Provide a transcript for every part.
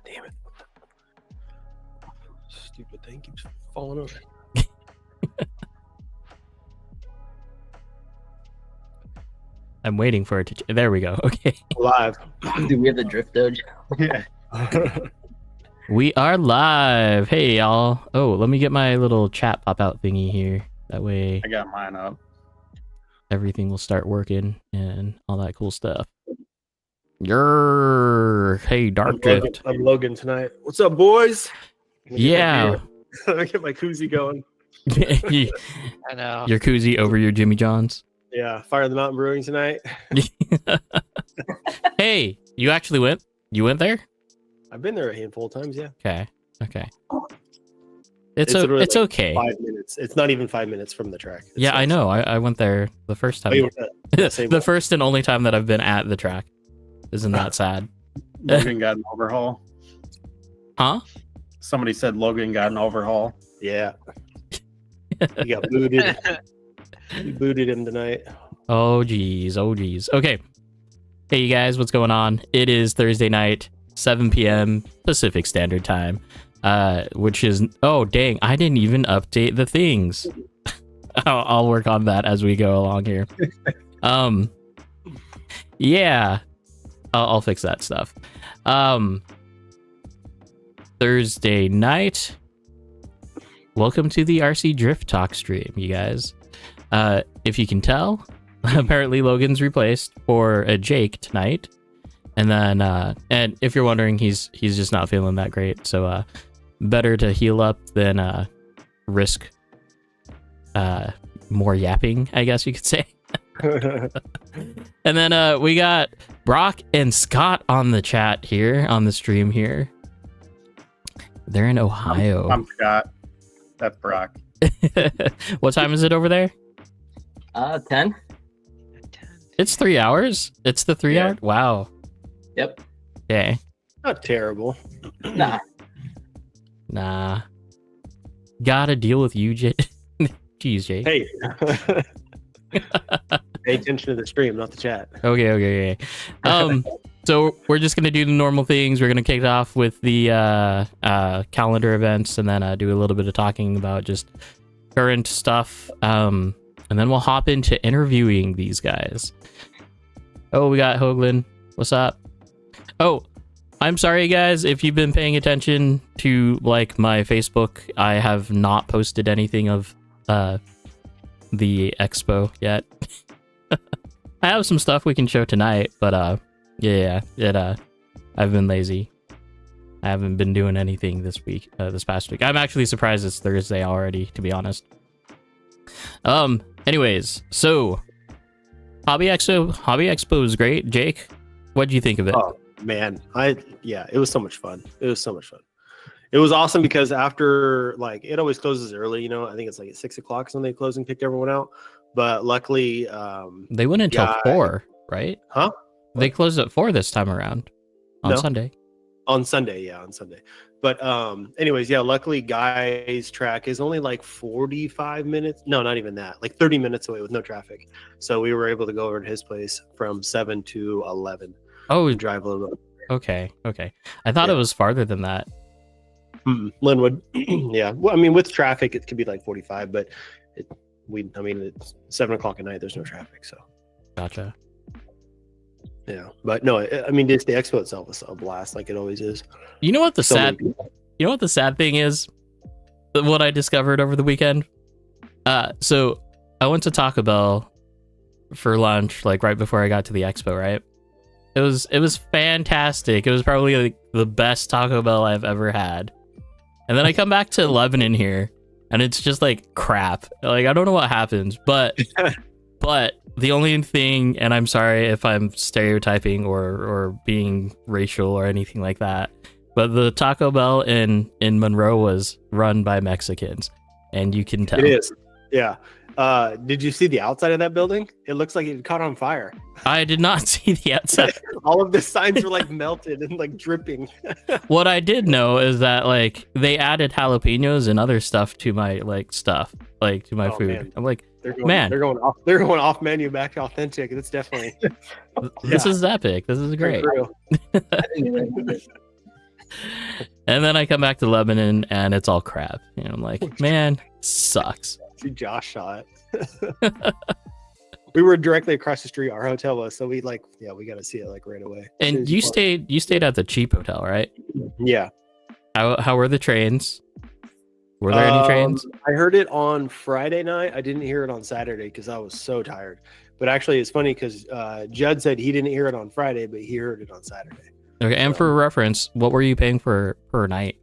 damn it. Stupid thing keeps falling over. I'm waiting for it to. There we go. Okay. Live. Do we have the drift doge? Yeah. We are live. Hey, y'all. Oh, let me get my little chat pop out thingy here. That way I got mine up. everything will start working and all that cool stuff. Hey, Dark Drift. I'm Logan tonight. What's up, boys? Yeah. Let me get my koozie going. I know. Your koozie over your Jimmy John's. Yeah, Fire the Mountain Brewing tonight. Hey, you actually went? You went there? I've been there a handful of times, yeah. Okay. It's literally It's like okay. 5 minutes. It's not even 5 minutes from the track. It's Yeah, I like- know. I went there the first time. Oh, you went there? Same The one. first and only time that I've been at the track. Isn't that sad? Logan got an overhaul. Huh? Somebody said Logan got an overhaul. Yeah. He got booted. We booted him tonight. Oh geez. Okay. Hey you guys, what's going on? It is Thursday night, 7 p.m. Pacific Standard Time. Which is dang, I didn't even update the things. I'll work on that as we go along here. Yeah. I'll fix that stuff. Thursday night. Welcome to the RC Drift Talk stream, you guys. If you can tell, apparently Logan's replaced for a Jake tonight. And then and if you're wondering, he's just not feeling that great. So better to heal up than risk more yapping, I guess you could say. And then we got Brock and Scott on the chat here, on the stream here. They're in Ohio. I'm Scott. That's Brock. What time is it over there? 10. It's 3 hours. It's the 3 Yeah. hour. Wow. Yep. Okay. Not terrible. Nah. Gotta deal with you, Jay. Jeez, Jay. Hey. Pay attention to the stream, not the chat. Okay. So we're just gonna do the normal things. We're gonna kick it off with the calendar events, and then do a little bit of talking about just current stuff. And then we'll hop into interviewing these guys. Oh, we got Hoagland. What's up? Oh, I'm sorry, guys. If you've been paying attention to like my Facebook, I have not posted anything of the Expo yet. I have some stuff we can show tonight, but I've been lazy. I haven't been doing anything this past week. I'm actually surprised it's Thursday already, to be honest. Anyways, so Hobby Expo is great. Jake, what do you think of it? Oh man, it was so much fun. It was awesome because after, like, it always closes early, you know. I think it's like at 6 o'clock when they close and picked everyone out. But luckily, they went until 4, right? Huh? They closed at 4 this time around on Sunday. On Sunday. But anyways, yeah, luckily Guy's track is only like 45 minutes. No, not even that. Like 30 minutes away with no traffic. So we were able to go over to his place from 7 to 11. Oh, And drive a little bit. okay. I thought it was farther than that. Linwood. Yeah. Well, I mean, with traffic, it could be like 45, but it's 7 o'clock at night. There's no traffic. So, Gotcha. yeah. But no, I mean, just the expo itself is a blast, like it always is. You know what the So sad many people. You know what the sad thing is? What I discovered over the weekend? So I went to Taco Bell for lunch, like right before I got to the expo, right? It was fantastic. It was probably like the best Taco Bell I've ever had. And then I come back to Lebanon here, and it's just like crap. Like, I don't know what happens, but the only thing, and I'm sorry if I'm stereotyping or being racial or anything like that, but the Taco Bell in Monroe was run by Mexicans, and you can tell. It is. Yeah. Did you see the outside of that building? It looks like it caught on fire. I did not see the outside. All of the signs were like melted and like dripping. What I did know is that like they added jalapenos and other stuff to my to my food. Man. I'm like, They're going, Man. they're going off menu back to authentic. It's definitely this is epic. This is great. real. And then I come back to Lebanon and it's all crap. And I'm like, man, sucks. See, Josh shot. We were directly across the street. Our hotel was, so we got to see it like right away. And you stayed at the cheap hotel, right? Yeah. How were the trains? Were there any trains? I heard it on Friday night. I didn't hear it on Saturday because I was so tired. But actually, it's funny because Judd said he didn't hear it on Friday, but he heard it on Saturday. Okay, and for reference, what were you paying per night?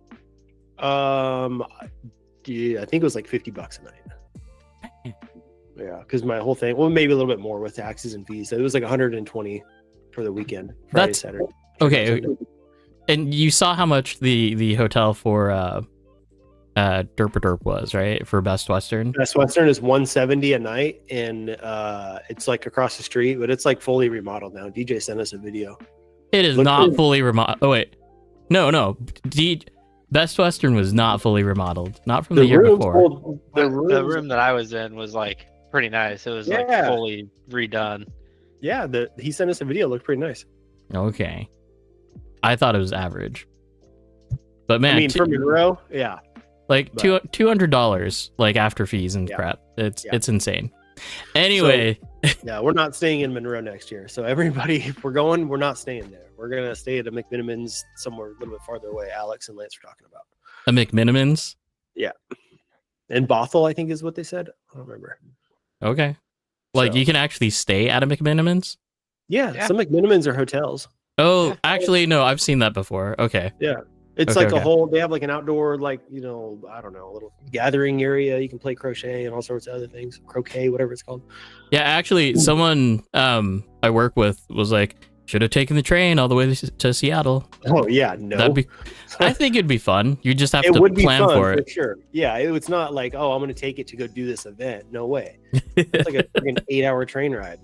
Yeah, I think it was like $50 a night. Yeah, because my whole thing, well, maybe a little bit more with taxes and fees. So it was like 120 for the weekend. Friday, Saturday. Okay. And you saw how much the hotel for Derp was, right? For Best Western. Best Western is 170 a night, and it's like across the street, but it's like fully remodeled now. DJ sent us a video. It is not fully remodeled. Oh wait, no. Best Western was not fully remodeled. Not from the year before. The room that I was in was like pretty nice. It was like fully redone. Yeah, he sent us a video. It looked pretty nice. Okay, I thought it was average, but man, I mean, for Monroe, yeah, like $200 like after fees and crap. It's insane. Anyway, yeah, we're not staying in Monroe next year. So everybody, if we're going, we're not staying there. We're gonna stay at a McMinimans somewhere a little bit farther away. Alex and Lance were talking about a McMinimans. Yeah, and Bothell, I think is what they said. I don't remember. Okay, like you can actually stay at a McMinimans. Yeah, some McMinimans are hotels. Oh, actually, no, I've seen that before. Okay. Yeah. It's a whole, they have like an outdoor, like, I don't know, a little gathering area. You can play crochet and all sorts of other things. Croquet, whatever it's called. Yeah, actually, someone I work with was like, should have taken the train all the way to Seattle. Oh, yeah, no. I think it'd be fun. You just have to plan for it. For sure. Yeah, it's not like, I'm going to take it to go do this event. No way. It's like a freaking 8-hour train ride.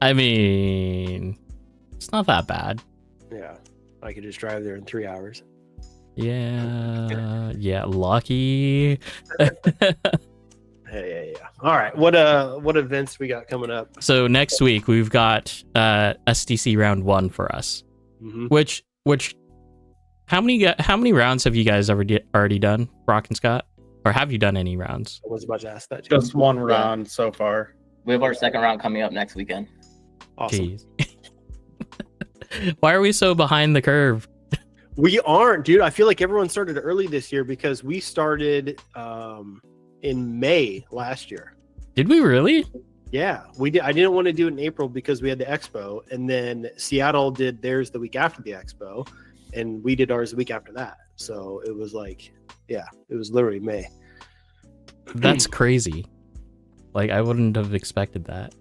I mean, it's not that bad. Yeah, I could just drive there in 3 hours. Yeah, lucky. Hey. All right, what events we got coming up? So next week we've got SDC round 1 for us. Mm-hmm. Which how many rounds have you guys already done, Brock and Scott? Or have you done any rounds? I was about to ask that. Just one round so far. We have our second round coming up next weekend. Awesome. Why are we so behind the curve? We aren't, dude. I feel like everyone started early this year because we started in May last year. Did we really? Yeah, we did. I didn't want to do it in April because we had the Expo, and then Seattle did theirs the week after the Expo, and we did ours the week after that. So it was like, it was literally May. That's crazy. Like, I wouldn't have expected that.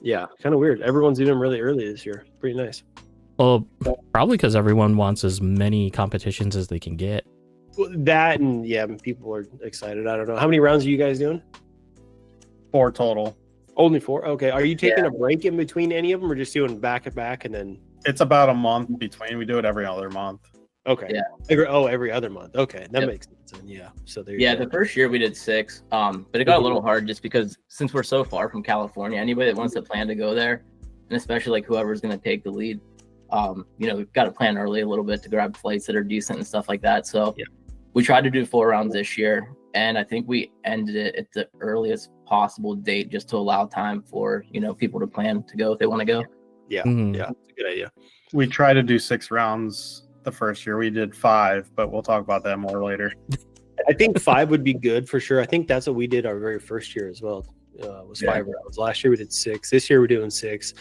Yeah, kind of weird. Everyone's doing them really early this year. Pretty nice. Well, probably because everyone wants as many competitions as they can get. That and people are excited. I don't know. How many rounds are you guys doing? 4 total. Only 4? Okay. Are you taking a break in between any of them or just doing back to back and then? It's about a month between. We do it every other month. Okay. Yeah. Every other month. Okay. That makes sense. And So there you go. The first year we did 6. But it got a little hard just because since we're so far from California, anybody that wants to plan to go there, and especially like whoever's going to take the lead, we've got to plan early a little bit to grab flights that are decent and stuff like that. So we tried to do 4 rounds this year, and I think we ended it at the earliest possible date just to allow time for, people to plan to go if they want to go. Yeah. Yeah. It's a good idea. We tried to do 6 rounds the first year. We did 5, but we'll talk about that more later. I think 5 would be good for sure. I think that's what we did our very first year as well. Was 5 rounds. Last year we did 6. This year we're doing 6.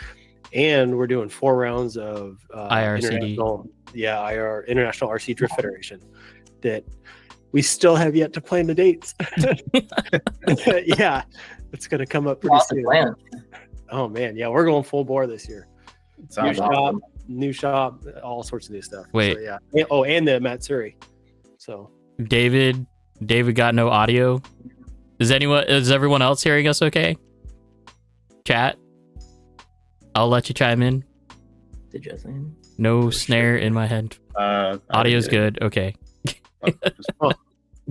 And we're doing 4 rounds of IRCD. International RC Drift Federation that we still have yet to plan the dates. It's going to come up pretty soon. Plan. Oh, man. Yeah, we're going full bore this year. New shop, all sorts of new stuff. Wait. So, and the Matsuri. So David got no audio. Is everyone else hearing us okay? Chat? I'll let you chime in. Did you say? No snare in my head. Audio's good. Okay.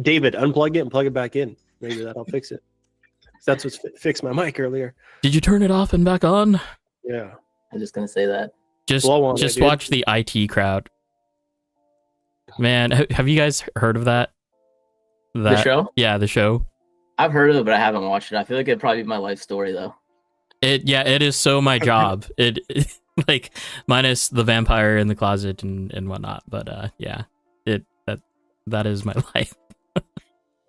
David, unplug it and plug it back in. Maybe that'll fix it. That's what's fixed my mic earlier. Did you turn it off and back on? Yeah. I was just gonna say that. Just watch the IT crowd. Man, have you guys heard of that? The show? Yeah, the show. I've heard of it, but I haven't watched it. I feel like it'd probably be my life story though. It is so my job. It like minus the vampire in the closet and whatnot. But yeah, that is my life.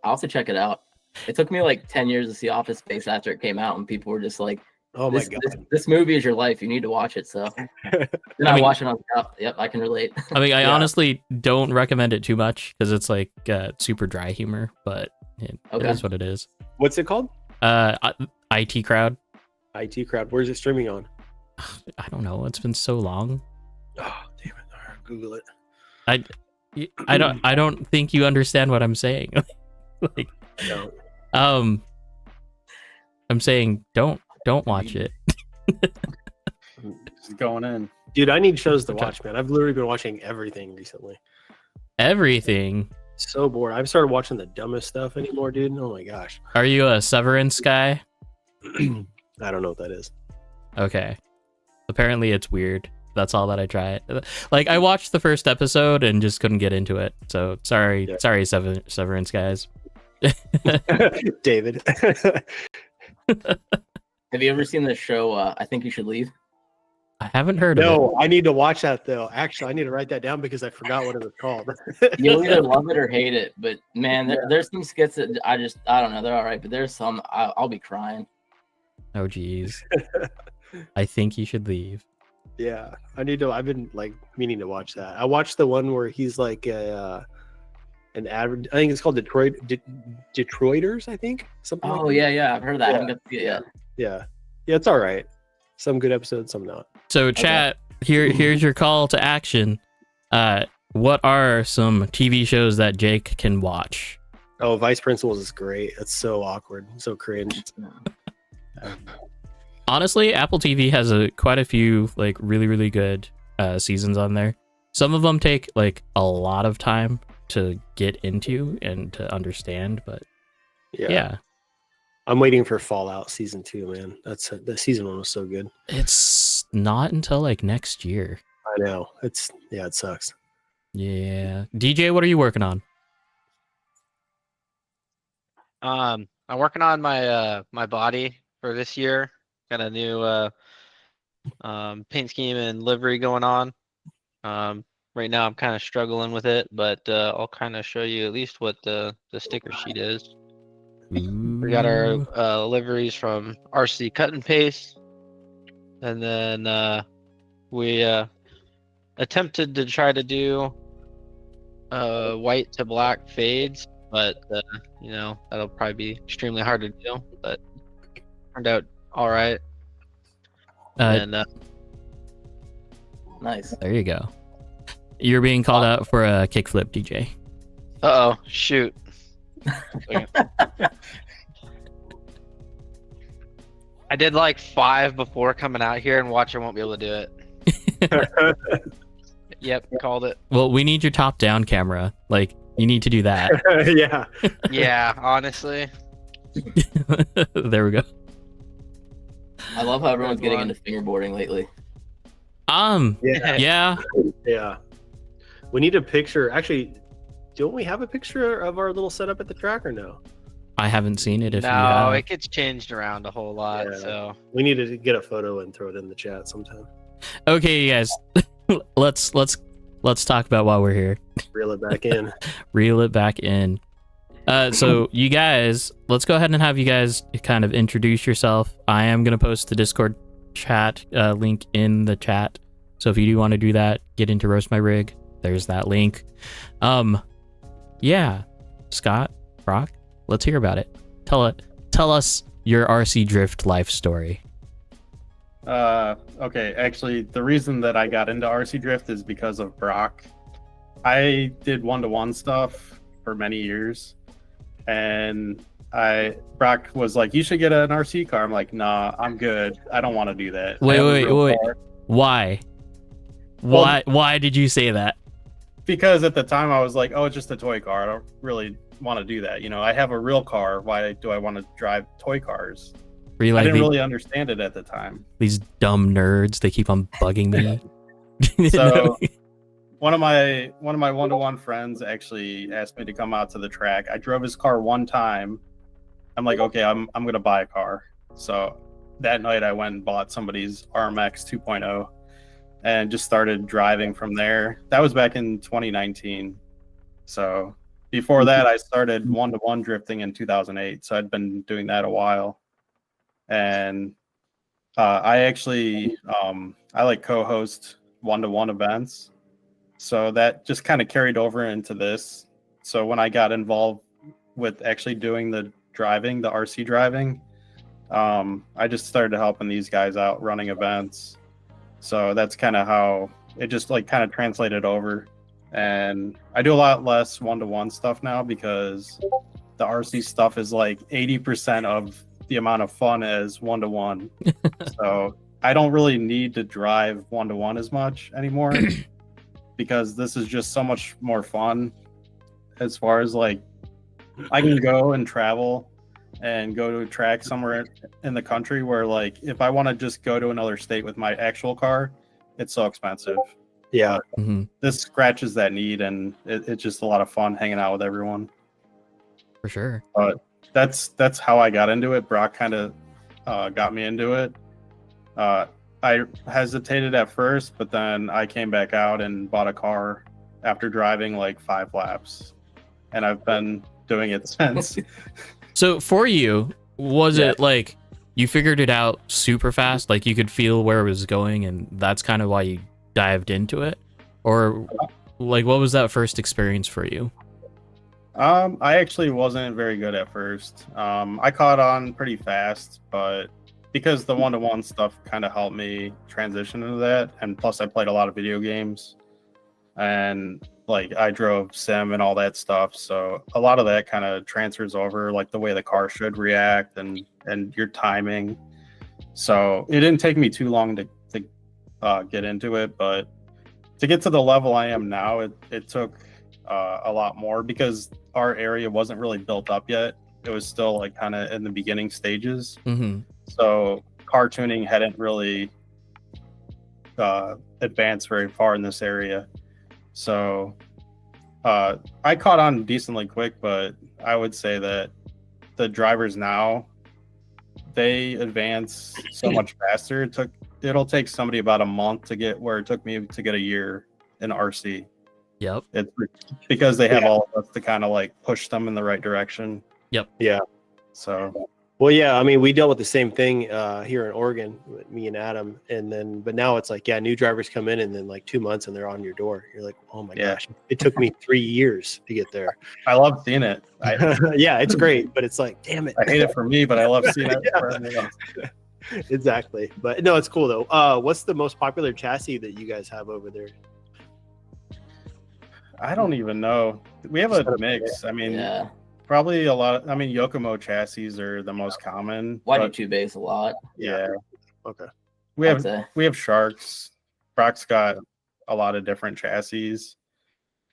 I'll have to check it out. It took me like 10 years to see Office Space after it came out, and people were just like, Oh my god. This movie is your life. You need to watch it. So then I watched it. Yep, I can relate. I mean, I honestly don't recommend it too much because it's like super dry humor, but it is what it is. What's it called? IT Crowd. IT Crowd. Where's it streaming on? I don't know. It's been so long. Oh, damn it. All right, Google it. I don't think you understand what I'm saying. Like, No. I'm saying don't watch it. Just going in. Dude, I need shows to watch, man. I've literally been watching everything recently. Everything. So bored. I've started watching the dumbest stuff anymore, dude. Oh my gosh. Are you a Severance guy? I don't know what that is. Okay. Apparently it's weird. That's all that I tried. Like I watched the first episode and just couldn't get into it. So sorry, Severance guys. David. Have you ever seen the show? I Think You Should Leave. I haven't heard of it. No, I need to watch that though. Actually, I need to write that down because I forgot what it was called. You'll either love it or hate it. But man, there's some skits that I don't know. They're all right, but there's some I'll be crying. Oh geez. I Think You Should Leave. Yeah, I need to. I've been like meaning to watch that. I watched the one where he's like an average. I think it's called Detroiters. I think something. Oh like yeah, I've heard of that. I haven't got to see it yet. Yeah, it's all right. Some good episodes, some not. So chat, here's your call to action. What are some TV shows that Jake can watch? Oh, Vice Principals is great. It's so awkward, so cringe. Honestly, Apple TV has quite a few like really good seasons on there. Some of them take like a lot of time to get into and to understand, but yeah. I'm waiting for Fallout season 2, man. The season 1 was so good. It's not until like next year. I know. It sucks. Yeah. DJ, what are you working on? I'm working on my body for this year. Got a new paint scheme and livery going on. Right now I'm kind of struggling with it, but I'll kind of show you at least what the sticker sheet is. We got our liveries from RC Cut and Paste, and then we attempted to try to do white to black fades, but that'll probably be extremely hard to do, but turned out all right. Nice. There you go. You're being called out for a kickflip, DJ. Uh-oh, shoot. I did like 5 before coming out here, and watch, I won't be able to do it. Yep, called it. Well, we need your top-down camera. Like, you need to do that. Yeah. Yeah, honestly. There we go. I love how everyone's getting into fingerboarding lately. Yeah. Yeah. We need a picture. Actually, don't we have a picture of our little setup at the track or no? I haven't seen it. No, it gets changed around a whole lot. Yeah. So we need to get a photo and throw it in the chat sometime. Okay, you guys, let's talk about why we're here. Reel it back in. Reel it back in. So you guys, let's go ahead and have you guys kind of introduce yourself. I am gonna post the Discord chat link in the chat. So if you do want to do that, get into Roast My Rig. There's that link. Yeah, Scott, Brock, let's hear about it. Tell us your RC Drift life story. Okay, actually, the reason that I got into RC Drift is because of Brock. I did one-to-one stuff for many years, and Brock was like, "You should get an RC car." I'm like, "Nah, I'm good. I don't want to do that." Wait. Why? Why did you say that? Because at the time I was like, "Oh, it's just a toy car. I don't really want to do that. I have a real car. Why do I want to drive toy cars?" Were you I like, didn't really understand it at the time. These dumb nerds, they keep on bugging me. So one of my 1-to-1 friends actually asked me to come out to the track. I drove his car one time. I'm like, okay, I'm gonna buy a car. So that night I went and bought somebody's RMX 2.0 and just started driving from there. That was back in 2019. So before that, I started 1-to-1 drifting in 2008. So I'd been doing that a while. And I actually I like co-host 1-to-1 events. So that just kind of carried over into this. So when I got involved with actually doing the driving, the RC driving, I just started helping these guys out running events. So that's kind of how it just like kind of translated over. And I do a lot less 1-to-1 stuff now because the RC stuff is like 80% of the amount of fun as 1-to-1. So I don't really need to drive 1-to-1 as much anymore because this is just so much more fun as far as like I can go and travel and go to a track somewhere in the country where like if I want to just go to another state with my actual car, it's so expensive. Yeah. This scratches that need, and it's just a lot of fun hanging out with everyone. For sure. But that's how I got into it. Brock kind of got me into it. I hesitated at first, but then I came back out and bought a car after driving like 5 laps, and I've been doing it since. So for you, was it like you figured it out super fast? Like you could feel where it was going, and that's kind of why you dived into it? Or like what was that first experience for you? I actually wasn't very good at first. I caught on pretty fast, but because the 1-to-1 stuff kind of helped me transition into that, and plus I played a lot of video games, and like I drove sim and all that stuff, so a lot of that kind of transfers over, like the way the car should react and your timing. So it didn't take me too long to get into it, but to get to the level I am now, it took a lot more because our area wasn't really built up yet. It was still like kind of in the beginning stages. So car tuning hadn't really advanced very far in this area. So I caught on decently quick, but I would say that the drivers now, they advance so much faster. It'll take somebody about a month to get where it took me to get a year in RC. Yep. It's because they have all of us to kind of like push them in the right direction. Yep. Yeah. So. Well, yeah, I mean, we dealt with the same thing here in Oregon with me and Adam, but now it's like, new drivers come in and then like 2 months and they're on your door. You're like, oh my gosh, it took me 3 years to get there. I love seeing it. Yeah, it's great, but it's like, damn it. I hate it for me, but I love seeing it for everyone else. Exactly. But no, it's cool though. What's the most popular chassis that you guys have over there? I don't even know. We have a mix. I mean, probably a lot. I mean, Yokomo chassis are the most common. YD2 base a lot. Yeah. Okay. We have Sharks. Brock's got a lot of different chassis.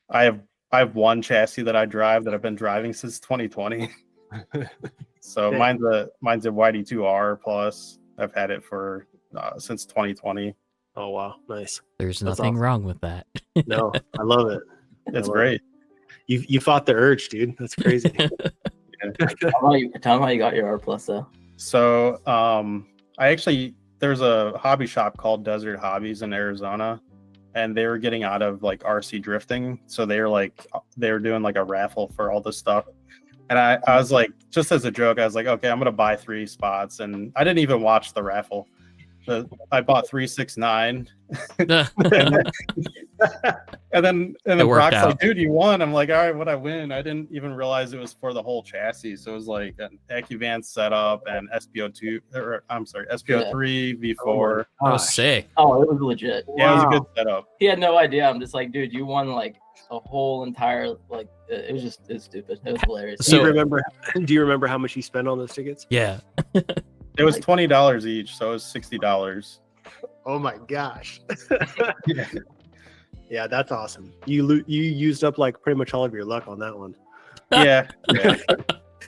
I have one chassis that I drive that I've been driving since 2020. So mine's a YD2R plus. I've had it for since 2020. Oh wow, nice. There's nothing wrong with that. No, I love it. It's great. You fought the urge, dude. That's crazy. Tell me how you got your R plus though. So there's a hobby shop called Desert Hobbies in Arizona, and they were getting out of like RC drifting. So they were doing like a raffle for all this stuff. And I was like, just as a joke, I was like, okay, I'm gonna buy 3 spots, and I didn't even watch the raffle. I bought 369, and then Brock's like, dude, you won. I'm like, all right, what'd I win? I didn't even realize it was for the whole chassis. So it was like an AccuVan setup and SPO3 V4. Oh, sick. Oh, it was legit. Yeah, it was a good setup. He had no idea. I'm just like, dude, you won like a whole entire like. It's stupid. It was hilarious. So, do you remember how much you spent on those tickets? Yeah. It was $20 each, so it was $60. Oh my gosh. Yeah, that's awesome. You used up like pretty much all of your luck on that one. Yeah.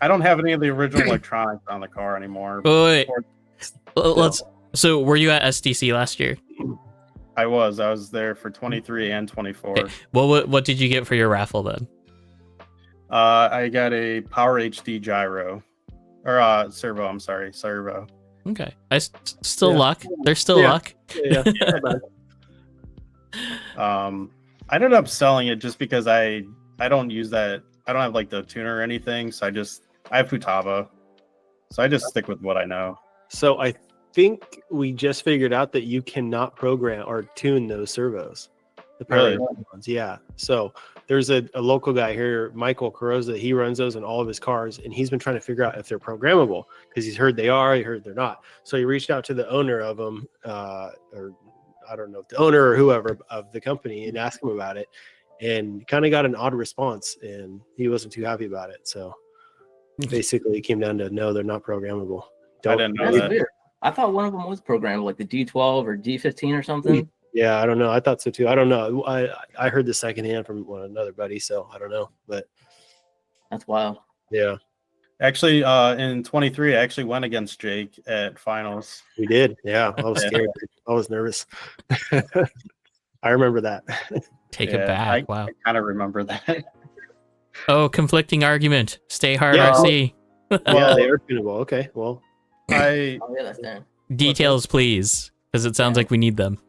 I don't have any of the original electronics on the car anymore. Wait. So were you at STC last year? I was there for 23 and 24. Okay. What did you get for your raffle then? I got a Power HD gyro, or servo. I'm sorry, servo. Okay, still Yeah. luck. There's still Yeah. luck. Yeah. I ended up selling it just because I don't use that. I don't have like the tuner or anything, so I have Futaba, so I just stick with what I know. So I think we just figured out that you cannot program or tune those servos. The Really? ones. Yeah. So there's a local guy here, Michael Carrozza. He runs those in all of his cars, and he's been trying to figure out if they're programmable because he's heard they are, he heard they're not. So he reached out to the owner of them, or I don't know if the owner or whoever of the company, and asked him about it, and kind of got an odd response, and he wasn't too happy about it. So basically, it came down to no, they're not programmable. I didn't know That's that. weird. I thought one of them was programmed, like the D12 or D15 or something. Yeah, I don't know. I thought so too. I don't know. I heard the secondhand from another buddy, so I don't know. But That's wild. yeah, Actually, in 23, I actually went against Jake at finals. we did. Yeah, I was scared. I was nervous. I remember that. Take it back. Wow. I kind of remember that. Oh, conflicting argument. Stay hard, Yeah. RC. Yeah, they are tunable. Okay, well, I Oh yeah, that's damn. Details, please, because it sounds like we need them.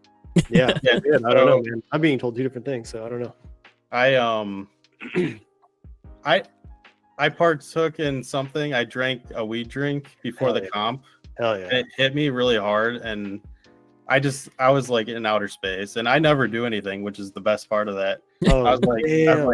yeah, Yeah, I don't know, man. I'm being told two different things, so I don't know. I partook in something. I drank a weed drink before Hell the yeah. comp. Hell And yeah. it hit me really hard, and I was like in outer space, and I never do anything, which is the best part of that. Oh, I was like, damn.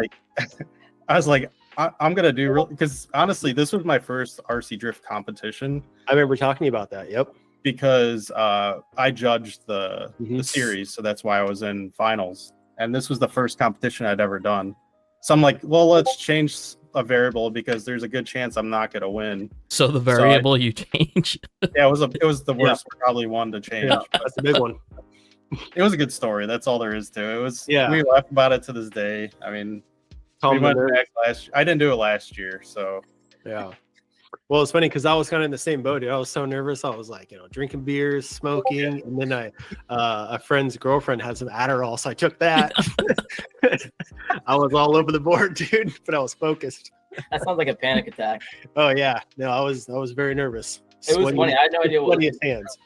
I'm gonna do real, because honestly, this was my first RC drift competition I remember talking about that. Yep. because I judged the Mhm. series, so that's why I was in finals, and this was the first competition I'd ever done. So I'm like, well, let's change a variable because there's a good chance I'm not gonna win. So the variable you change. Yeah, it was the worst probably one to change. Yeah, that's a big one. It was a good story. That's all there is to it. It was. Yeah. We laugh about it to this day. I mean, Calm we went the nerves. back last. I didn't do it last year, so Yeah. Well, it's funny because I was kind of in the same boat. Dude. I was so nervous. I was like, drinking beers, smoking, and then a friend's girlfriend had some Adderall, so I took that. I was all over the board, dude, but I was focused. That sounds like a panic attack. Oh yeah, no, I was very nervous. It was funny. I had no idea what Sweatiest hands.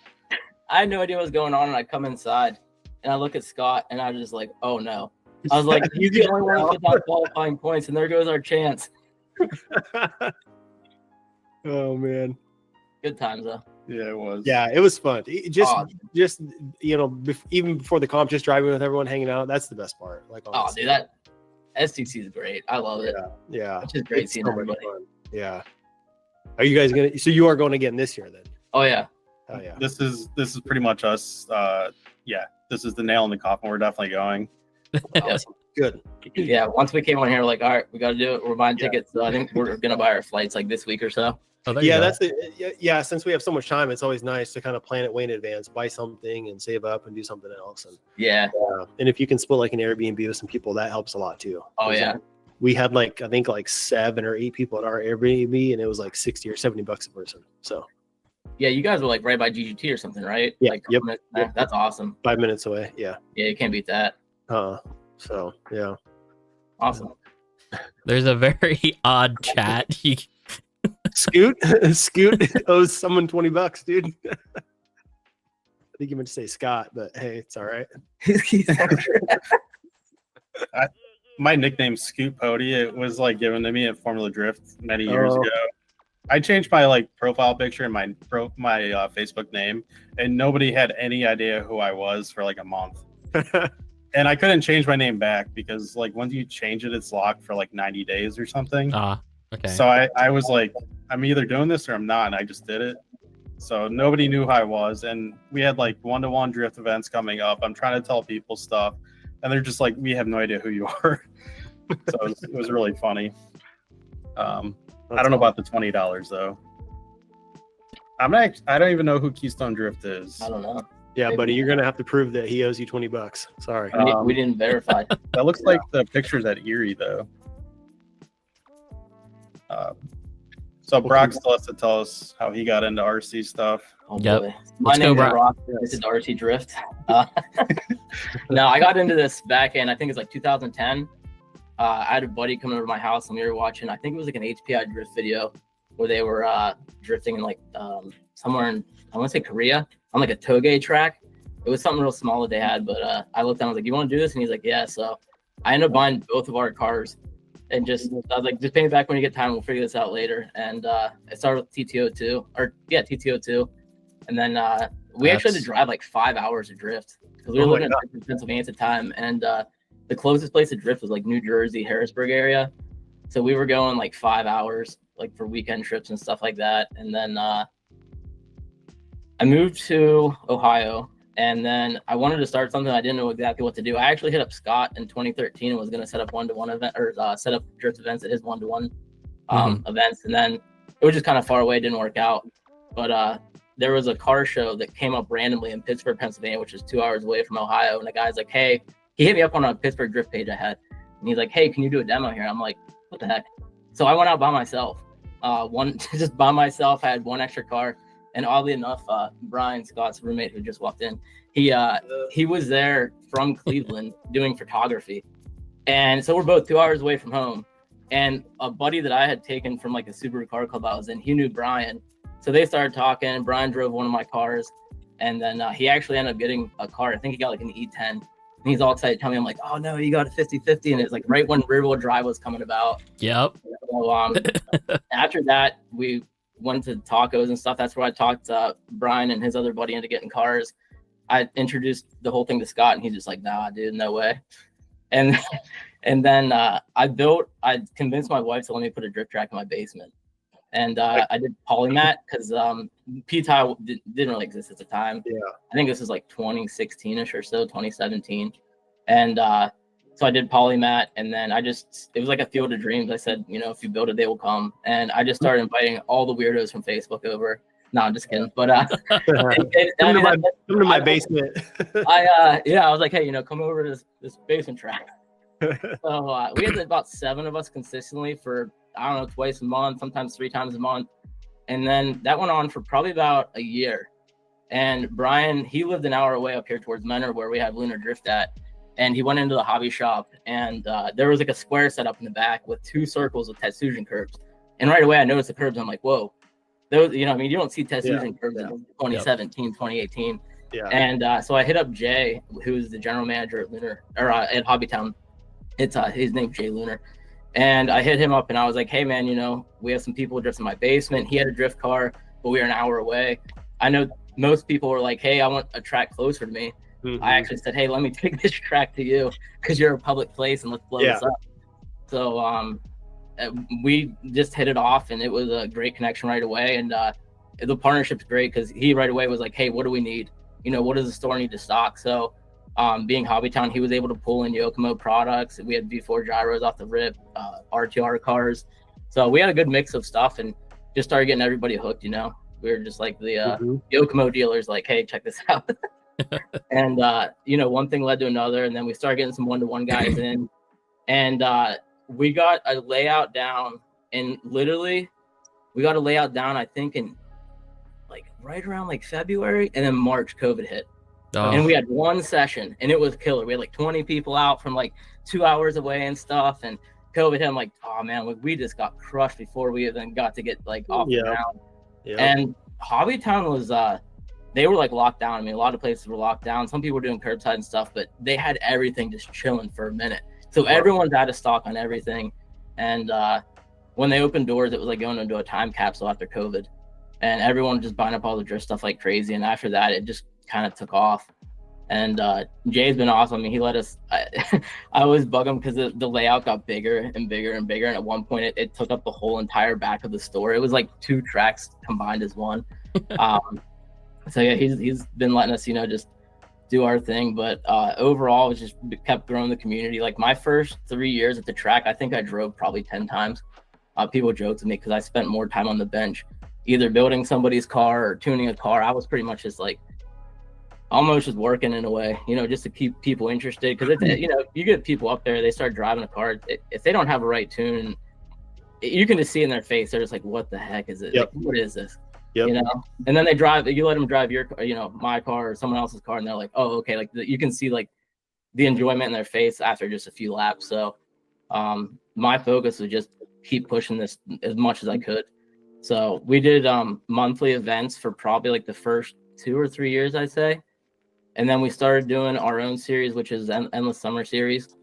I had no idea what was going on, and I come inside and I look at Scott, and I was just like, "Oh no!" I was like, "He's the only one with not qualifying points, and there goes our chance." Oh man. Good times though. yeah, it was. Yeah, it was fun. Just Oh. even before the comp, just driving with everyone, hanging out. That's the best part. Like, Oh, honestly. dude, that STC is great. I love it. Yeah, It's just great it's seeing so much everybody. fun. Yeah. Are you guys gonna? So you are going again this year then? Oh yeah. Oh yeah. This is pretty much us. Yeah, this is the nail in the coffin. We're definitely going. Awesome. Good. Yeah. Once we came on here, like, all right, we got to do it. We're buying Yeah. tickets. So I think we're gonna buy our flights like this week or so. Oh, there you Yeah, go. that's it. Yeah, since we have so much time, it's always nice to kind of plan it way in advance, buy something and save up and do something else. Yeah. And if you can split like an Airbnb with some people, that helps a lot too. Oh 'Cause, yeah. we had I think 7 or 8 people at our Airbnb, and it was like 60 or 70 bucks a person. So Yeah. You guys were like right by GGT or something, right? Yeah, Like, yep, yeah, that's awesome. 5 minutes away. Yeah. Yeah, you can't beat that. So yeah. Awesome. There's a very odd chat. Scoot owes someone $20, dude. I think you meant to say Scott, but hey, it's all right. My nickname Scoot Pody. It was given to me at Formula Drift many years Oh. ago. I changed my profile picture and my Facebook name, and nobody had any idea who I was for a month. And I couldn't change my name back because once you change it, it's locked for 90 days or something. Okay. So I was like, I'm either doing this or I'm not, and I just did it. So nobody knew who I was, and we had one-to-one drift events coming up. I'm trying to tell people stuff, and they're just like, we have no idea who you are. So it was really funny. I don't know about the $20 though. I don't even know who Keystone Drift is. I don't know. Yeah, buddy, you're gonna have to prove that he owes you $20. Sorry. We didn't verify. That looks like the pictures at Erie though. So Brock still has to tell us how he got into RC stuff. Oh Yep. boy. My Let's go, name is Brock. Rock. This is RC Drift. No, I got into this back in, I think it's like 2010. I had a buddy coming over to my house and we were watching, I think it was like an HPI drift video where they were drifting in like somewhere in, I want to say Korea, on like a toge track. It was something real small that they had, but I looked down, I was like, you want to do this? And he's like, yeah. So I ended up buying both of our cars and I was like, just pay me back when you get time. We'll figure this out later. And I started with TTO2. And then we actually had to drive like 5 hours of drift because we were living in Pennsylvania at the time. And the closest place to drift was like New Jersey, Harrisburg area. So we were going like 5 hours, like for weekend trips and stuff like that. And then I moved to Ohio. And then I wanted to start something. I didn't know exactly what to do. I actually hit up Scott in 2013 and was going to set up one-to-one event or set up drift events at his one-to-one events. And then it was just kind of far away. It didn't work out. But there was a car show that came up randomly in Pittsburgh, Pennsylvania, which is 2 hours away from Ohio. And the guy's like, hey, he hit me up on a Pittsburgh drift page I had. And he's like, hey, can you do a demo here? I'm like, what the heck? So I went out by myself. Just by myself. I had one extra car. And oddly enough, Brian, Scott's roommate who just walked in, he was there from Cleveland doing photography. And so we're both 2 hours away from home. And a buddy that I had taken from like a Subaru car club I was in, he knew Brian. So they started talking. Brian drove one of my cars. And then he actually ended up getting a car. I think he got like an E10. And he's all excited to tell me, I'm like, oh no, you got a 50/50. And it's like right when rear wheel drive was coming about. Yep. So, after that, we went to tacos and stuff. That's where I talked Brian and his other buddy into getting cars. I introduced the whole thing to Scott and he's just like, nah, dude, no way. And then I convinced my wife to let me put a drift track in my basement. And I did polymat because P-tie didn't really exist at the time. Yeah. I think this is like 2016-ish or so, 2017. And so I did polymat, and then it was like a field of dreams. I said, if you build it, they will come. And I just started inviting all the weirdos from Facebook over. No, I'm just kidding. But come to my basement. I was like, hey, come over to this basement track. So we had about 7 of us consistently for, I don't know, twice a month, sometimes 3 times a month. And then that went on for probably about a year. And Brian, he lived an hour away up here towards Menor where we have Lunar Drift at. And he went into the hobby shop and there was like a square set up in the back with 2 circles with Tetsugen curbs. And right away I noticed the curbs. I'm like, whoa, those, you don't see Tetsugen curbs in 2017, 2018. Yeah. And so I hit up Jay, who's the general manager at Lunar or at Hobbytown. It's his name's Jay Lunar. And I hit him up and I was like, hey man, we have some people drift in my basement. He had a drift car, but we were an hour away. I know most people were like, hey, I want a track closer to me. Mm-hmm. I actually said, hey, let me take this track to you because you're a public place and let's blow this up. So we just hit it off and it was a great connection right away. And the partnership's great because he right away was like, hey, what do we need? What does the store need to stock? So being Hobbytown, he was able to pull in Yokomo products. We had V4 gyros off the rip, RTR cars. So we had a good mix of stuff and just started getting everybody hooked, We were just like the Yokomo dealers like, hey, check this out. And one thing led to another, and then we started getting some one-to-one guys in, and we got a layout down, and literally we got a layout down I think in like right around like February, and then March COVID hit. And we had one session and it was killer. We had like 20 people out from like 2 hours away and stuff, and COVID hit. I'm like, oh man, we just got crushed before we even got to get like off the ground. And Hobbytown was they were like locked down. I mean, a lot of places were locked down. Some people were doing curbside and stuff, but they had everything just chilling for a minute. So everyone's out of stock on everything. And when they opened doors, it was like going into a time capsule after COVID. And everyone just buying up all the drift stuff like crazy. And after that, it just kind of took off. And Jay's been awesome. I mean, he let us, I always bug him because the layout got bigger and bigger and bigger. And at one point, it took up the whole entire back of the store. It was like 2 tracks combined as one. So yeah, he's been letting us, just do our thing. But overall, it just kept growing the community. Like my first 3 years at the track, I think I drove probably 10 times. People joked with me because I spent more time on the bench, either building somebody's car or tuning a car. I was pretty much just like almost just working in a way, just to keep people interested. Because you get people up there, they start driving a car. If they don't have a right tune, you can just see in their face, they're just like, "What the heck is it? Like, what is this?" Yep. You know, and then they drive. You let them drive your, my car or someone else's car, and they're like, "Oh, okay." Like you can see like the enjoyment in their face after just a few laps. So, my focus was just keep pushing this as much as I could. So we did monthly events for probably like the first 2 or 3 years, I'd say, and then we started doing our own series, which is Endless Summer Series.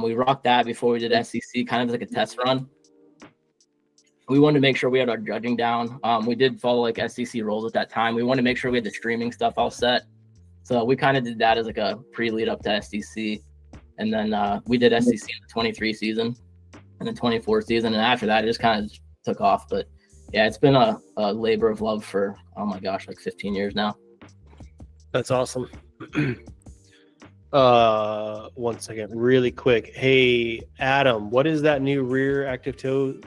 We rocked that before we did SEC, kind of like a test run. We wanted to make sure we had our judging down. We did follow like SEC rules at that time. We wanted to make sure we had the streaming stuff all set. So we kind of did that as like a pre-lead up to SEC. And then we did SEC in the 23 season and the 24 season. And after that, it just kind of took off. But yeah, it's been a labor of love for, oh my gosh, like 15 years now. That's awesome. 1 second, really quick. Hey, Adam, what is that new rear active toe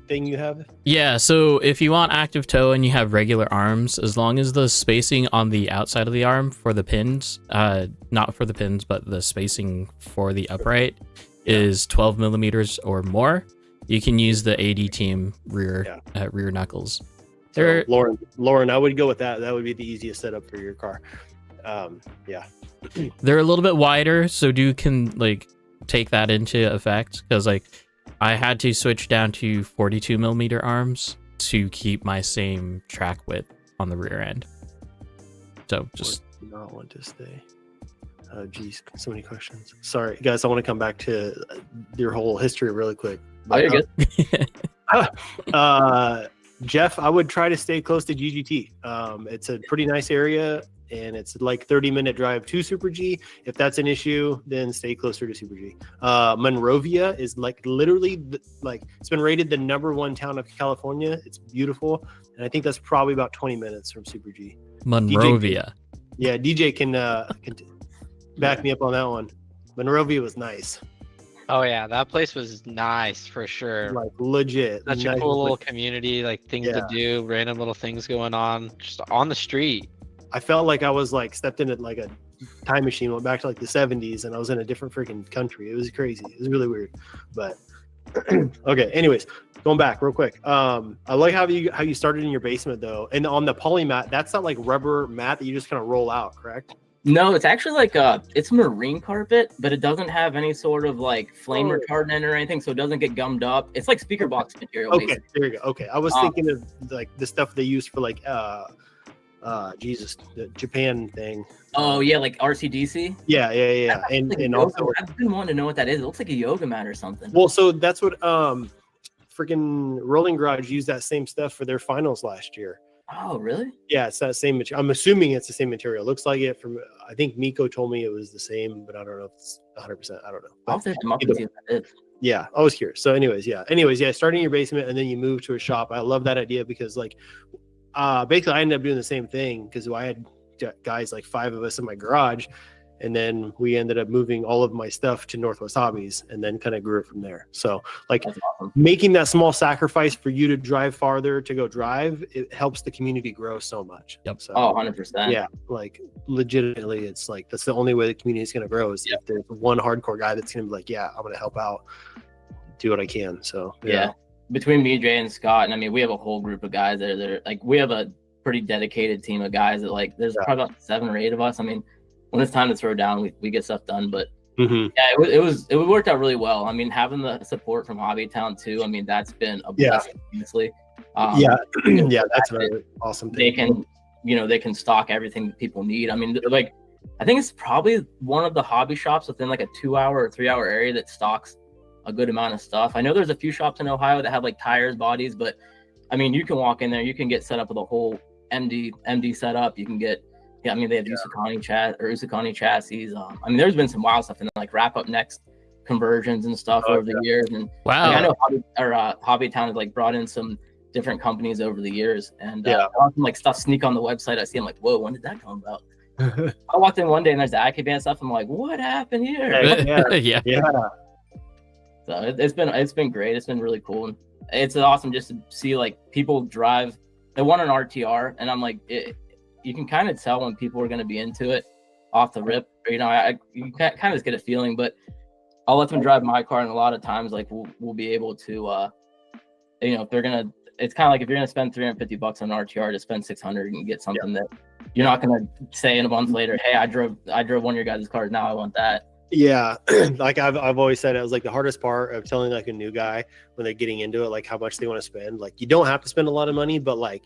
thing you have? Yeah, so if you want active toe and you have regular arms, as long as the spacing on the outside of the arm for the pins, not for the pins, but the spacing for the upright is 12 millimeters or more, you can use the AD team rear knuckles. So, Lauren, I would go with that. That would be the easiest setup for your car. Yeah. They're a little bit wider, so can like take that into effect, because like I had to switch down to 42 millimeter arms to keep my same track width on the rear end. So just do not want to stay. Oh geez, so many questions. Sorry guys, I want to come back to your whole history really quick. Oh, you're good. Jeff, I would try to stay close to GGT. It's a pretty nice area, and it's like 30-minute drive to Super G. If that's an issue, then stay closer to Super G. Monrovia is like literally it's been rated the #1 town of California. It's beautiful, and I think that's probably about 20 minutes from Super G. Monrovia. DJ can back me up on that one. Monrovia was nice. Oh yeah, that place was nice for sure. Like legit. Such nice a cool little community, like things to do, random little things going on just on the street. I felt like I was like stepped into like a time machine, went back to like the 70s, and I was in a different freaking country. It was crazy. It was really weird. But okay, anyways, going back real quick. I like how you started in your basement though. And on the polymat, that's that like rubber mat that you just kind of roll out, correct? No, it's actually like it's marine carpet, but it doesn't have any sort of like flame retardant or anything, so it doesn't get gummed up. It's like speaker box material. Okay, basically. there you go. Okay, I was thinking of like the stuff they use for like the Japan thing. Oh yeah, like RCDC. Yeah. And like and also I've been wanting to know what that is. It looks like a yoga mat or something. well, so that's what freaking Rolling Garage used that same stuff for their finals last year. Oh really? Yeah, it's that same material. I'm assuming it's the same material. It looks like it from. I think Miko told me it was the same, but I don't know if it's 100%. I don't know. I'll have to look and see what that is. Yeah, I was curious. So, anyways, starting in your basement and then you move to a shop. I love that idea because, like, basically, I ended up doing the same thing because I had guys like 5 of us in my garage, and then we ended up moving all of my stuff to Northwest Hobbies, and then kind of grew it from there. So, like, That's awesome. making that small sacrifice for you to drive farther to go drive, it helps the community grow so much. Yep. So, 100%. yeah, like legitimately, it's like that's the only way the community is going to grow is if there's one hardcore guy that's going to be like, yeah, I'm going to help out, do what I can. So yeah. Between me, Jay, and Scott, and I mean, we have a whole group of guys that are like, we have a pretty dedicated team of guys that like, there's probably about 7 or 8 of us. I mean, when it's time to throw down, we get stuff done. But it worked out really well. I mean, having the support from Hobbytown too. I mean, that's been a blessing, honestly. That's an awesome thing. They can stock everything that people need. I mean, like, I think it's probably one of the hobby shops within like a 2-hour or 3-hour area that stocks a good amount of stuff. I know there's a few shops in Ohio that have like tires, bodies, but I mean, you can walk in there, you can get set up with a whole MD setup. You can get, they have Usukani chassis. I mean, there's been some wild stuff, and like wrap up next conversions and stuff over the years. And wow, like, I know Hobbytown has like brought in some different companies over the years, and like stuff sneak on the website. I see, I'm like, whoa, when did that come about? I walked in one day and there's the IK band stuff. I'm like, what happened here? yeah. So it's been great. It's been really cool, and it's awesome just to see like people drive. They want an RTR, and I'm like, you can kind of tell when people are going to be into it off the rip. You kind of just get a feeling. But I'll let them drive my car, and a lot of times like we'll be able to, if they're gonna it's kind of like if you're gonna spend $350 on an RTR to spend 600 and get something that you're not gonna say in a month later, hey, I drove one of your guys' cars, now I want that. Yeah, like I've always said, it was like the hardest part of telling like a new guy when they're getting into it, like how much they want to spend. Like you don't have to spend a lot of money, but like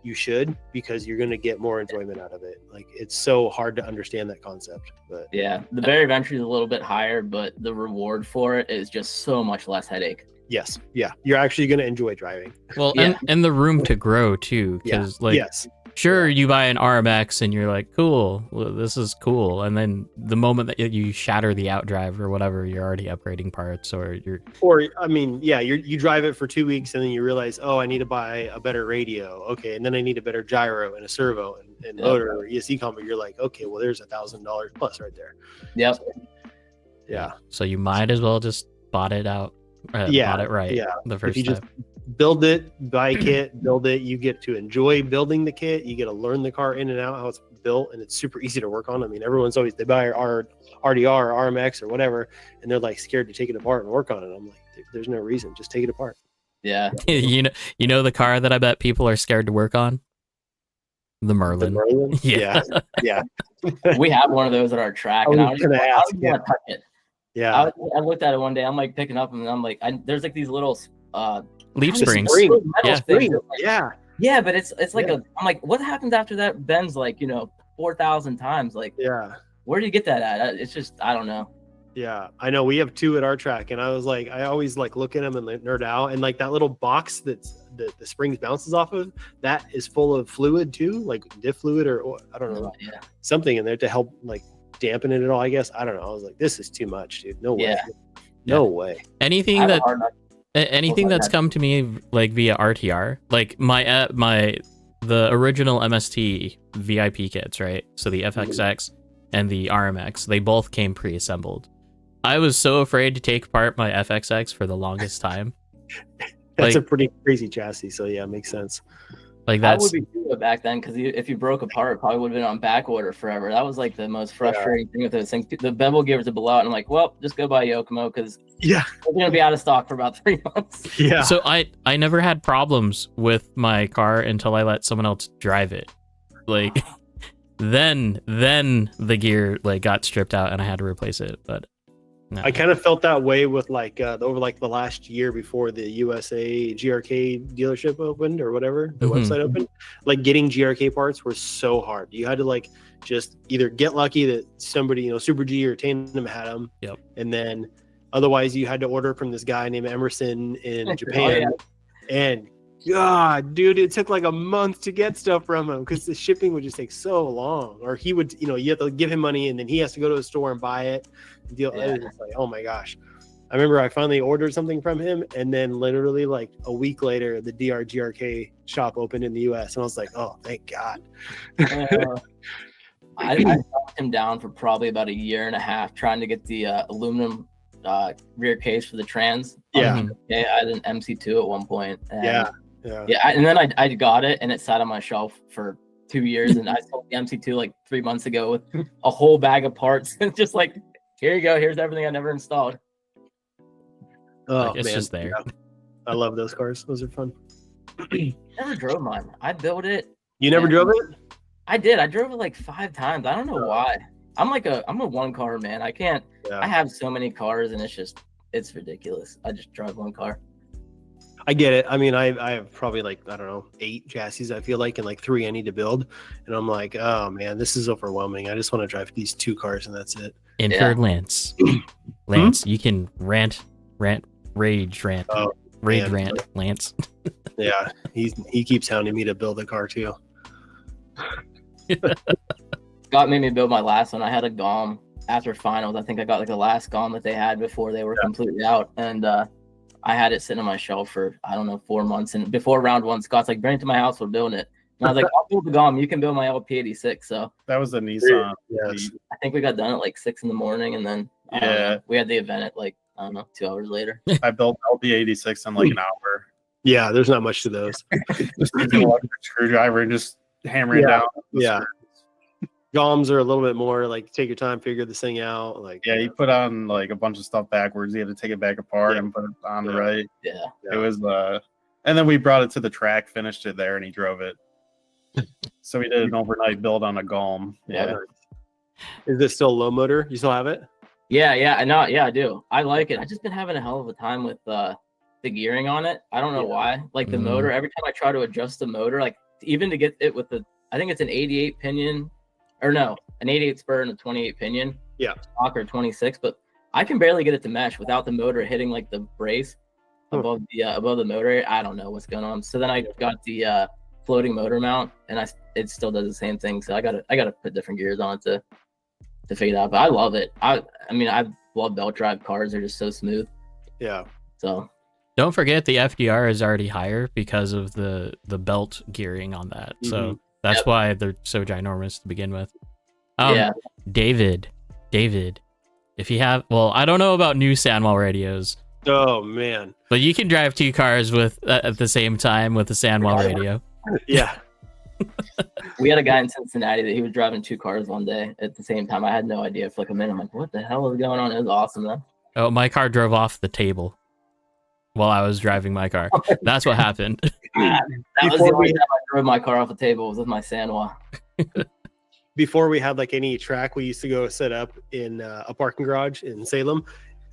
you should, because you're going to get more enjoyment out of it. Like it's so hard to understand that concept. But yeah, the barrier of entry is a little bit higher, but the reward for it is just so much less headache. yes, yeah, you're actually going to enjoy driving. Well, Yeah. and the room to grow too, because like Yes, sure, you buy an RMX and you're like, cool, well, this is cool, and then the moment that you shatter the outdrive or whatever, you're already upgrading parts, or you're or I mean, yeah, you drive it for 2 weeks and then you realize, oh, I need to buy a better radio, okay, and then I need a better gyro and a servo and Yep. motor or ESC combo. You're like, okay, well, there's $1,000 plus right there. Yep. Yeah, so you might as well just bought it out, Yeah, bought it right, yeah. the if first you time. just build it, buy a kit, build it, you get to enjoy building the kit. You get to learn the car in and out, how it's built, and it's super easy to work on. I mean, everyone's always, they buy our RDR or RMX or whatever, and they're like scared to take it apart and work on it. I'm like, there's no reason, just take it apart. Yeah. you know the car that I bet people are scared to work on? The Merlin. The Merlin? Yeah. Yeah, We have one of those at our track, I and I was was gonna like, I ask, don't even want to touch it. yeah. I looked at it one day. I'm like picking up, and I'm like, there's like these little Leaf The springs. spring. metal Yeah. things Spring, that, like- yeah, yeah, but it's like Yeah. I'm like, what happens after that bends like 4,000 times? Like, yeah. where do you get that at? It's just I don't know. Yeah, I know we have 2 at our track, and I was like, I always like look at them and like, nerd out, and like that little box that's the springs bounces off of, that is full of fluid too, like diff fluid or I don't know, Yeah. something in there to help like dampen it at all. I guess I don't know. I was like, this is too much, dude. No way. Yeah. No way. I Anything have a that hard time- anything my that's bad. come to me like via RTR, like the original MST VIP kits, right? So the FXX and the RMX, they both came pre-assembled. I was so afraid to take apart my FXX for the longest time. That's Like- a pretty crazy chassis. So yeah, makes sense. Like I that's would be too back then because if you broke apart, it probably would have been on back order forever. That was like the most frustrating thing with those things. The bevel gears would blow out, and I'm like, well, just go buy Yokomo because Yeah. we're gonna be out of stock for about 3 months. Yeah. So I never had problems with my car until I let someone else drive it. Like then the gear like got stripped out and I had to replace it. But no. I kind of felt that way with like over like the last year before the USA GRK dealership opened or whatever, the Mhm. website opened. Like getting GRK parts were so hard. You had to like just either get lucky that somebody, Super G or Tandem had them. Yep. And then otherwise you had to order from this guy named Emerson in Japan. And God, dude, it took like a month to get stuff from him because the shipping would just take so long. Or he would, you have to give him money and then he has to go to a store and buy it. And deal. Yeah. It was just like, oh my gosh. I remember I finally ordered something from him, and then literally like a week later, the GRK shop opened in the US, and I was like, oh, thank God. I knocked him down for probably about a year and a half trying to get the aluminum rear case for the trans. Yeah. Okay, I had an MC2 at one point. And Yeah. and then I got it, and it sat on my shelf for 2 years, and I sold the MC2 like 3 months ago with a whole bag of parts. It's just like, here you go. Here's everything I never installed. Oh, Like, it's man. just there. Yeah. I love those cars. Those are fun. Never drove mine. I built it. You never Yeah. drove it? I did. I drove it like 5 times. I don't know why. I'm a one car man. I can't. I Yeah. have so many cars, and it's ridiculous. I just drive one car. I get it. I mean, I have probably like, I don't know, 8 chassis, I feel like, and like 3 I need to build. And I'm like, oh man, this is overwhelming. I just want to drive these 2 cars and that's it. Infrared Lance. Lance, you can rage rant, Oh, rage man. rant, Lance. Yeah. He keeps hounding me to build a car too. Scott made me build my last one. I had a GOM after finals. I think I got like the last GOM that they had before they were completely out. And I had it sitting on my shelf for, I don't know, 4 months. And before round 1, Scott's like, bring it to my house, we're building it. And I was like, I'll build the GOM. You can build my LP86. So That was a Nissan. Yes. I think we got done at like 6 in the morning. And then I don't know, we had the event at like, I don't know, 2 hours later. I built LP86 in like an hour. Yeah, there's not much to those. Just using an electric screwdriver and just hammering down. the Yeah. screws. GOMs are a little bit more like take your time, figure this thing out. Like, Yeah, he put on like a bunch of stuff backwards. He had to take it back apart and put it on the Yeah. right. Yeah. It was And then we brought it to the track, finished it there, and he drove it. So we did an overnight build on a Golem. Yeah. Is this still low motor? You still have it? Yeah, I know. Yeah, I do. I like it. I just been having a hell of a time with the gearing on it. I don't know why. Like the motor, every time I try to adjust the motor, like even to get it with the, I think it's an 88 pinion, or no, an 88 spur and a 28 pinion. Yeah. Stock or 26, but I can barely get it to mesh without the motor hitting like the brace above the motor. I don't know what's going on. So then I got the floating motor mount, and it still does the same thing. So I gotta put different gears on it to figure it out. But I love it. I mean I love belt drive cars. They're just so smooth. Yeah. So Don't forget the FDR is already higher because of the belt gearing on that. So that's why they're so ginormous to begin with. yeah. David, if you have, well, I don't know about new Sandwall radios. Oh man. But you can drive 2 cars with at the same time with the Sandwall radio. Yeah. We had a guy in Cincinnati that he was driving 2 cars one day at the same time. I had no idea for like a minute. I'm like, what the hell is going on? It was awesome though. Oh, my car drove off the table while I was driving my car. That's what happened. That was the only time I drove my car off the table was with my Sandwa. Before we had like any track, we used to go set up in a parking garage in Salem.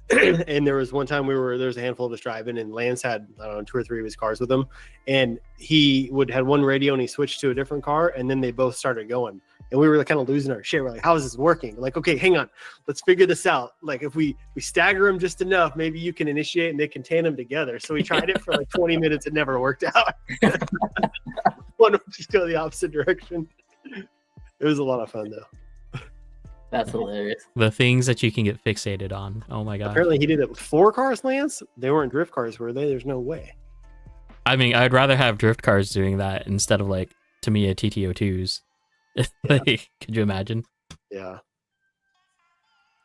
And there was one time there was a handful of us driving, and Lance had, I don't know, 2 or 3 of his cars with him, and he had one radio and he switched to a different car, and then they both started going, and we were kind of losing our shit. We're like, how is this working? Like, okay, hang on, let's figure this out. Like, if we stagger them just enough, maybe you can initiate and they can tandem together. So we tried it for like 20 minutes. It never worked out. One would just go the opposite direction. It was a lot of fun though. That's hilarious. The things that you can get fixated on. Oh my god. Apparently he did it with 4 cars, Lance. They weren't drift cars, were they? There's no way. I mean, I'd rather have drift cars doing that instead of like Tamiya TT02s. Like, could you imagine? Yeah.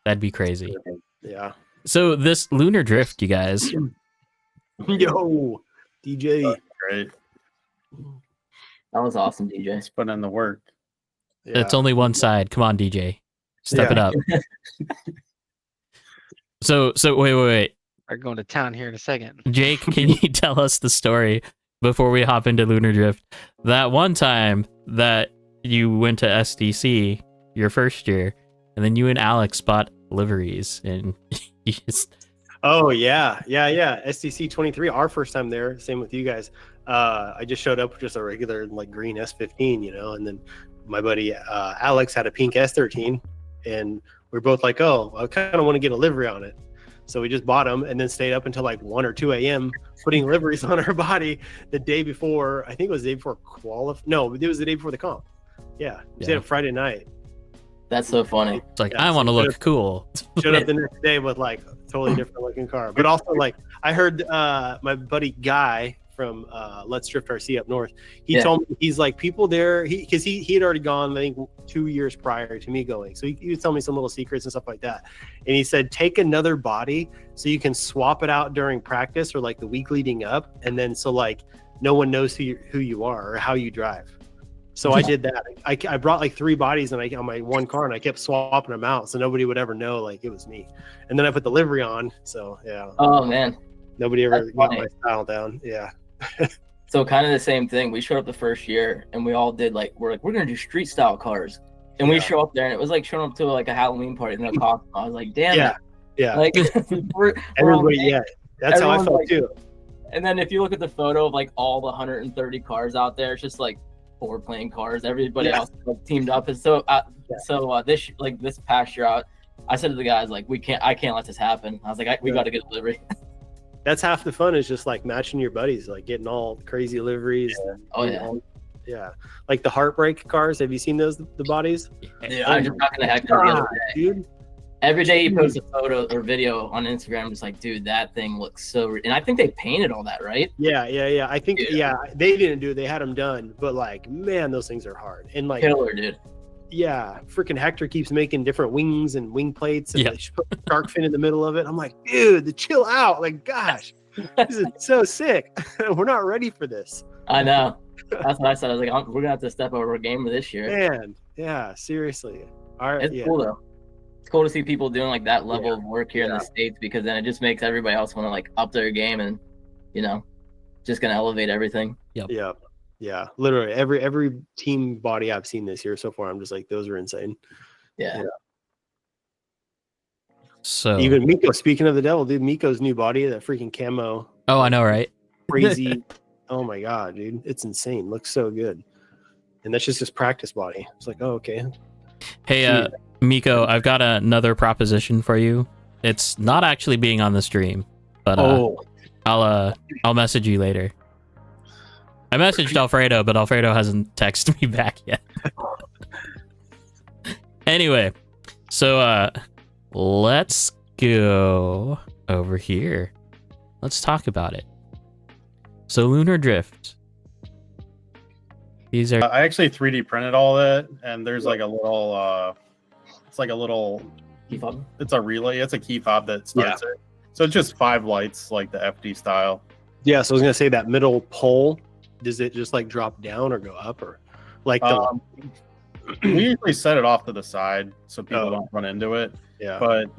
That'd be crazy. Yeah. So this Lunar Drift, you guys. Yo, DJ. Great. That was awesome, DJ. Just put in the work. Yeah. It's only one side. Come on, DJ. Step it up. So wait. We're going to town here in a second. Jake, can you tell us the story before we hop into Lunar Drift? That one time that you went to SDC your first year, and then you and Alex bought liveries, and you just... Oh yeah. SDC 23, our first time there. Same with you guys. I just showed up with just a regular like green S15, and then my buddy Alex had a pink S13, and we're both like, oh, I kind of want to get a livery on it. So we just bought them and then stayed up until like 1 or 2 a.m. putting liveries on our body the day before. I think it was the day before No, it was the day before the comp. Yeah, we stayed up Friday night. That's so funny. It's like, I want to look cool. Showed up the next day with like a totally different looking car. But also like I heard my buddy Guy from Let's Drift RC up north. He told me, he's like, people there, because he had already gone, I think 2 years prior to me going. So he was telling me some little secrets and stuff like that. And he said, take another body so you can swap it out during practice or like the week leading up. And then so like no one knows who you are or how you drive. So I did that. I brought like 3 bodies on my one car, and I kept swapping them out so nobody would ever know like it was me. And then I put the livery on. So yeah. Oh man. Nobody ever got my style down. Yeah. So kind of the same thing. We showed up the first year, and we all did we're gonna do street style cars, and we show up there, and it was like showing up to like a Halloween party in a costume. I was like, damn. Yeah. Like everybody. That's how I felt too. And then if you look at the photo of like all the 130 cars out there, it's just like 4 playing cars. Everybody else like, teamed up, and so this past year, I said to the guys like, I can't let this happen. I was like, we got to get a livery. That's half the fun, is just like matching your buddies, like getting all crazy liveries. Yeah. Like the Heartbreak cars. Have you seen those, the bodies? Yeah, I'm just talking to Hector the other day. Dude. Every day he posts a photo or video on Instagram, just like, dude, that thing looks so. And I think they painted all that, right? Yeah. I think they didn't do it. They had them done, but like, man, those things are hard. And like, killer, dude. Yeah, freaking Hector keeps making different wings and wing plates, and they put a shark fin in the middle of it. I'm like, dude, chill out. Like, gosh, this is so sick. We're not ready for this. I know. That's what I said. I was like, we're gonna have to step over our game this year. Man, yeah, seriously. All right, it's cool though. It's cool to see people doing like that level of work here in the States, because then it just makes everybody else want to like up their game and just gonna elevate everything. Yeah. Yeah. Literally every team body I've seen this year so far, I'm just like, those are insane. Yeah. So Even Miko, speaking of the devil, dude, Miko's new body, that freaking camo. oh, I know, right? Crazy. Oh my god, dude. It's insane. Looks so good. And that's just his practice body. It's like, oh, okay. Hey, Miko, I've got another proposition for you. It's not actually being on the stream, but I'll message you later. I messaged Alfredo, but Alfredo hasn't texted me back yet. Anyway, so let's go over here. Let's talk about it. So Lunar Drift. These are I actually 3D printed all that, and there's like a little, it's like a little, Key fob? it's a relay, it's a key fob that starts it. So it's just 5 lights, like the FD style. Yeah, so I was gonna say that middle pole, does it just like drop down or go up, or like the We usually set it off to the side so people don't run into it. yeah. But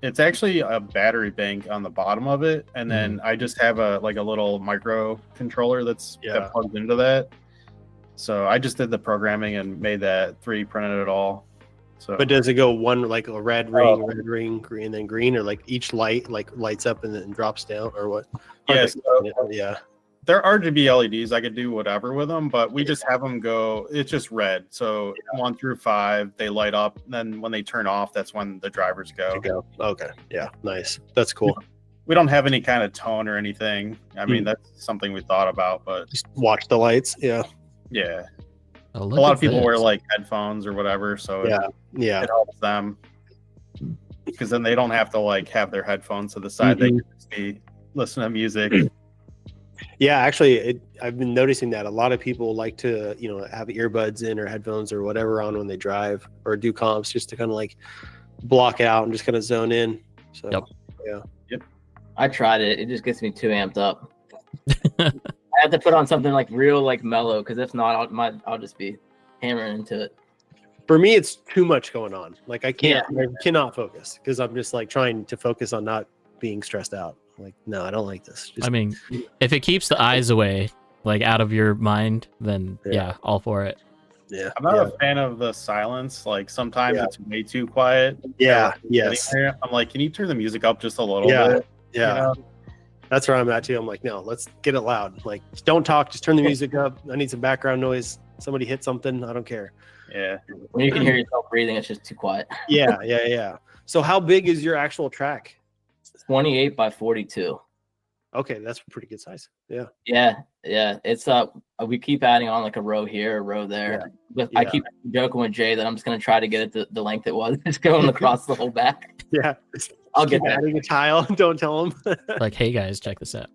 it's actually a battery bank on the bottom of it, and then I just have a little micro controller that plugs into that. So I just did the programming and made that 3D printed it all. So But does it go one like a red ring, green, then green, or like each light like lights up and then drops down, or what? yeah, Yeah. they're RGB LEDs. I could do whatever with them, but we just have them go. It's just red. So 1 through 5, they light up. And then when they turn off, that's when the drivers go. Okay. Yeah. Nice. That's cool. We don't have any kind of tone or anything. I mean, that's something we thought about, but Just watch the lights. Yeah. yeah, a a lot of people wear like headphones or whatever, so it helps them because then they don't have to like have their headphones to the side. They can just be listening to music. Yeah, actually, I've been noticing that a lot of people like to, have earbuds in or headphones or whatever on when they drive or do comps, just to kind of like block out and just kind of zone in. So, I tried it. It just gets me too amped up. I have to put on something like real, like mellow, because if not, I'll just be hammering into it. For me, it's too much going on. Like I cannot focus because I'm just like trying to focus on not being stressed out. Like, no, I don't like this. I mean, if it keeps the eyes away, like out of your mind, then all for it. Yeah, I'm not a fan of the silence. Like sometimes it's way too quiet. Yeah, yes. I'm like, can you turn the music up just a little bit? Yeah. That's where I'm at too. I'm like, no, let's get it loud. Like, just don't talk. Just turn the music up. I need some background noise. Somebody hit something. I don't care. Yeah. When you can hear yourself breathing, it's just too quiet. Yeah. So how big is your actual track? 28 by 42. Okay, that's a pretty good size. Yeah. It's we keep adding on like a row here, a row there. But I keep joking with Jay that I'm just gonna try to get it the length it was. It's going across the whole back. Yeah. I'll get adding a tile. Don't tell them. Like, hey guys, check this out.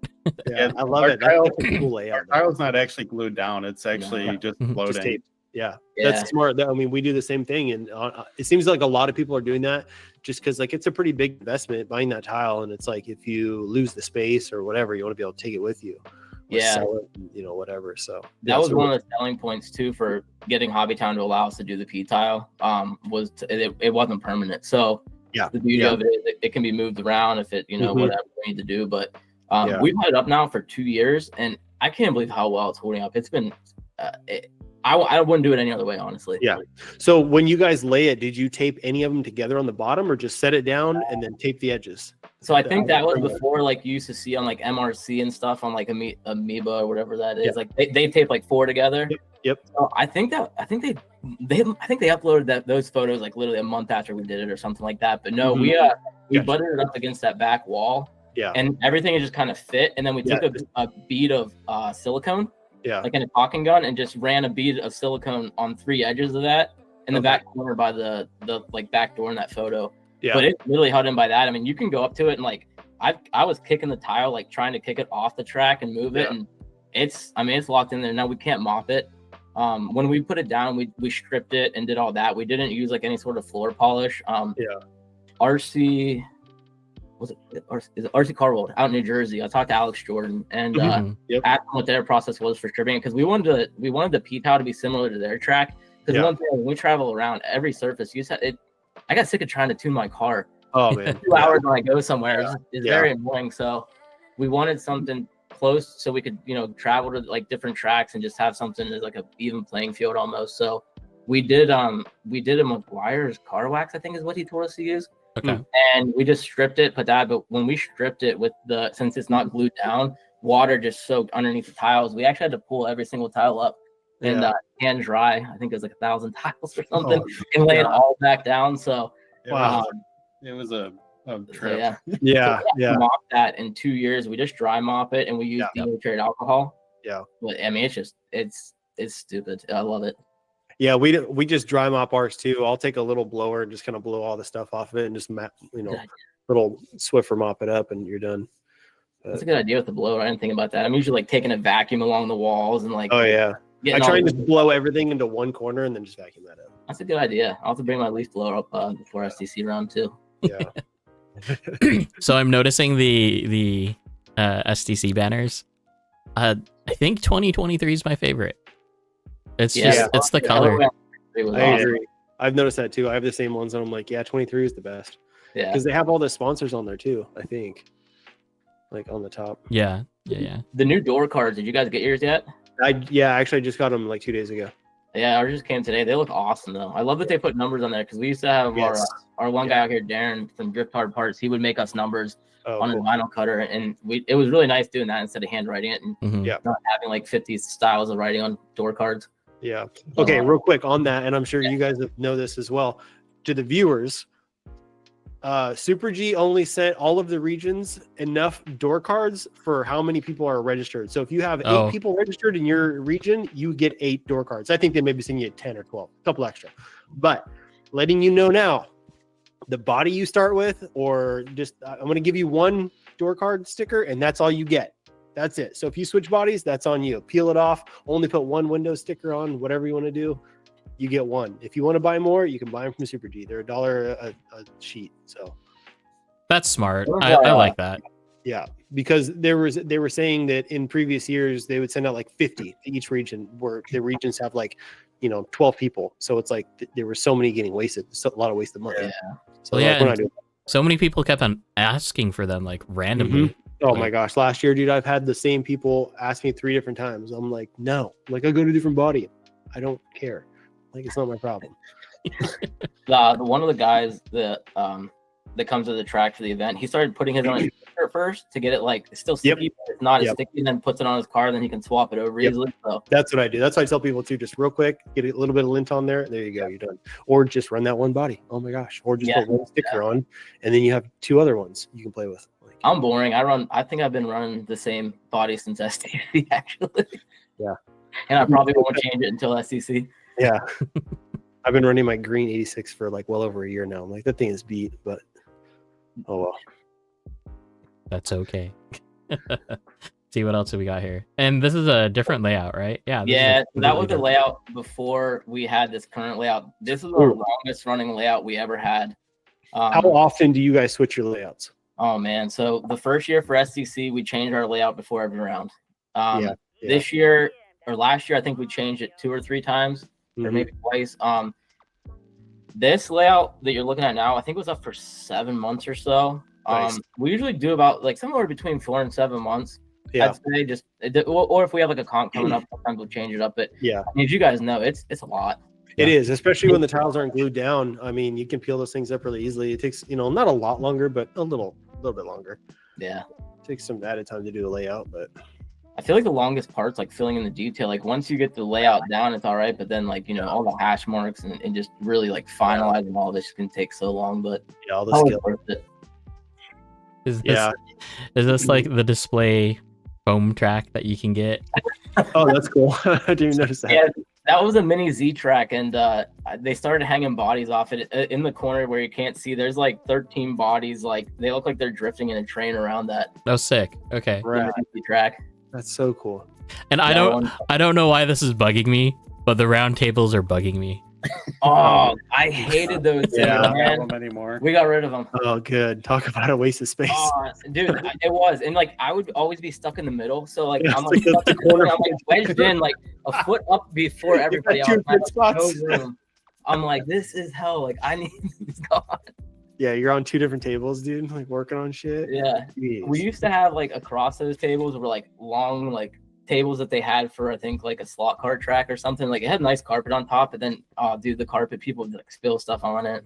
I love it. That's a cool layout. Our tile's not actually glued down. It's actually just floating. Just taped. Yeah, that's smart. I mean, we do the same thing, and it seems like a lot of people are doing that just because like it's a pretty big investment buying that tile, and it's like if you lose the space or whatever, you want to be able to take it with you. Sell it, whatever. So that was one of the selling points too for getting Hobbytown to allow us to do the P tile. It wasn't permanent, so the beauty of it is it can be moved around if it whatever we need to do. But we've had it up now for 2 years, and I can't believe how well it's holding up. It's been I wouldn't do it any other way, honestly. Yeah. So when you guys lay it, did you tape any of them together on the bottom, or just set it down and then tape the edges? So I think that was before, like you used to see on like MRC and stuff on like Amoeba or whatever that is. Like they tape like 4 together. Yep. So I think they uploaded those photos like literally a month after we did it or something like that. But no, we butted it up against that back wall. Yeah. And everything just kind of fit. And then we took a bead of silicone. Yeah. Like in a caulking gun, and just ran a bead of silicone on 3 edges of that in the back corner by the like back door in that photo. Yeah. But it's literally held in by that. I mean, you can go up to it and like I was kicking the tile, like trying to kick it off the track and move it, and it's locked in there. Now we can't mop it. When we put it down, we stripped it and did all that. We didn't use like any sort of floor polish. RC Carwold out in New Jersey. I talked to Alex Jordan and asked him what their process was for stripping it, because we wanted the P tile to be similar to their track. Because one thing, when we travel around every surface, I got sick of trying to tune my car. Oh man, 2 hours when I go somewhere is very annoying. So we wanted something close so we could, travel to like different tracks and just have something as like a even playing field almost. So we did a McGuire's car wax, I think is what he told us to use. Okay. And we just stripped it, but when we stripped it since it's not glued down, water just soaked underneath the tiles. We actually had to pull every single tile up and hand dry. I think it was like 1,000 tiles or something, and lay it all back down. So Wow. It was a trip. Yeah. Mop that in 2 years. We just dry mop it, and we use denatured alcohol. Yeah. But I mean, it's stupid. I love it. Yeah, we just dry mop ours too. I'll take a little blower and just kind of blow all the stuff off of it and just little Swiffer mop it up and you're done. That's a good idea with the blower. I didn't think about that. I'm usually like taking a vacuum along the walls and like. Oh yeah. I try and just blow everything into one corner and then just vacuum that up. That's a good idea. I'll have to bring my leaf blower up before STC round too. Yeah. So I'm noticing the STC banners. I think 2023 is my favorite. It's it's the color. I agree. I've noticed that too. I have the same ones and I'm like, 23 is the best. Yeah. Because they have all the sponsors on there too, I think. Like on the top. Yeah. The new door cards, did you guys get yours yet? Actually I just got them like 2 days ago. Yeah, ours just came today. They look awesome though. I love that they put numbers on there because we used to have our one guy out here, Darren from Drift Hard Parts. He would make us numbers on his vinyl cutter, and it was really nice doing that instead of handwriting it and not having like 50 styles of writing on door cards. Yeah. Okay, real quick on that, and I'm sure you guys know this as well. To the viewers, Super G only sent all of the regions enough door cards for how many people are registered. So if you have 8 people registered in your region, you get 8 door cards. I think they may be sending you 10 or 12, a couple extra. But letting you know now, the body you start with, or just I'm going to give you 1 door card sticker, and that's all you get. That's it. So if you switch bodies, that's on you. Peel it off. Only put 1 window sticker on. Whatever you want to do, you get 1. If you want to buy more, you can buy them from Super G. They're $1 a sheet. So that's smart. I like that. Yeah, because they were saying that in previous years they would send out like 50 to each region, where the regions have like 12 people. So it's like there were so many getting wasted. So a lot of wasted money. Yeah. So so many people kept on asking for them like randomly. Oh my gosh. Last year, dude, I've had the same people ask me 3 different times. I'm like, no, like I go to a different body. I don't care. Like, it's not my problem. One of the guys that comes to the track for the event, he started putting his on his sticker first to get it like it's still sticky, but it's not as sticky, and then puts it on his car, then he can swap it over easily. So that's what I do. That's what I tell people too. Just real quick, get a little bit of lint on there. There you go. You're done. Or just run that one body. Oh my gosh. Or just put 1 sticker on, and then you have 2 other ones you can play with. I'm boring. I think I've been running the same body since STC actually. Yeah. And I probably won't change it until STC. Yeah. I've been running my green 86 for like well over a year now. I'm like, that thing is beat, but oh well. That's okay. See what else we got here. And this is a different layout, right? Yeah. Yeah, that was the layout before we had this current layout. This is our longest running layout we ever had. How often do you guys switch your layouts? Oh man, so the first year for STC, we changed our layout before every round. This year or last year, I think we changed it 2 or 3 times, or maybe twice. This layout that you're looking at now, I think it was up for 7 months or so. Nice. We usually do about like somewhere between 4 and 7 months. Yeah. I'd say or if we have like a comp coming up, sometimes we'll change it up. But yeah, I mean, as you guys know, it's a lot. It is, especially when the tiles aren't glued down. I mean, you can peel those things up really easily. It takes, not a lot longer, but a little bit longer. Yeah. It takes some added time to do a layout, but I feel like the longest part's like filling in the detail. Like once you get the layout down, it's all right. But then like, all the hash marks and just really like finalizing all this can take so long, but all the skill. Worth it. Is this like the display foam track that you can get? Oh, that's cool. I didn't even notice that. Yeah, that was a mini Z track, and they started hanging bodies off it in the corner where you can't see. There's like 13 bodies, like they look like they're drifting in a train around that. Oh, sick. Okay. Right. Z track. That's so cool. And I don't know why this is bugging me, but the round tables are bugging me. Oh, I hated those. Yeah, I don't have them anymore. We got rid of them. Oh, good. Talk about a waste of space. Dude, it was, and like I would always be stuck in the middle. So like I'm like, like the corner. I'm like wedged in like a foot up before everybody else. No room. I'm like, this is hell. Like I need these gone. Yeah, you're on 2 different tables, dude. Like working on shit. Yeah. Jeez. We used to have like across those tables were like long like tables that they had for I think like a slot cart track or something. Like it had nice carpet on top, but then dude, the carpet people would like spill stuff on it.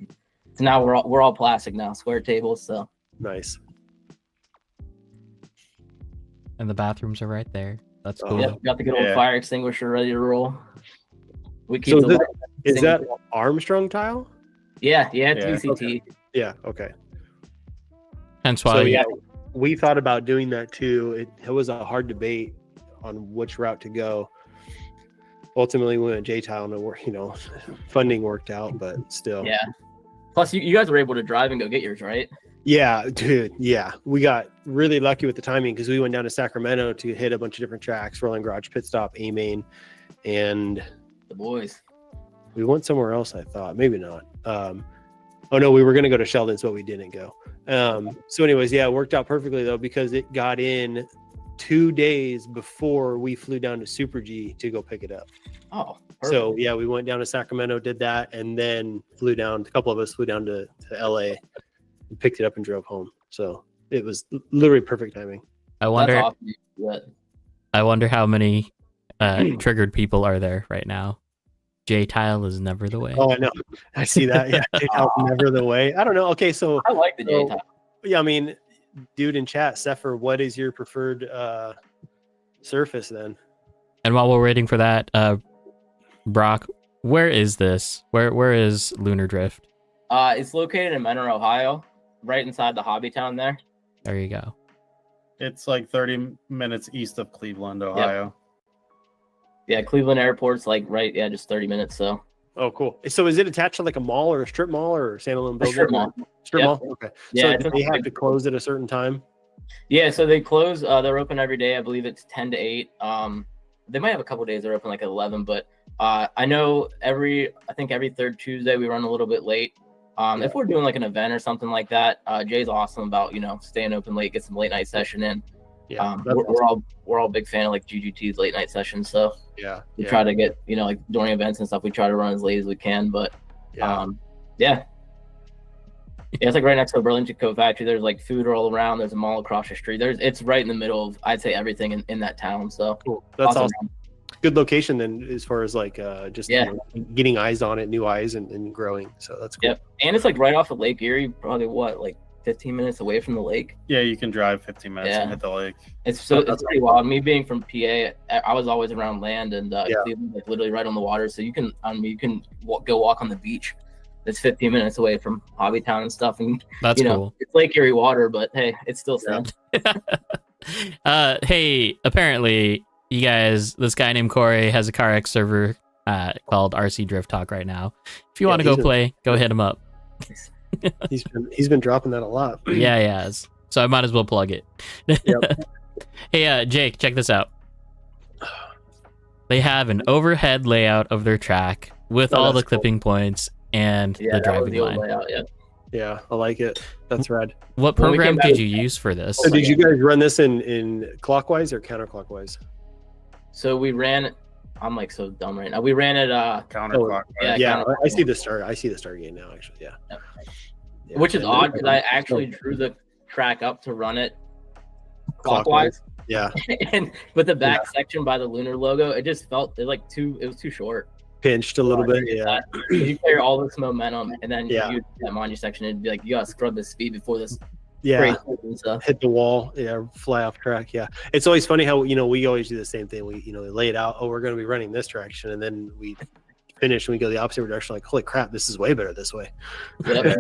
So now we're all plastic now, square tables. So Nice. And the bathrooms are right there. That's Oh, cool. yeah, got the good old Yeah. fire extinguisher ready to roll. We keep So the this- light Is that extinguisher. Armstrong tile? Yeah, it's Yeah, VCT. Yeah. Okay. Hence why So yeah, we thought about doing that too. It was a hard debate on which route to go. Ultimately, we went J tile, and funding worked out, but still. Yeah. Plus, you guys were able to drive and go get yours, right? Yeah, dude. Yeah, we got really lucky with the timing because we went down to Sacramento to hit a bunch of different tracks: Rolling Garage, Pit Stop, A Main, and The boys. we went somewhere else. I thought maybe not. Oh no, we were gonna go to Sheldon's, but we didn't go. So, anyways, yeah, it worked out perfectly though because it got in 2 days before we flew down to Super G to go pick it up. Oh, So yeah, we went down to Sacramento, did that, and then flew down. A couple of us flew down to LA, and picked it up and drove home. So it was literally perfect timing. I wonder. That's awesome. Yeah. I wonder how many triggered people are there right now. J tile is never the way. Oh, I know. I see that. Yeah, J-Tile's never the way. I don't know. Okay, so I like the J So- type. yeah, I mean, dude in chat, Sepher, what is your preferred surface then? And while we're waiting for that, Brock, where is this? Where is Lunar Drift? It's located in Menor, Ohio, right inside the hobby town there. There you go. It's like 30 minutes east of Cleveland, Ohio. Yeah, Cleveland Airport's like right, yeah, just 30 minutes. So Oh, cool. So is it attached to like a mall or a strip mall or a standalone a building? strip mall. Strip Yep. mall. Okay. Yeah, So it's do they a have big- to close at a certain time? Yeah, so they close. They're open every day. I believe it's 10 to 8. They might have a couple days they're open like at 11, but I know I think every third Tuesday we run a little bit late. If we're doing like an event or something like that, Jay's awesome about staying open late, get some late night session in. Yeah. that's We're all big fan of like GGT's late night sessions, so yeah. we yeah, try to get like during events and stuff, we try to run as late as we can. But yeah. yeah, it's like right next to the Burlington Coat Factory. There's like food all around. There's a mall across the street. It's right in the middle of I'd say everything in that town. So Cool. That's awesome. awesome. Good location then, as far as like just Yeah. getting eyes on it, new eyes, and growing. So that's cool. Yep, and it's like right off of Lake Erie, probably like 15 minutes away from the lake. Yeah, you can drive 15 minutes Yeah. and hit the lake. It's pretty wild. Me being from PA, I was always around land, and Yeah. Cleveland, like literally right on the water. So you can go walk on the beach. It's 15 minutes away from Hobbytown and stuff, and That's cool. it's Lake Erie water, but hey, it's still sand. Hey, apparently you guys, this guy named Corey has a CarX server called RC Drift Talk right now. If you Yeah, want to go he's a- play, go hit him up. He's been dropping that a lot. Yeah, he has. So I might as well plug it. Yep. Hey, Jake, check this out. They have an overhead layout of their track with Oh, all the that's cool. clipping points and Yeah, the that was driving the old line. layout. Yeah. Yeah, I like it. That's rad. What When we program came back- did you use for this? So did you guys run this in clockwise or counterclockwise? So we ran. I'm like so dumb right now. We ran it, Counterclockwise. Yeah, Yeah, counterclockwise. I see the start. I see the start game now. Actually, yeah. Yeah. which is And odd then- because I actually drew the track up to run it clockwise. Yeah, And with the back section by the Lunar logo, it just felt it was too short. pinched a little bit. Yeah, You clear all this momentum, and then Yeah. you that Manu section, it'd be like you gotta scrub the speed before this yeah. break and stuff. Hit the wall. Yeah, fly off track. Yeah, it's always funny how we always do the same thing. We they lay it out. Oh, we're going to be running this direction, and then we finish and we go the opposite direction. Like, holy crap, this is way better this way. Yep.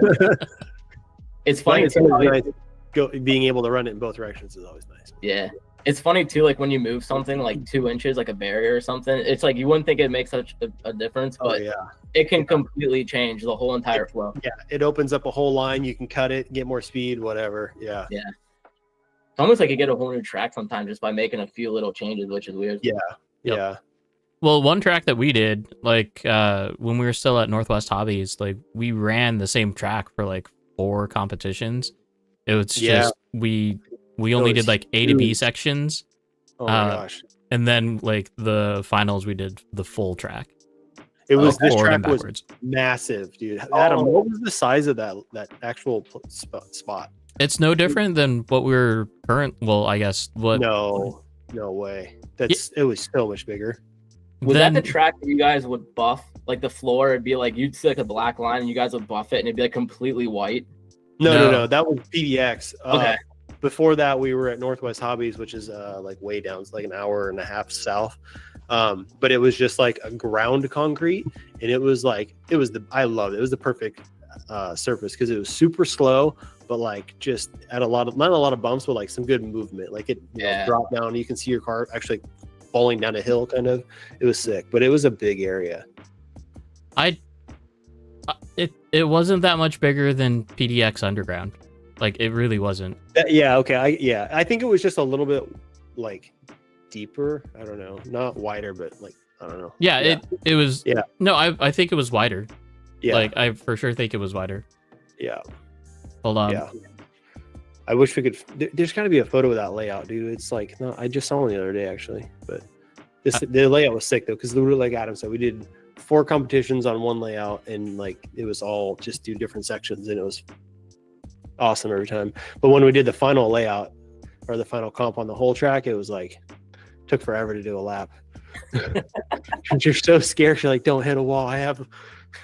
It's funny. It's too, always how- nice. Being able to run it in both directions is always nice. Yeah. It's funny too, like when you move something like 2 inches, like a barrier or something, it's like you wouldn't think it makes such a difference, Oh but yeah, it can completely change the whole entire flow. yeah. It opens up a whole line. You can cut it, get more speed, whatever. Yeah, It's almost like you get a whole new track sometimes just by making a few little changes, which is weird. yeah, Yep. yeah. Well, one track that we did, like when we were still at Northwest Hobbies, like we ran the same track for like 4 competitions. It was Yeah. just we only was did like A to B huge. sections, Oh my gosh. and then like the finals we did the full track. It was Okay. this Forward and track was backwards. massive, dude. Adam, what was the size of that actual spot? It's no different than what we're Well, I guess what. No way. It was so much bigger. Was then, that the track that you guys would buff? Like the floor, it'd be like you'd see like a black line, and you guys would buff it, and it'd be like completely white. No. That was PDX. Okay. Before that, we were at Northwest Hobbies, which is like way down. It's like an hour and a half south. But it was just like a ground concrete, and it was I loved it. It was the perfect surface because it was super slow, but like just at not a lot of bumps, but like some good movement. Like it dropped down. You can see your car actually falling down a hill, kind of. It was sick, but it was a big area. It wasn't that much bigger than PDX Underground. Like it really wasn't. I think it was just a little bit like deeper. I don't know, not wider, but like I don't know. Yeah. It was. Yeah. No, I think it was wider. Yeah. Like I for sure think it was wider. Yeah. Hold on. Yeah. I wish we could. There's got to be a photo of that layout, dude. It's like I just saw one the other day actually, but the layout was sick though because like Adam said, we did 4 competitions on one layout, and like it was all just do different sections, and it was awesome every time. But when we did the final layout or the final comp on the whole track, it was like took forever to do a lap. You're so scared. You're like, don't hit a wall. I have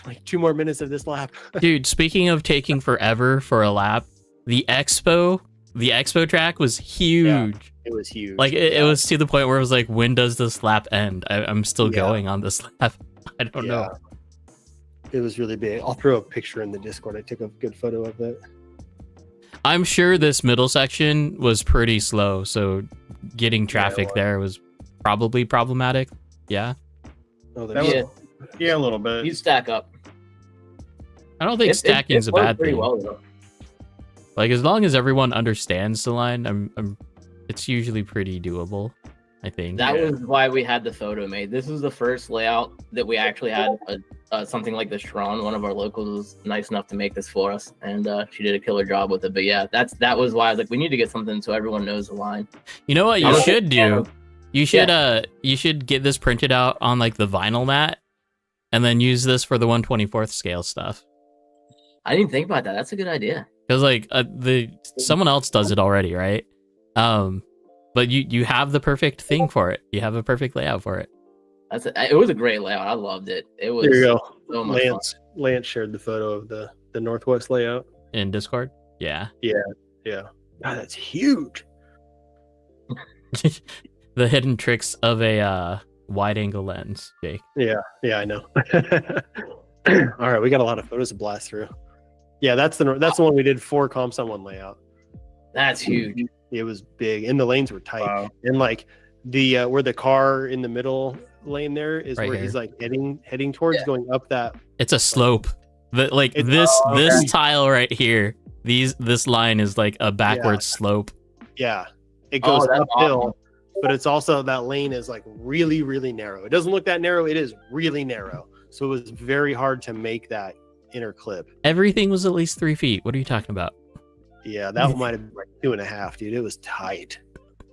like 2 more minutes of this lap. Dude, speaking of taking forever for a lap, the Expo track was huge. Yeah, it was huge. Like it was to the point where it was like, when does this lap end? I'm still going on this lap. I don't know. It was really big. I'll throw a picture in the Discord. I took a good photo of it. I'm sure this middle section was pretty slow, so getting traffic there was probably problematic. Yeah. Oh, Yeah, a little bit. You stack up. I don't think stacking is a bad pretty thing. well, though. Like as long as everyone understands the line, it's usually pretty doable, I think. That was why we had the photo made. This was the first layout that we actually had something like this drawn. One of our locals was nice enough to make this for us, and she did a killer job with it. But yeah, that was why I was like, we need to get something so everyone knows the line. You know what you should do? You should get this printed out on like the vinyl mat, and then use this for the 1/24th scale stuff. I didn't think about that. That's a good idea. Because like someone else does it already, right? But you have the perfect thing for it. You have a perfect layout for it. It was a great layout. I loved it. It was There you go. so much fun. Lance shared the photo of the Northwest layout. In Discord? Yeah. Yeah. God, that's huge. The hidden tricks of a wide angle lens, Jake. Yeah, I know. All right, we got a lot of photos to blast through. Yeah, that's the one we did 4 comps on one layout. That's huge. It was big, and the lanes were tight. Wow. And like the where the car in the middle lane there is Right where here. he's like heading towards going up that. It's a slope. This tile right here. This line is like a backward slope. Yeah, it goes that's uphill, awesome. but it's also that lane is like really, really narrow. It doesn't look that narrow. It is really narrow. So it was very hard to make that inner clip. Everything was at least 3 feet. What are you talking about? Yeah, that might have been like 2.5, dude. It was tight.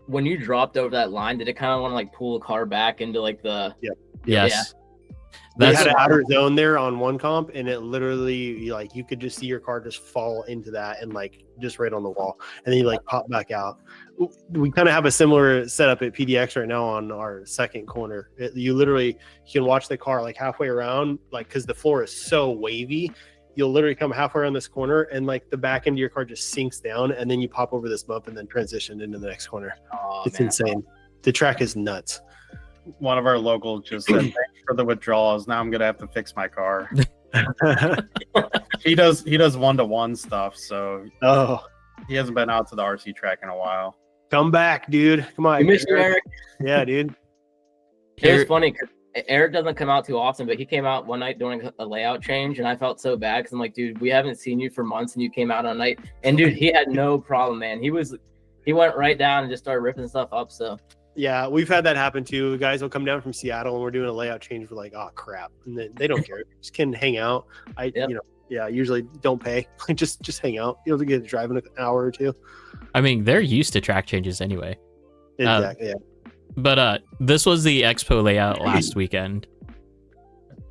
When you dropped over that line, did it kind of want to like pull the car back into like the? Yes. They That's had an outer zone there on one comp, and it literally like you could just see your car just fall into that and like just right on the wall, and then you like pop back out. We kind of have a similar setup at PDX right now on our second corner. You can watch the car like halfway around, like because the floor is so wavy. You'll literally come halfway around this corner, and like the back end of your car just sinks down, and then you pop over this bump and then transition into the next corner. Oh, It's man. insane. The track is nuts. One of our locals just said, "Thanks for the withdrawals. Now I'm gonna have to fix my car." He does 1-to-1 stuff, so Oh, he hasn't been out to the RC track in a while. come back, dude. Come on. You missed you, Eric. Yeah, dude. It was funny because Eric doesn't come out too often, but he came out one night during a layout change, and I felt so bad because I'm like, dude, we haven't seen you for months, and you came out on night, and dude, he had no problem, man. He went right down and just started ripping stuff up. So Yeah, we've had that happen too. Guys will come down from Seattle and we're doing a layout change. We're like, oh crap, and they don't care. Just can hang out. Usually don't pay. just hang out. You'll get to drive in an hour or two. I mean, they're used to track changes anyway. Exactly. Yeah. But this was the Expo layout last weekend.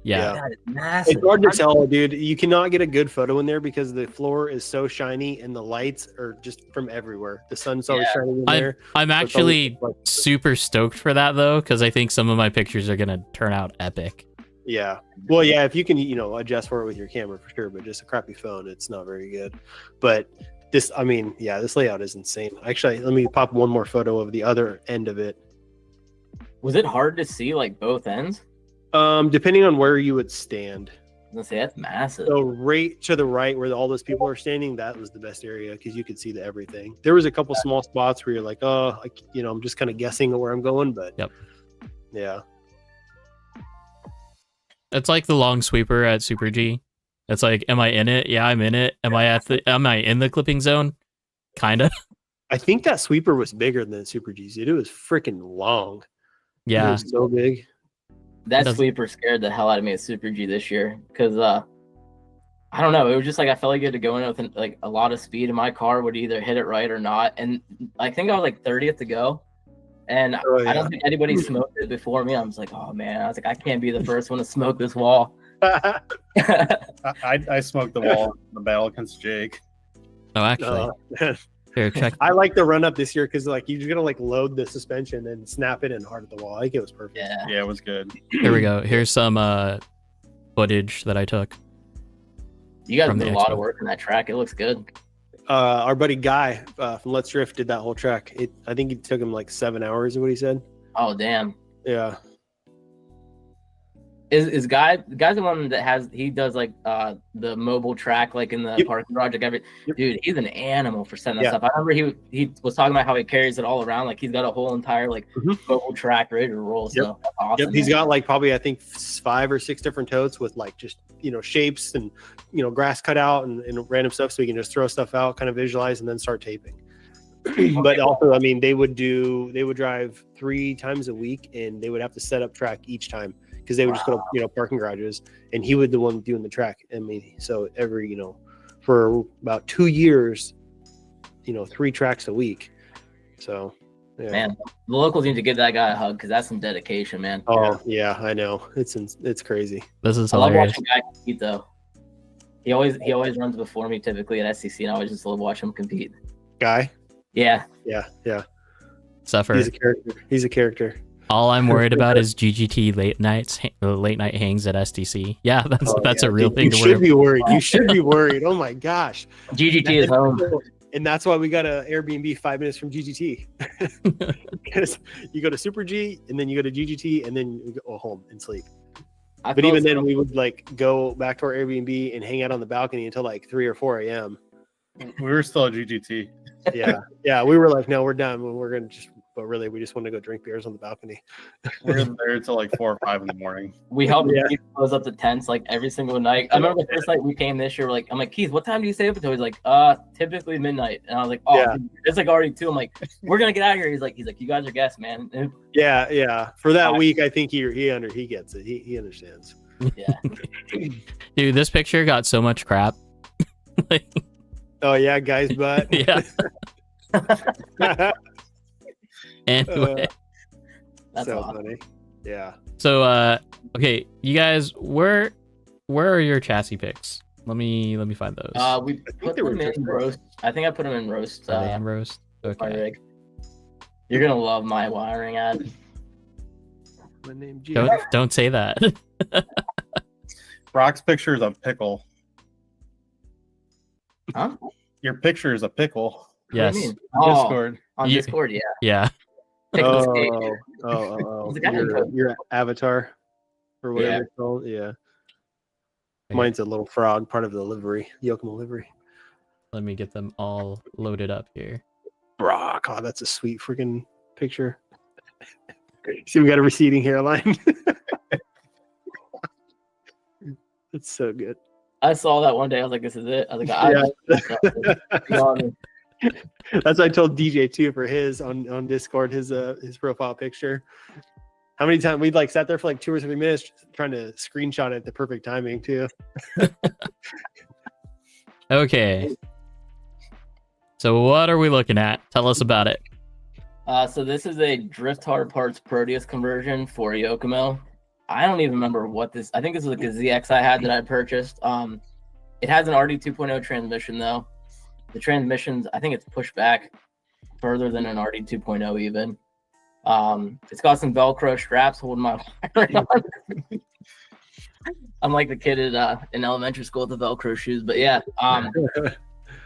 Yeah. That is massive. It's hard to tell, dude. You cannot get a good photo in there because the floor is so shiny and the lights are just from everywhere. The sun's always shining in there. I'm So it's always actually like- super stoked for that though, because I think some of my pictures are gonna turn out epic. Yeah. Well, yeah, if you can, adjust for it with your camera for sure, but just a crappy phone, it's not very good. But this layout is insane. Actually, let me pop one more photo of the other end of it. Was it hard to see like both ends? Depending on where you would stand. I was gonna say that's massive. So right to the right where all those people are standing, that was the best area because you could see everything. There was a couple small spots where you're like, oh, I'm just kind of guessing where I'm going, but Yep. Yeah. It's like the long sweeper at Super G. It's like, am I in it? Yeah, I'm in it. Am I in the clipping zone? Kinda. I think that sweeper was bigger than Super G's. Dude. It was freaking long. It Yeah. was so big. That Doesn't- sweeper scared the hell out of me at Super G this year because I don't know. It was just like I felt like you had to go in with like a lot of speed, and my car would either hit it right or not. And I think I was like 30th to go, and Oh, yeah. I don't think anybody smoked it before me. I was like, oh man, I was like, I can't be the first one to smoke this wall. I smoked the wall in the battle against Jake. Oh, actually, here, check. I like the run up this year because like you're just gonna like load the suspension and snap it in hard at the wall. I think it was perfect. Yeah. Yeah, it was good. Here we go. Here's some footage that I took. You guys From did the a lot Expo. of work on that track. It looks good. Our buddy Guy from Let's Drift did that whole track. I think it took him like 7 hours, is what he said. Oh damn. Yeah. Is Guy's the one that he does like the mobile track like in the Yep. parking garage like every Yep. dude, he's an animal for setting that Yeah. stuff. I remember he was talking about how he carries it all around, like he's got a whole entire like Mhm. mobile track ready to roll. Yep. So that's awesome. Yep. He's man. got like probably I think 5 or 6 different totes with like just shapes and grass cut out and random stuff so he can just throw stuff out, kind of visualize and then start taping. But also, I mean, they would drive 3 times a week and they would have to set up track each time because they would just go to parking garages and he would the one doing the track. I mean, so every for about 2 years, 3 tracks a week. So yeah. Man, the locals need to give that guy a hug because that's some dedication, man. Oh yeah, I know. It's crazy. This is I love hilarious. watching Guy compete though. He always runs before me typically at SCC, and I always just love watching him compete. Guy. Yeah, Yeah. Suffer. He's a character. All I'm worried about is GGT late night hangs at STC. Yeah, that's a real thing You to worry should be worried. You should be worried. Oh my gosh. GGT is home. And that's why we got an Airbnb 5 minutes from GGT. Because you go to Super G and then you go to GGT and then you go home and sleep. But even then we would like go back to our Airbnb and hang out on the balcony until like 3 or 4 a.m. We were still at GGT. Yeah. We were like, no, we're done. We're going to but really we just want to go drink beers on the balcony. We were there until like 4 or 5 in the morning. We helped Yeah. Keith close up the tents like every single night. I remember the first night we came this year. I'm like, Keith, what time do you stay up until? He's like, typically midnight. And I was like, oh, Yeah. dude, it's like already 2. I'm like, we're gonna get out of here. He's like, you guys are guests, man. And Yeah. For that week, I think he gets it. He understands. yeah, Dude, this picture got so much crap. Like, Oh yeah, guy's butt. yeah. Anyway, that's so awesome. funny. Yeah. so okay, you guys, where are your chassis picks? Let me find those. We put they were them in just roast. I think I put them in roast. Are they in roast? My Okay. rig. You're gonna love my wiring ad. My name G. Don't say that. Brock's picture is a pickle. Huh? Your picture is a pickle. Yes. What do you mean? Oh, Discord. on You- Discord, yeah. Yeah. Pickle skate. Oh. It's like, I didn't know. Your avatar or whatever Yeah. it's called. Yeah. Mine's a little frog, part of the livery, Yokomo livery. Let me get them all loaded up here. Brock. Oh, that's a sweet freaking picture. See, we got a receding hairline. It's so good. I saw that one day. I was like, "This is it." I was like, Yeah. That's what I told DJ too for his on Discord, his profile picture. How many times we like sat there for like 2 or 3 minutes trying to screenshot it at the perfect timing too. Okay. So what are we looking at? Tell us about it. So this is a Drift Hard Parts Proteus conversion for Yokomo. I don't even remember what this. I think this was like a ZX I had that I purchased. It has an RD 2.0 transmission though. The transmissions, I think it's pushed back further than an RD 2.0 even. It's got some Velcro straps holding my wiring on. I'm like the kid at in elementary school with the Velcro shoes, but yeah.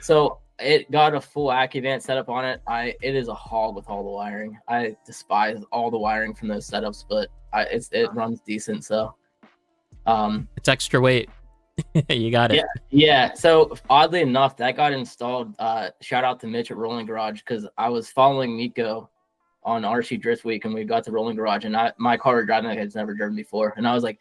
So it got a full AccuVant setup on it. It is a hog with all the wiring. I despise all the wiring from those setups, but it runs decent. So It's extra weight. You got it. Yeah. So oddly enough, that got installed. Shout out to Mitch at Rolling Garage because I was following Miko on RC Drift Week and we got to Rolling Garage and my car was driving like it's never driven before. And I was like,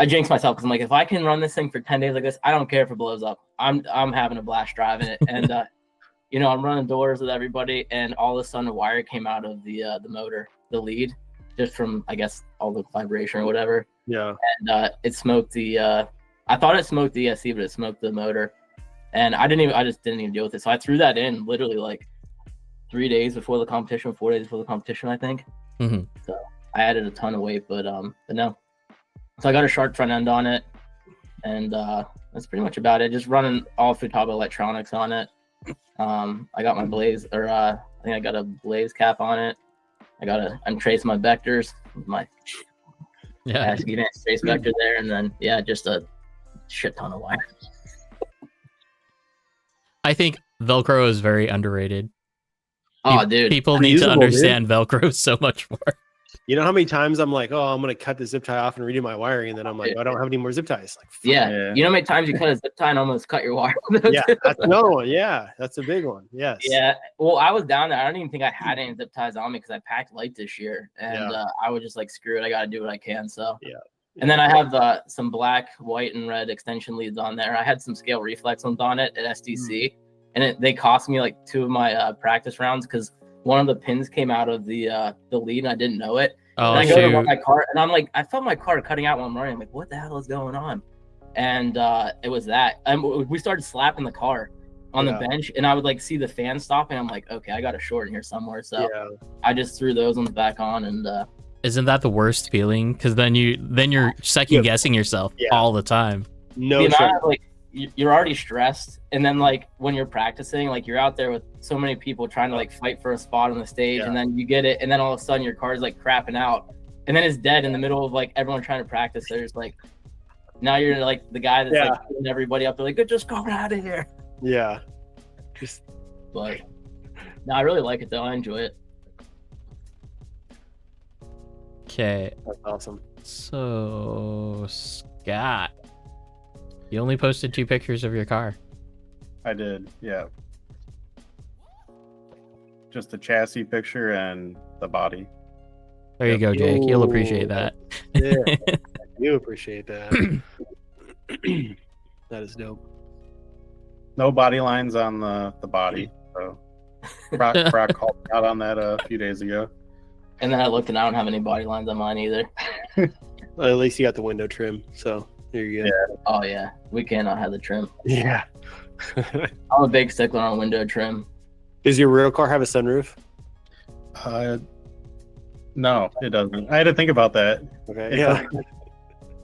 I jinxed myself because I'm like, if I can run this thing for 10 days like this, I don't care if it blows up. I'm having a blast driving it. And I'm running doors with everybody, and all of a sudden a wire came out of the motor, the lead, just from I guess all the vibration or whatever. Yeah. And it smoked the I thought it smoked the ESC, but it smoked the motor. And I just didn't even deal with it. So I threw that in literally like 3 days before the competition, 4 days before the competition, I think. Mm-hmm. So I added a ton of weight, but no. So I got a sharp front end on it, and that's pretty much about it. Just running all Futaba electronics on it. I got my blaze, I think I got a blaze cap on it. I'm tracing my vectors with my advanced trace vector there, and then just a shit ton of wire. I think Velcro is very underrated. Oh, dude. People need to understand Velcro so much more. You know how many times I'm like, oh, I'm going to cut the zip tie off and redo my wiring. And then I'm like, I don't have any more zip ties. Like, yeah. You know how many times you cut a zip tie and almost cut your wire? Yeah, that's another one. Yeah, that's a big one. Yes. Yeah. Well, I was down there. I don't even think I had any zip ties on me because I packed light this year. And I was just like, screw it. I got to do what I can. So, yeah. And then I have some black, white, and red extension leads on there. I had some scale reflex ones on it at SDC. And they cost me like 2 of my practice rounds because one of the pins came out of the lead and I didn't know it. Oh, and I go to run my car and I'm like, I felt my car cutting out while I'm running. I'm like, what the hell is going on? And it was that. We started slapping the car on the bench and I would like see the fan stopping. I'm like, okay, I got a short in here somewhere. So I just threw those ones back on and isn't that the worst feeling? Because then you're second guessing yourself all the time. No, the amount of, like, you're already stressed, and then like when you're practicing, like you're out there with so many people trying to like fight for a spot on the stage, and then you get it, and then all of a sudden your car's like crapping out, and then it's dead in the middle of like everyone trying to practice. There's like now you're like the guy that's like putting everybody up. They're like, "Good, just go out of here." Yeah. But no, I really like it though. I enjoy it. Okay. That's awesome. So Scott, you only posted 2 pictures of your car. I did, yeah. Just the chassis picture and the body. There you go, Jake. You'll appreciate that. Yeah, you appreciate that. That is dope. No body lines on the body. So Brock called me out on that a few days ago. And then I looked and I don't have any body lines on mine either. Well, at least you got the window trim, so there you go. Yeah. Oh yeah, we cannot have the trim. Yeah. I'm a big stickler on window trim. Does your real car have a sunroof? No, it doesn't. I had to think about that. Okay. Yeah.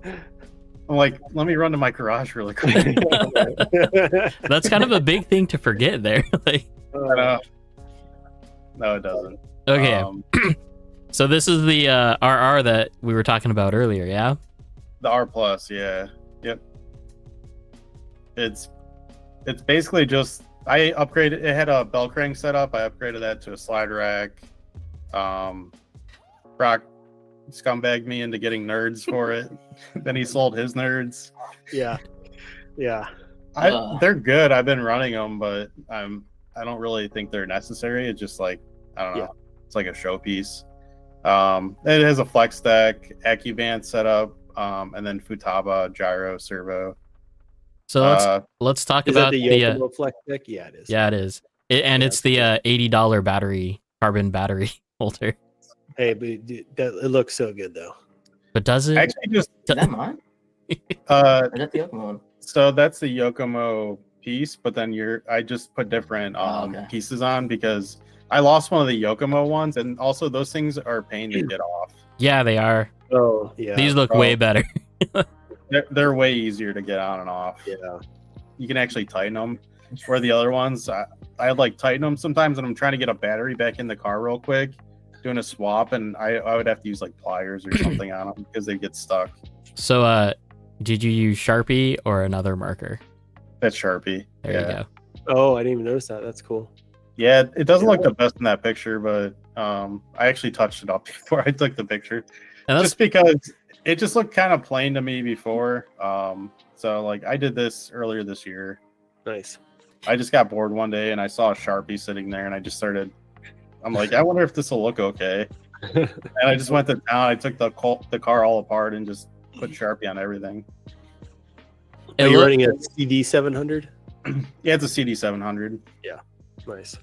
I'm like, let me run to my garage really quick. That's kind of a big thing to forget there. Like, no, it doesn't. Okay. So this is the RR that we were talking about earlier, yeah? The R Plus, yeah. Yep. It's basically just I upgraded. It had a bell crank setup. I upgraded that to a slide rack. Brock scumbagged me into getting nerds for it. Then he sold his nerds. Yeah. They're good. I've been running them, but I don't really think they're necessary. It's just like I don't know. It's like a showpiece. It has a flex stack, AccuVant setup, and then Futaba gyro servo. So let's talk about the Yokomo flex deck. Yeah, it is. Yeah, it is. It's the $80 carbon battery holder. Hey, but it looks so good though. But does it? Actually, Is that mine? Or is that the Yokomo one? So that's the Yokomo piece, but then I just put different pieces on because I lost one of the Yokomo ones, and also those things are a pain to get off. Yeah, they are. Oh, yeah. These look bro. way better. They're way easier to get on and off. Yeah. You can actually tighten them. Where the other ones, I like tighten them sometimes when I'm trying to get a battery back in the car real quick, doing a swap, and I would have to use like pliers or something on them because they get stuck. So, did you use Sharpie or another marker? That's Sharpie. There yeah. you go. Oh, I didn't even notice that. That's cool. Yeah, it doesn't look the best in that picture, but I actually touched it up before I took the picture. And that's Just because it just looked kind of plain to me before. So like I did this earlier this year. Nice. I just got bored one day and I saw a Sharpie sitting there and I just started. I'm like, I wonder if this will look okay. And I just went to town. I took the car all apart and just put Sharpie on everything. Are you running a CD 700? Yeah, it's a CD 700. Nice.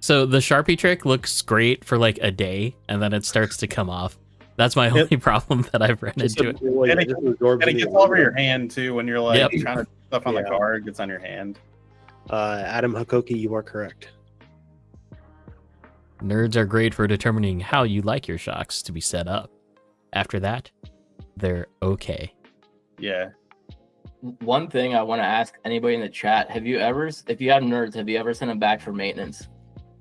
So the Sharpie trick looks great for like a day, and then it starts to come off. That's my only problem that I've run into it. And it gets all over your hand too when you're like trying to do stuff on the Yeah. car. It gets on your hand. Adam Hakoki, you are correct. Nerds are great for determining how you like your shocks to be set up. After that, they're okay. Yeah. One thing I want to ask anybody in the chat: if you have nerds, have you ever sent them back for maintenance?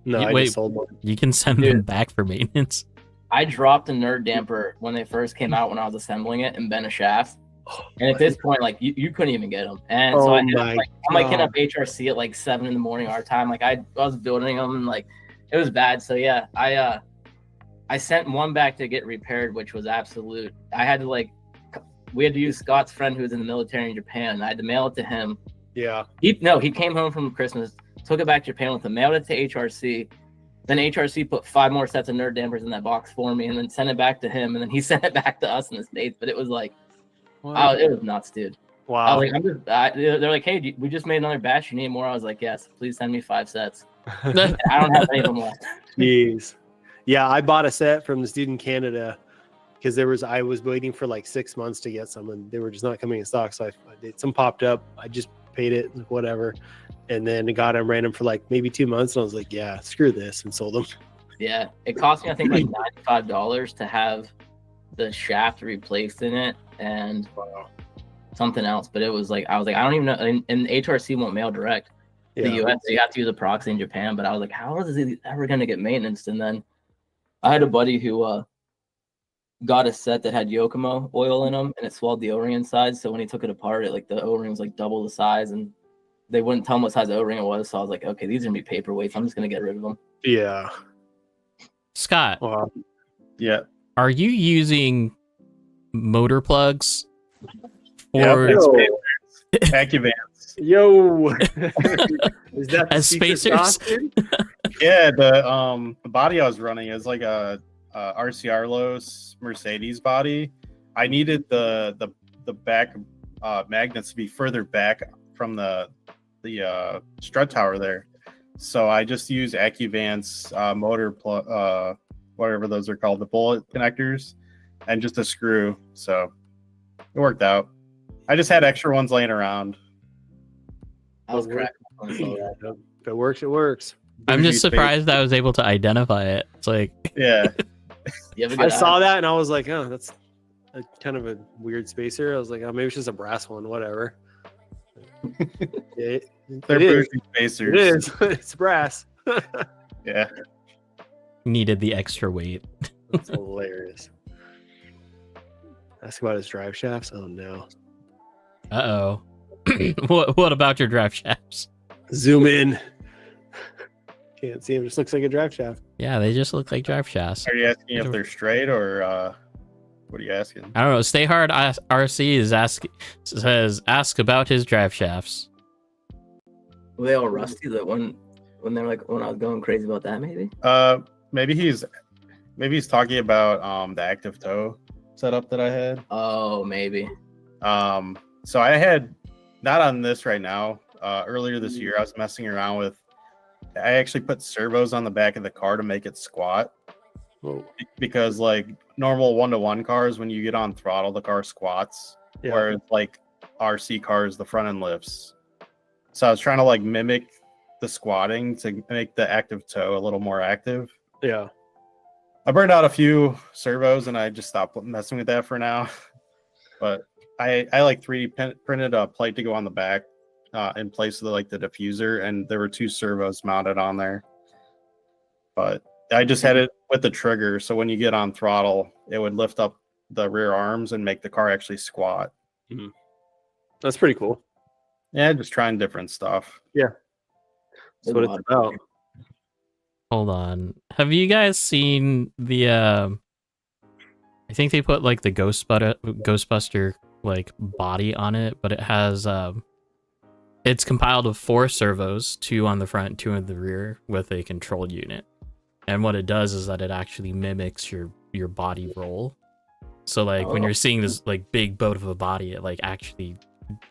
No, You- I wait. just sold one. You can send them back for maintenance. I dropped a nerd damper when they first came out when I was assembling it and bent a shaft. And at this point, like you couldn't even get them. And so Oh I ended up, my like, I'm like hitting God. up HRC at like 7 in the morning our time. Like I was building them and like it was bad. So yeah, I sent one back to get repaired, which was absolute. I had to we had to use Scott's friend who was in the military in Japan. I had to mail it to him. Yeah. He came home from Christmas, took it back to Japan with him, mailed it to HRC. Then HRC put 5 more sets of nerd dampers in that box for me, and then sent it back to him, and then he sent it back to us in the States. But it was like, oh, it was nuts, dude. I Wow. was like, they're like, hey, we just made another batch. You need more? I was like, yes, please send me 5 sets. And I don't have any of them left. Jeez. Yeah, I bought a set from this dude in Canada because I was waiting for like 6 months to get some, and they were just not coming in stock. So some popped up. I just paid it, whatever, and then got them, ran them for like maybe 2 months, and I was like, yeah, screw this, and sold them. Yeah, it cost me I think like $95 to have the shaft replaced in it and something else. But it was like I was like, I don't even know. And HRC won't mail direct. The US, so you have to use a proxy in Japan. But I was like, how is it ever going to get maintenance? And then I had a buddy who got a set that had Yokomo oil in them, and it swelled the O-ring inside. So when he took it apart, the O-ring was like double the size, and they wouldn't tell him what size O-ring it was. So I was like, okay, these are gonna be paperweights. I'm just gonna get rid of them. Yeah. Scott, Wow. Yeah. are you using motor plugs? Yeah. Or AccuVance. Yo. Is that the As secret spacers? sauce, dude? Yeah. The body I was running is like a RCR Los Mercedes body. I needed the back magnets to be further back from the strut tower there, so I just use AccuVance motor plug, whatever those are called, the bullet connectors, and just a screw. So it worked out. I just had extra ones laying around. I was correct. If it works, it works. I'm Bougie just surprised I was able to identify it. It's like, Yeah. You have a I good saw eye. that and I was like, oh, that's kind of a weird spacer. I was like, oh, maybe it's just a brass one, whatever. It They're is. bougie spacers. It is. It's brass. Yeah. needed the extra weight. That's hilarious. Ask about his drive shafts. Oh no. Uh-oh. What about your drive shafts? Zoom in. Can't see him. Just looks like a drive shaft. Yeah, they just look like drive shafts. Are you asking if they're straight or what are you asking? I don't know. Stay Hard RC says ask about his drive shafts. Were they all rusty? That when they're like when I was going crazy about that, maybe. Maybe he's talking about the active toe setup that I had. Oh, maybe. So I had, not on this right now, earlier this year I was messing around with, I actually put servos on the back of the car to make it squat. Whoa. Because like normal 1-to-1 cars, when you get on throttle, the car squats. Yeah. Whereas like RC cars, the front end lifts. So I was trying to like mimic the squatting to make the active toe a little more active. Yeah. I burned out a few servos and I just stopped messing with that for now. But I like 3D printed a plate to go on the back in place of the diffuser, and there were 2 servos mounted on there. But I just had it with the trigger, so when you get on throttle, it would lift up the rear arms and make the car actually squat. Mm-hmm. That's pretty cool. Yeah, just trying different stuff. Yeah, that's what it's about. Hold on. Have you guys seen the I think they put like the Ghostbuster like body on it, but it has it's compiled of 4 servos, 2 on the front, 2 in the rear, with a control unit. And what it does is that it actually mimics your body roll. So like when you're seeing this like big boat of a body, it like actually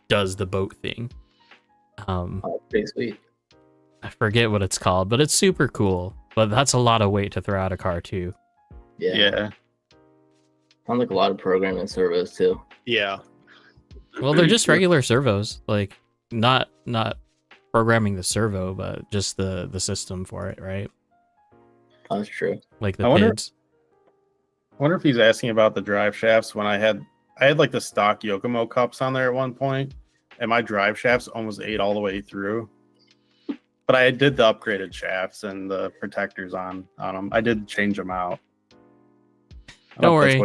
does the boat thing. Pretty sweet. I forget what it's called, but it's super cool. But that's a lot of weight to throw out a car too. Yeah. Sounds like a lot of programming servos too. Yeah. Well, they're just regular servos, like not programming the servo, but just the system for it, right? That's true. Like the I wonder PIDs. if he's asking about the drive shafts. When I had like the stock Yokomo cups on there at one point, and my drive shafts almost ate all the way through. But I did the upgraded shafts and the protectors on them. I did change them out. Don't worry.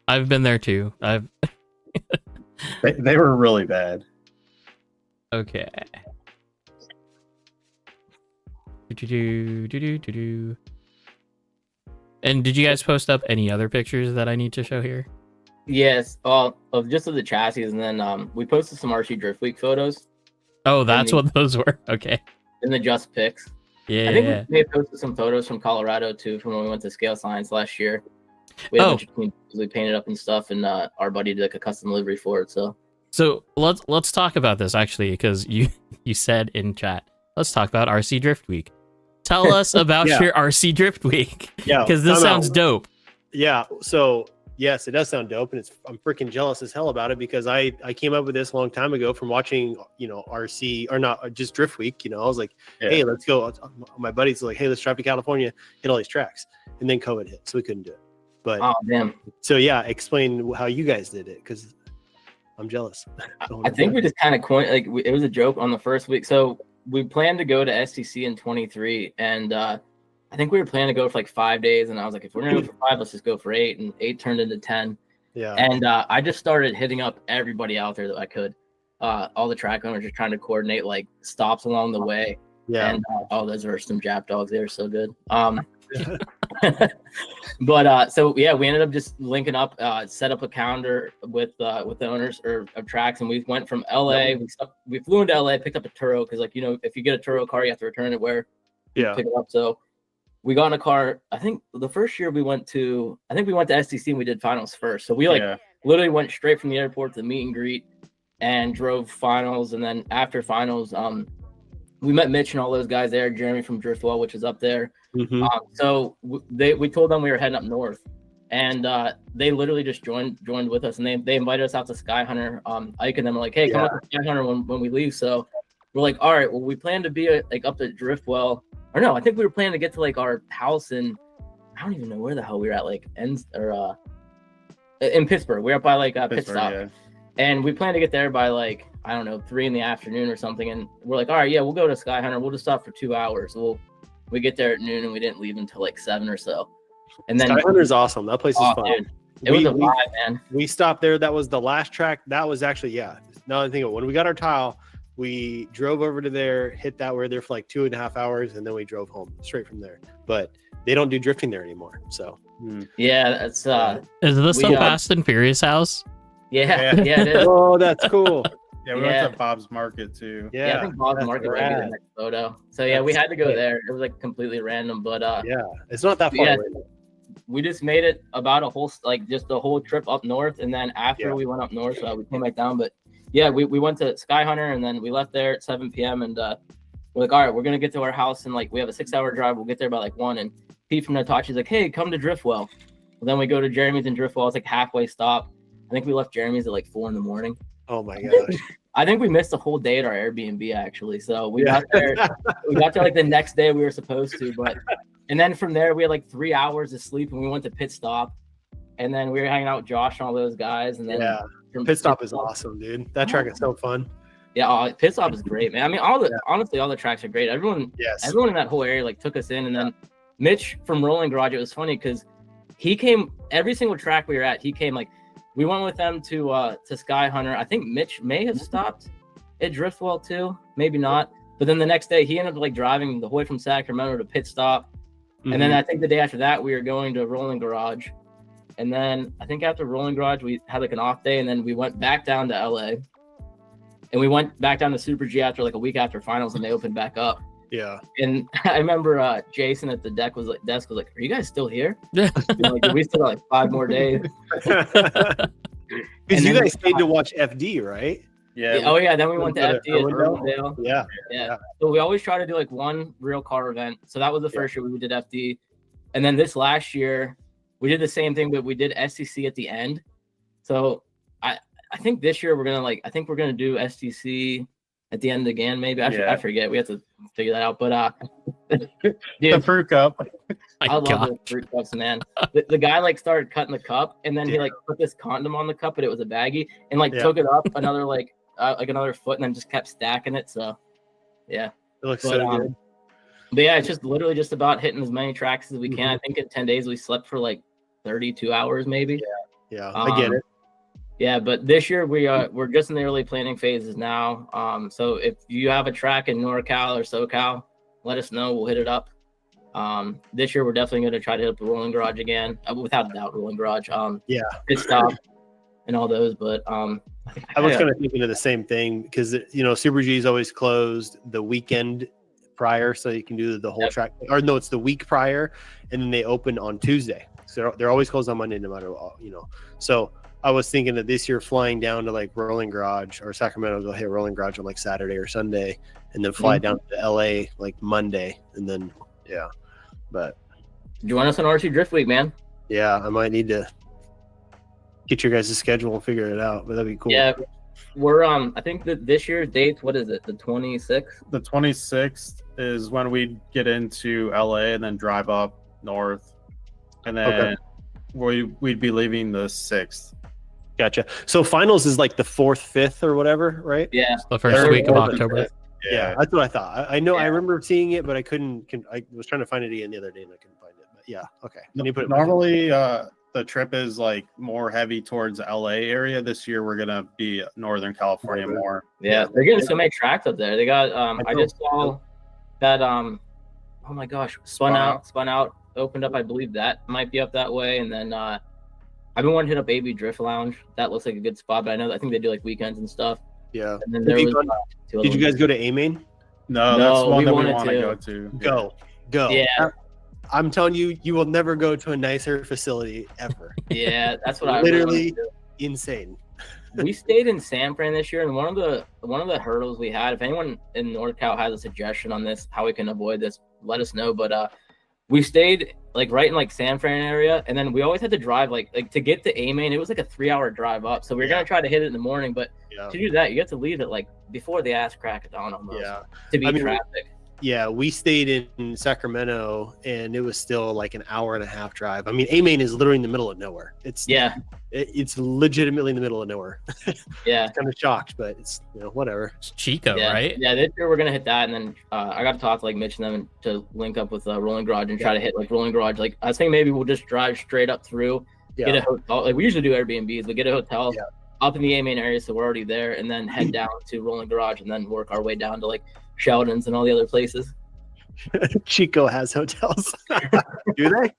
I've been there too. They were really bad. Okay. Do-do-do. And did you guys post up any other pictures that I need to show here? Yes, of the chassis, and then we posted some RC Drift Week photos. Oh, that's what those were. Okay. In the Just Pics. Yeah. I think we may have posted some photos from Colorado too, from when we went to Scale Science last year. We had a bunch of teams we painted up and stuff, and our buddy did like a custom livery for it. So let's talk about this actually, because you said in chat, let's talk about RC Drift Week. Tell us about your RC Drift Week. Yeah, because this sounds dope. Yeah. So yes, it does sound dope, and I'm freaking jealous as hell about it, because I came up with this a long time ago from watching RC, or not just Drift Week. I was like, hey, let's go. My buddies were like, hey, let's drive to California, hit all these tracks, and then COVID hit, so we couldn't do it. But oh damn. So yeah, explain how you guys did it, because I'm jealous. I think we just kind of coined, it was a joke on the first week. So we planned to go to STC in 23, and I think we were planning to go for like 5 days, and I was like, if we're gonna go for 5, let's just go for 8, and 8 turned into 10. Yeah. And I just started hitting up everybody out there that I could. All the track owners, just trying to coordinate like stops along the way. Yeah. And those are some Jap dogs. They were so good. But so yeah, we ended up just linking up, set up a calendar with the owners of tracks, and we went from LA. We flew into LA, picked up a Turo, because if you get a Turo car, you have to return it where you pick it up. So we got in a car. I think the first year we went to STC and we did finals first. So we literally went straight from the airport to the meet and greet and drove finals, and then after finals, we met Mitch and all those guys there, Jeremy from Driftwell, which is up there. Mm-hmm. So we told them we were heading up north, and they literally just joined with us, and they invited us out to Sky Hunter. Ike and them were like, hey, come up to Sky Hunter when we leave. So we're like, all right, well, we plan to be up to Driftwell, or no, I think we were planning to get to like our house in, I don't even know where the hell we were at, in Pittsburgh. We were up by like Pit Stop. Yeah. And we plan to get there by like, I don't know, 3 p.m. or something. And we're like, all right, yeah, we'll go to Sky Hunter. We'll just stop for 2 hours. We get there at noon, and we didn't leave until like 7 or so. And then Sky Hunter's awesome. That place is fun. Dude, it was a vibe, man. We stopped there. That was the last track. That was actually, now I think of it, when we got our tile, we drove over to there, hit that. We were there for like 2.5 hours, and then we drove home straight from there. But they don't do drifting there anymore. So yeah, that's is this the Fast and Furious house? Yeah, it is. Oh, that's cool. Yeah, we went to Bob's Market too. Yeah, I think Bob's Market might be the next photo. So yeah, we had to go there. It was like completely random, but it's not that far away. We just made it about a whole just the whole trip up north, and then after we went up north, we came back down. But yeah, we went to Sky Hunter, and then we left there at 7 p.m. and we're like, all right, we're gonna get to our house, and like we have a 6-hour drive. We'll get there by like 1. And Pete from Natachi's like, hey, come to Driftwell. Well, then we go to Jeremy's and Driftwell. It's like halfway stop. I think we left Jeremy's at like 4 a.m. Oh my gosh. I think we missed a whole day at our Airbnb actually. So we got there. We got there like the next day we were supposed to, but And then from there, we had like 3 hours of sleep, and we went to pit stop. And then we were hanging out with Josh and all those guys. And then from pit stop is awesome, dude. That track is so fun. Yeah, pit stop is great, man. I mean, honestly, all the tracks are great. Everyone in that whole area like took us in, and then Mitch from Rolling Garage. It was funny because he came every single track we were at. He came like we went with them to Sky Hunter. I think Mitch may have stopped at Driftwell too, maybe not. But then the next day, he ended up like driving the whole way from Sacramento to pit stop, and then I think the day after that, we were going to Rolling Garage. And then I think after Rolling Garage, we had like an off day, and then we went back down to LA. And we went back down to Super G after like a week after finals, and they opened back up. Yeah. And I remember Jason at the desk was like, "Are you guys still here?" Yeah. Like, we still got like 5 more days. Because you guys stayed to watch FD, right? Yeah. Oh yeah. Then we went to FD at Irwindale. Yeah. So we always try to do like one real car event. So that was the first year we did FD, and then this last year we did the same thing, but we did STC at the end. So I think this year we're gonna do STC at the end again. Maybe I forget. We have to figure that out. But dude, the fruit cup. I love those fruit cups, man. The guy like started cutting the cup, and then he like put this condom on the cup, but it was a baggie, and like took it up another like another foot, and then just kept stacking it. So yeah, it looks so good. But yeah, it's just literally just about hitting as many tracks as we can. I think in 10 days we slept for like 32 hours maybe. Yeah, I get it. Yeah, but this year we're just in the early planning phases now. So if you have a track in NorCal or SoCal, let us know. We'll hit it up. This year we're definitely going to try to hit up the Rolling Garage again, without a doubt. Rolling Garage. Pit stop and all those. But I was kind of thinking of the same thing because Super G is always closed the weekend prior, so you can do the whole track. Or no, it's the week prior, and then they open on Tuesday. So they're always closed on Monday, no matter what. So I was thinking that this year flying down to like Rolling Garage or Sacramento, go hit Rolling Garage on like Saturday or Sunday, and then fly down to LA like Monday, and then But join us on RC Drift Week, man. Yeah, I might need to get your guys' schedule and figure it out, but that'd be cool. Yeah, we're I think that this year's dates. What is it? The 26th. The 26th is when we get into LA and then drive up north, and then we'd be leaving the 6th. Gotcha. So finals is like the 4th, 5th, or whatever, right? Yeah, the first week of October. Yeah, that's what I thought. I know. I remember seeing it, but I couldn't. I was trying to find it again the other day, and I couldn't find it. But yeah, okay. Normally, the trip is like more heavy towards LA area. This year, we're gonna be Northern California more. Yeah, they're getting so many tracks up there. They got. I just saw that. Oh my gosh, spun out. Opened up. I believe that might be up that way, and then I've been wanting to hit up AB Drift Lounge. That looks like a good spot, but I think they do like weekends and stuff. Yeah. And then there was, did you guys go to A-Main? No, that's one that we want to go to. Go. Yeah. I'm telling you, you will never go to a nicer facility ever. Yeah, that's what I literally insane. We stayed in San Fran this year, and one of the hurdles we had, if anyone in NorCal has a suggestion on this, how we can avoid this, let us know. But we stayed like right in like San Fran area, and then we always had to drive like to get to A-Main. It was like a 3-hour drive up, so we were gonna try to hit it in the morning, but to do that, you have to leave it like before the ass crack of dawn almost. Yeah, to beat traffic. Yeah, we stayed in Sacramento, and it was still like an hour and a half drive. I mean, A-Main is literally in the middle of nowhere. It's legitimately in the middle of nowhere. Yeah, kind of shocked, but it's whatever. It's Chico, right? Yeah, this year we're gonna hit that, and then I got to talk to like Mitch and them to link up with Rolling Garage and try to hit like Rolling Garage. Like I was thinking maybe we'll just drive straight up through, get a hotel. Like we usually do Airbnbs, but get a hotel up in the A-Main area, so we're already there, and then head down to Rolling Garage, and then work our way down to like Sheldon's and all the other places. Chico has hotels. Do they?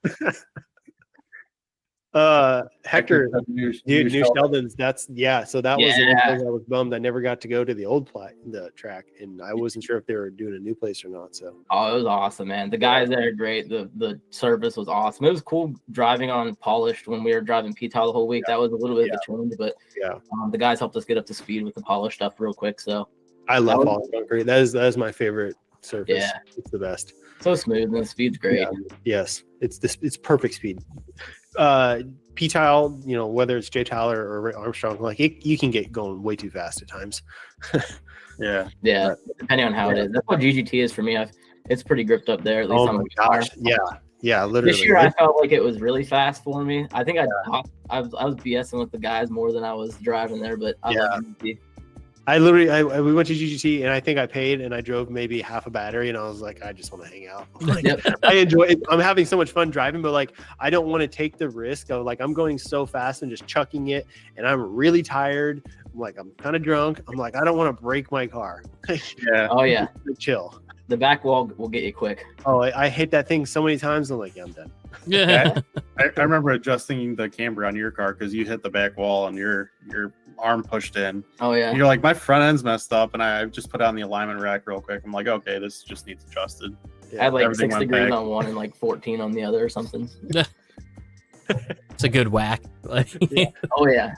Hector, New Sheldon's. So that was the one thing I was bummed. I never got to go to the old the track, and I wasn't sure if they were doing a new place or not. So it was awesome, man. The guys there are great. The service was awesome. It was cool driving on polished when we were driving P-Tile the whole week. That was a little bit of a change, but the guys helped us get up to speed with the polished stuff real quick. So I love polished concrete. That is my favorite surface. Yeah, it's the best. So smooth, and the speed's great. Yes, it's perfect speed. P-Tile, whether it's Jay Tyler or Armstrong, like you can get going way too fast at times. Yeah, depending on how it is. That's what GGT is for me. If It's pretty gripped up there. At least Oh on my the car. gosh. Yeah, literally. This year I felt like it was really fast for me. I think I was BSing with the guys more than I was driving there, but I love GT. We went to GGT and I think I paid and I drove maybe half a battery and I was like, I just want to hang out. Like, I enjoy it. I'm having so much fun driving, but like, I don't want to take the risk of like, I'm going so fast and just chucking it and I'm really tired. I'm like, I'm kind of drunk. I'm like, I don't want to break my car. Yeah. Oh yeah. Chill. The back wall will get you quick. Oh, I hate that thing so many times. I'm like, yeah, I'm done. Yeah. I remember adjusting the camber on your car because you hit the back wall and your arm pushed in. Oh yeah. And you're like, my front end's messed up, and I just put it on the alignment rack real quick. I'm like, okay, this just needs adjusted. I had like Everything 6 went degrees back. on one and like 14 on the other or something. It's a good whack. Like, Oh yeah.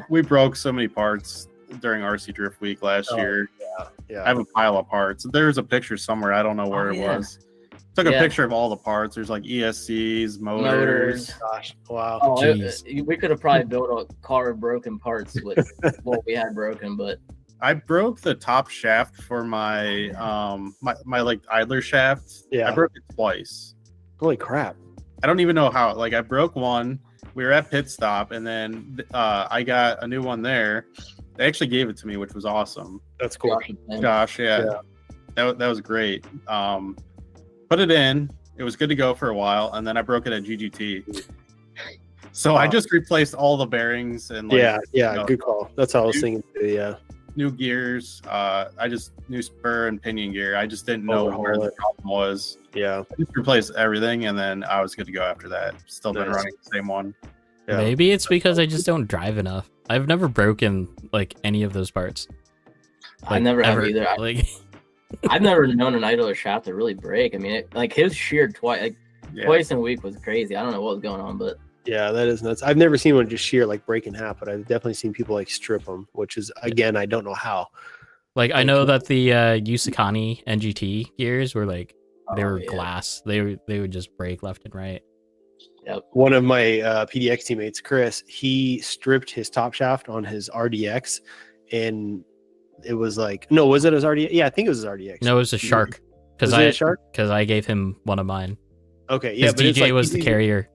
We broke so many parts during RC Drift Week last year. Yeah. I have a pile of parts. There's a picture somewhere. I don't know where it was. Took a picture of all the parts. There's like ESCs, motors. Gosh. Wow. Oh, we could have probably built a car of broken parts with what we had broken, but I broke the top shaft for my my like idler shaft. Yeah. I broke it twice. Holy crap. I don't even know how. Like I broke one. We were at pit stop, and then I got a new one there. They actually gave it to me, which was awesome. That's cool. Josh, that was great. Put it in. It was good to go for a while, and then I broke it at GGT. So I just replaced all the bearings and good call. That's how I was thinking too. Yeah, new gears. I just new spur and pinion gear. I just didn't know where the problem was. Yeah, I just replaced everything, and then I was good to go after that. Still been running the same one. Yeah. Maybe it's because I just don't drive enough. I've never broken like any of those parts. I never have either. Like, I've never known an idler shaft to really break. I mean, like his sheared twice, twice in a week was crazy. I don't know what was going on, but yeah, that is nuts. I've never seen one just shear like break in half, but I've definitely seen people like strip them, which is again, I don't know how. Like I know that the Yusakani NGT gears were like they were glass. They would just break left and right. Yep. One of my PDX teammates, Chris, he stripped his top shaft on his RDX, and it was like, no, was it his RDX? Yeah, I think it was his RDX. No, it was a Shark. Was it a Shark? Because I gave him one of mine. Okay, yeah, His but it's DJ like was the carrier.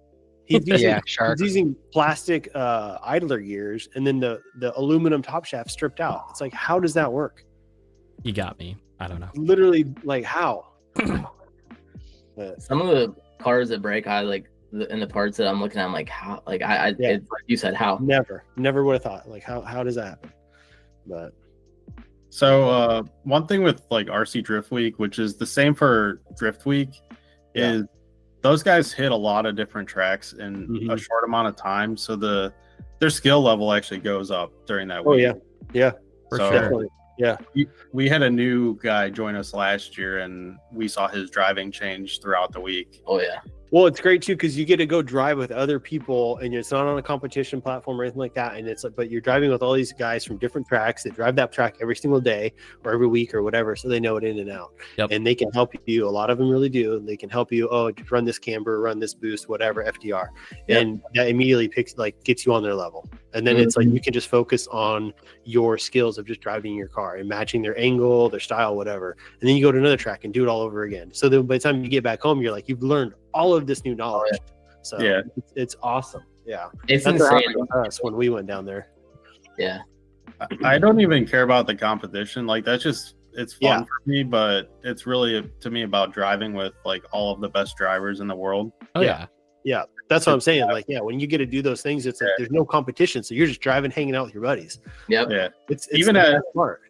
He's using, Shark. he's using plastic idler gears, and then the aluminum top shaft stripped out. It's like, how does that work? You got me. I don't know. Literally, like how? some of the cars that break, I like in the parts that I'm looking at, I'm like, how? Like it's like you said, how? Never would have thought. Like how does that happen? But so one thing with like RC Drift Week, which is the same for Drift Week, is those guys hit a lot of different tracks in a short amount of time. So their skill level actually goes up during that week. Oh yeah, For So- sure. definitely. Yeah, We had a new guy join us last year, and we saw his driving change throughout the week. Oh yeah. well, it's great too because you get to go drive with other people, and it's not on a competition platform or anything like that. And it's like, but you're driving with all these guys from different tracks that drive that track every single day or every week or whatever, so they know it in and out. Yep. And they can help you. A lot of them really do. They can help you. Oh, just run this camber, run this boost, whatever FDR, and that immediately gets you on their level. And then it's like you can just focus on your skills of just driving your car and matching their angle, their style, whatever. And then you go to another track and do it all over again. So then by the time you get back home, you're like, you've learned all of this new knowledge. So it's awesome. Yeah. It's That's what insane. happened with us when we went down there. Yeah. I don't even care about the competition. Like that's just it's fun Yeah. for me, but it's really to me about driving with like all of the best drivers in the world. Oh yeah. Yeah. That's what I'm saying. Like, yeah, when you get to do those things, it's like there's no competition. So you're just driving, hanging out with your buddies. Yep. Yeah. It's Even the at- best part.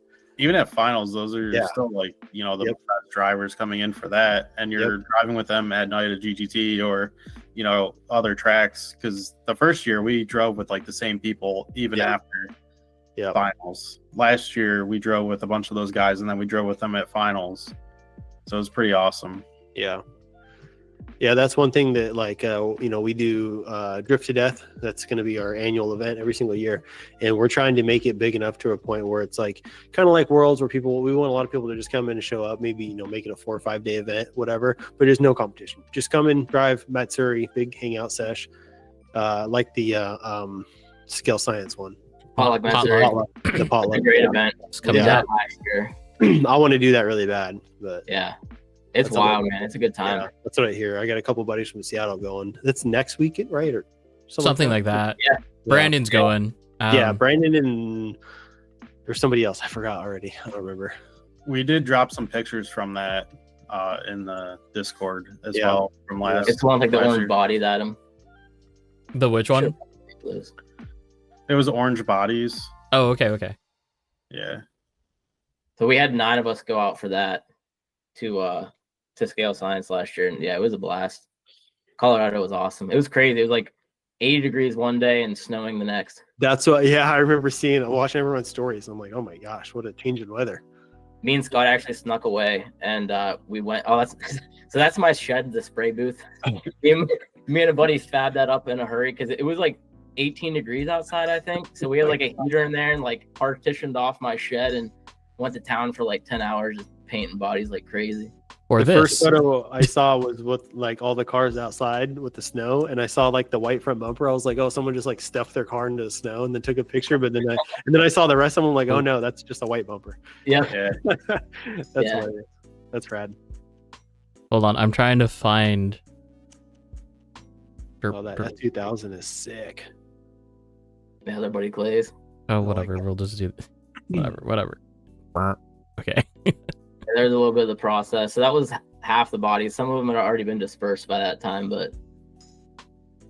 Even at finals, those are still like, you know, the best drivers coming in for that. And you're driving with them at night at GGT or, you know, other tracks. Because the first year we drove with like the same people even after finals. Last year we drove with a bunch of those guys and then we drove with them at finals. So it was pretty awesome. Yeah. Yeah, that's one thing that like we do Drift to Death. That's going to be our annual event every single year, and we're trying to make it big enough to a point where it's like kind of like Worlds, where we want a lot of people to just come in and show up. Maybe make it a 4 or 5 day event, whatever. But there's no competition. Just come and drive Matsuri, big hangout sesh, like the Scale Science one. Potluck Matsuri. The It's potluck. a great event. It's coming Did that out. last year. I want to do that really bad, but Yeah. It's That's all wild, I- man. It's a good time. Yeah, that's what I hear. I got a couple buddies from Seattle going. That's next weekend, right? Or Something like that. Yeah. Brandon's going. Yeah, Brandon and there's somebody else. I forgot already. I don't remember. We did drop some pictures from that in the Discord as Yeah. well from last. It's one like the last orange year. bodied Adam. The which one? It was orange bodies. Oh, okay. Yeah. So we had 9 of us go out for that to scale science last year, and yeah, it was a blast. Colorado was awesome. It was crazy. It was like 80 degrees one day and snowing the next. That's what. Yeah, I remember watching everyone's stories. I'm like, oh my gosh, what a change in weather. Me and Scott actually snuck away, and we went. Oh, that's so. That's my shed, the spray booth. me and a buddy fabbed that up in a hurry because it was like 18 degrees outside, I think. So we had like a heater in there and like partitioned off my shed and went to town for like 10 hours just painting bodies like crazy. Or The this. first photo I saw was with like all the cars outside with the snow, and I saw like the white front bumper. I was like, oh, someone just like stuffed their car into the snow and then took a picture. But then I saw the rest of them. I'm like, oh no, that's just a white bumper. Yeah. Yeah. That's hilarious. That's rad. Hold on, I'm trying to find. Oh, that F2000 is sick. Yeah, their buddy Clay's. Oh, like whatever. that. We'll just do. Whatever. Okay. There's a little bit of the process. So that was half the bodies. Some of them had already been dispersed by that time, but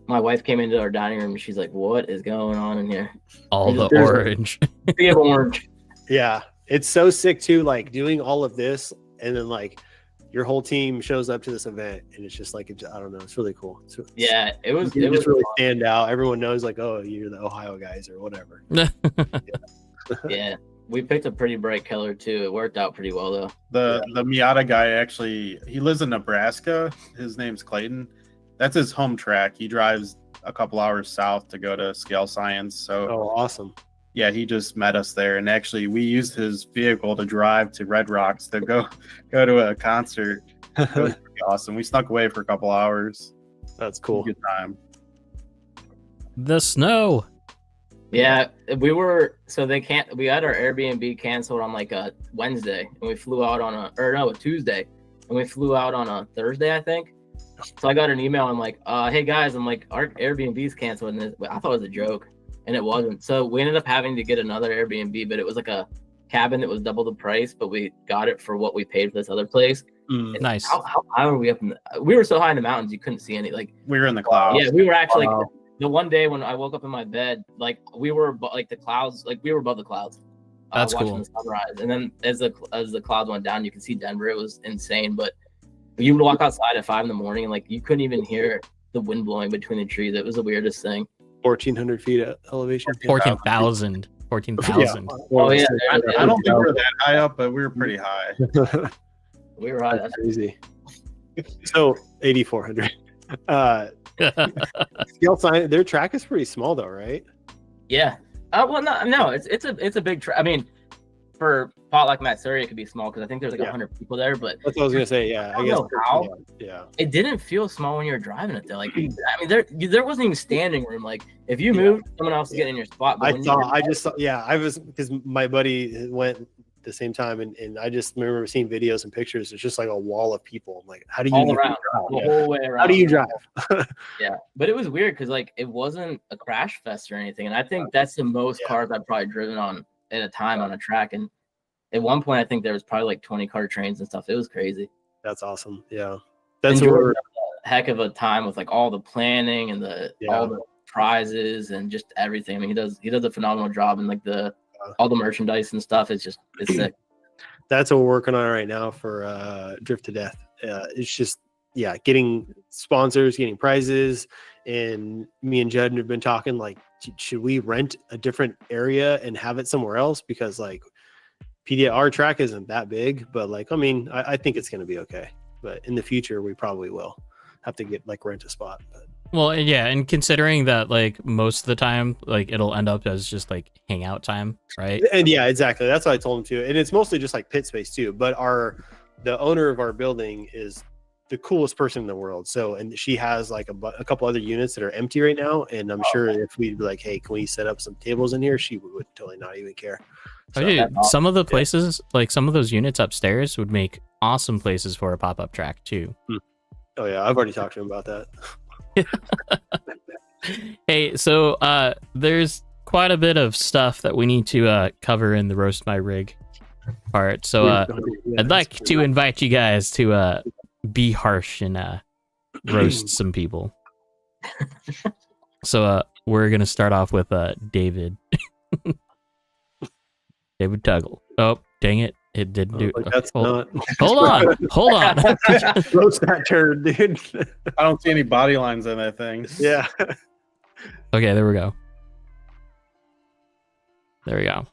my wife came into our dining room and she's like, what is going on in here? All the There's- orange. We have orange. Yeah, it's so sick too. Like doing all of this, and then like your whole team shows up to this event, and it's just like I don't know. It's really cool. Yeah, it was. You It was just really stand out. Everyone knows like, oh, you're the Ohio guys or whatever. Yeah, we picked a pretty bright color too. It worked out pretty well though. The Miata guy actually, he lives in Nebraska. His name's Clayton. That's his home track. He drives a couple hours south to go to Scale Science. So Oh, awesome. yeah, he just met us there, and actually we used his vehicle to drive to Red Rocks to go to a concert. It was pretty awesome. We snuck away for a couple hours. That's cool. Good time. The snow. Yeah, we were. So we had our Airbnb canceled on like a Wednesday, and we flew out on a Tuesday, and we flew out on a Thursday, I think. So I got an email. I'm like, hey guys, I'm like, our Airbnb's canceled, and I thought it was a joke, and it wasn't. So we ended up having to get another Airbnb, but it was like a cabin that was double the price, but we got it for what we paid for this other place. Mm. Nice. How high were we up we were so high in the mountains you couldn't see any. Like, We were in the clouds. yeah, we were actually Wow. like, the one day when I woke up in my bed, like we were like the clouds, like we were above the clouds. That's watching cool. the sunrise, and then as the clouds went down, you could see Denver. It was insane, but you would walk outside at 5 a.m. and like you couldn't even hear the wind blowing between the trees. It was the weirdest thing. 1,400 feet of elevation. 14,000. 14,000. Oh yeah, I don't think we're that high up, but we were pretty high. we were high. That's crazy. So 8,400. Scale Science, their track is pretty small though, right? Yeah. Well, no, it's a big. I mean, for Potluck Matsuri, it could be small because I think there's like 100 people there, but That's what I was gonna say. Yeah, I I don't guess. know how. Yeah. it didn't feel small when you were driving it though. Like, I mean, there wasn't even standing room. Like, if you moved, someone else was getting in your spot. But I was because my buddy went the same time, and I just remember seeing videos and pictures. It's just like a wall of people. I'm like, how do you all even around, drive? the Yeah. whole way around. How do you drive? Yeah, but it was weird because like it wasn't a crash fest or anything, and I think that's the most cars I've probably driven on at a time on a track. And at one point, I think there was probably like 20 car trains and stuff. It was crazy. That's awesome. Yeah, And that's Jordan where. had a heck of a time with like all the planning and all the prizes and just everything. I mean, he does a phenomenal job, and like all the merchandise and stuff. It's sick. That's what we're working on right now for Drift to Death. It's just getting sponsors, getting prizes, and me and Judd have been talking like, should we rent a different area and have it somewhere else? Because like our track isn't that big, but like, I mean, I think it's going to be okay. But in the future, we probably will have to get like rent a spot. But Well, yeah, and considering that like most of the time, like it'll end up as just like hangout time, right? And yeah, exactly. That's what I told him too. And it's mostly just like pit space too. But the owner of our building is the coolest person in the world. So, and she has like a couple other units that are empty right now. And I'm sure if we'd be like, hey, can we set up some tables in here? She would totally not even care. Oh, So, dude, some of the places, like some of those units upstairs, would make awesome places for a pop-up track too. oh yeah, I've already talked to him about that. Hey, so there's quite a bit of stuff that we need to cover in the roast my rig part. So I'd like to invite you guys to be harsh and roast some people. So we're gonna start off with David. David Tuggle. Oh, dang it. It didn't do it. That's not. Hold on. Roast that turd, dude. I don't see any body lines in that thing. Yeah. Okay, there we go. There we go.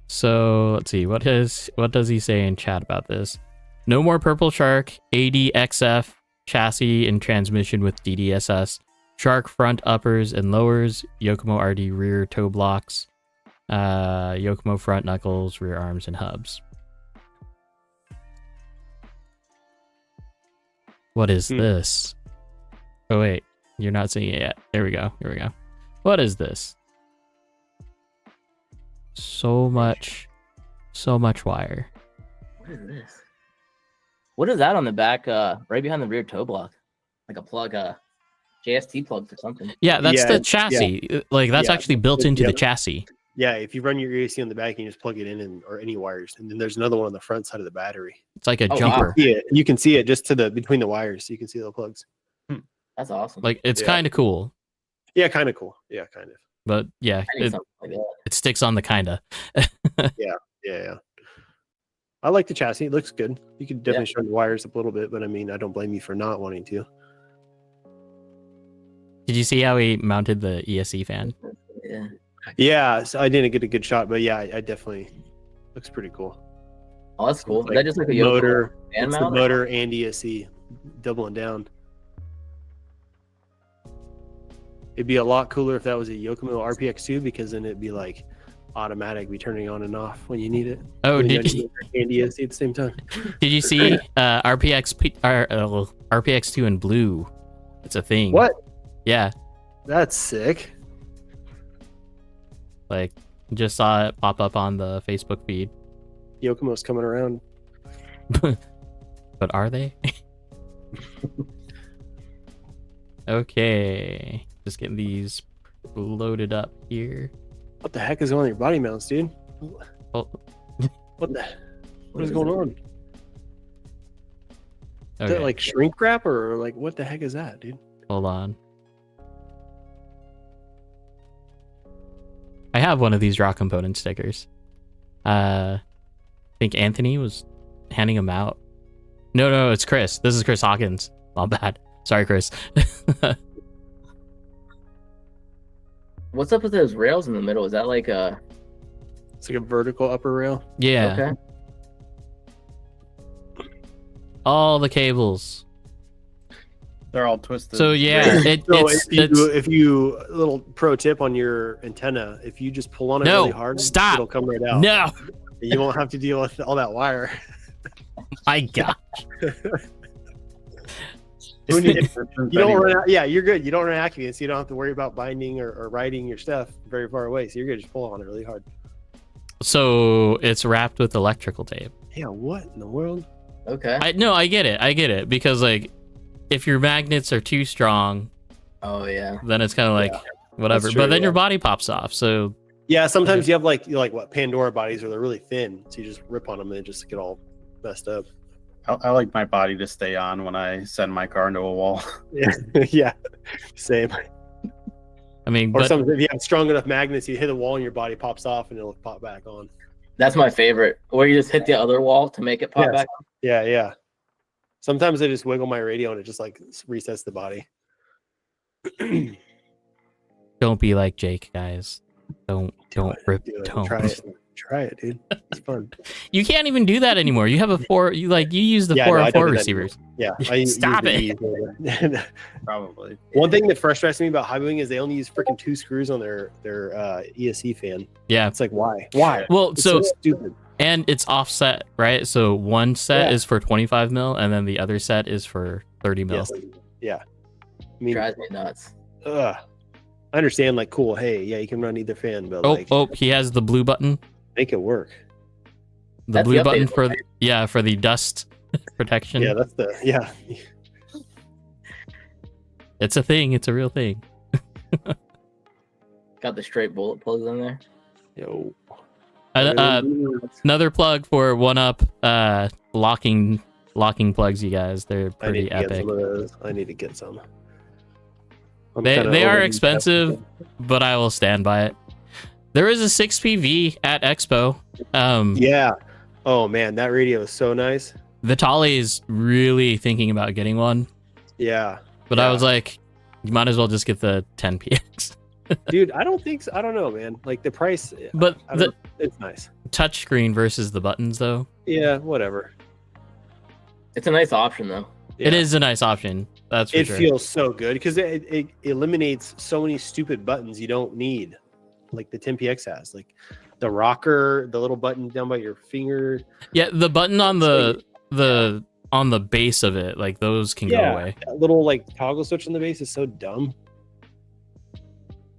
So let's see. What does he say in chat about this? No more Purple Shark, ADXF, chassis and transmission with DDSS, Shark front uppers and lowers, Yokomo RD rear toe blocks, Yokomo front knuckles, rear arms, and hubs. What is this? Oh wait, you're not seeing it yet. There we go. Here we go. What is this? So much wire. What is this? What is that on the back, right behind the rear toe block? Like a plug, JST plug for something. Yeah, that's Yeah, the chassis. Like that's Yeah. actually built into Yeah. the chassis. Yeah, if you run your AC on the back, you just plug it in or any wires, and then there's another one on the front side of the battery. It's like a Oh, wow. jumper. Yeah, you can see it just to between the wires, so you can see the plugs. That's awesome. Like it's Yeah. kind of cool, Yeah, kind of cool. Yeah, kind of. but yeah, I need it, something like that. it sticks on the kinda. Yeah. I like the chassis. It looks good. You could definitely shorten the wires up a little bit, but I mean, I don't blame you for not wanting to. Did you see how he mounted the ESC fan? Yeah. Yeah, so I didn't get a good shot, but yeah, I definitely looks pretty cool. Oh, that's cool. It's Is that just like a Yoko motor, fan it's the mount? motor and ESC doubling down. It'd be a lot cooler if that was a Yokomo RPX2 because then it'd be like automatic, be turning on and off when you need it. Oh, When you did got you, motor and ESC at the same time. did you see RPX2 in blue? It's a thing. What? Yeah, That's sick. like just saw it pop up on the Facebook feed. Yokomo's coming around. But are they? Okay, just getting these loaded up here. What the heck is going on your body mounts, dude? Oh, What is going on? Is okay, that like shrink wrap or like what the heck is that, dude? hold on. I have one of these raw component stickers. I think Anthony was handing them out. No, it's Chris. This is Chris Hawkins. My bad. Sorry, Chris. What's up with those rails in the middle? Is that like a It's like a vertical upper rail. Yeah, okay? all the cables. They're all twisted. So yeah, So it's if you a little pro tip on your antenna, if you just pull on it No, really hard, stop. it'll come right out. no. You won't have to deal with all that wire. My God. Who needs- Different you don't anyway. run out, yeah, you're good. You don't run accident, so you don't have to worry about binding or riding your stuff very far away. So you're good. Just pull on it really hard. So it's wrapped with electrical tape. Yeah, what in the world? Okay. I get it because like if your magnets are too strong, Oh yeah. then it's kind of like whatever. that's true, But then your yeah. body pops off. So Yeah, sometimes you have like what Pandora bodies where they're really thin, so you just rip on them and they just get all messed up. I like my body to stay on when I send my car into a wall. Yeah, yeah, same. I mean, Or but sometimes if you have strong enough magnets, you hit a wall and your body pops off and it'll pop back on. That's my favorite. Where you just hit the other wall to make it pop Yes. back. Yeah, yeah. Sometimes I just wiggle my radio and it just like resets the body. don't be like Jake, guys. Don't Do rip. it. Don't. Try it. Try it, dude. It's fun. You can't even do that anymore. You have a you use the Yeah, four no, I on don't four do that receivers. Yeah, I Stop use it. the Probably. One thing that frustrates me about hobbying is they only use freaking 2 screws on their ESC fan. Yeah. It's like, why? Why? Well, It's so stupid. and it's offset, right? So one set Yeah. is for 25 mil, and then the other set is for 30 mil. Yes. Yeah. I mean, Drives me nuts. I understand, like, cool. Hey, yeah, you can run either fan, but Oh, like, he has the blue button. make it work. The That's blue the button updated for the dust protection. Yeah, that's the It's a thing. It's a real thing. Got the straight bullet plugs in there. Yo. Another plug for One Up locking plugs, you guys. They're I need pretty to get epic. some of those. I need to get some. I'm They kinda are over- expensive, but I will stand by it. There is a 6PV at Expo. Yeah. Oh man, that radio is so nice. Vitaly's really thinking about getting one, Yeah. but I Yeah. was like, you might as well just get the 10PX. Dude, I don't think so. I don't know, man. Like the price, But I don't the know. It's nice. touchscreen versus the buttons, though, Yeah, whatever. It's a nice option though. it Yeah. is a nice option. That's for It sure. feels so good because it eliminates so many stupid buttons you don't need, like the 10PX has, like the rocker, the little button down by your finger. Yeah, the button on on the base of it, like those can go away. That little like toggle switch on the base is so dumb.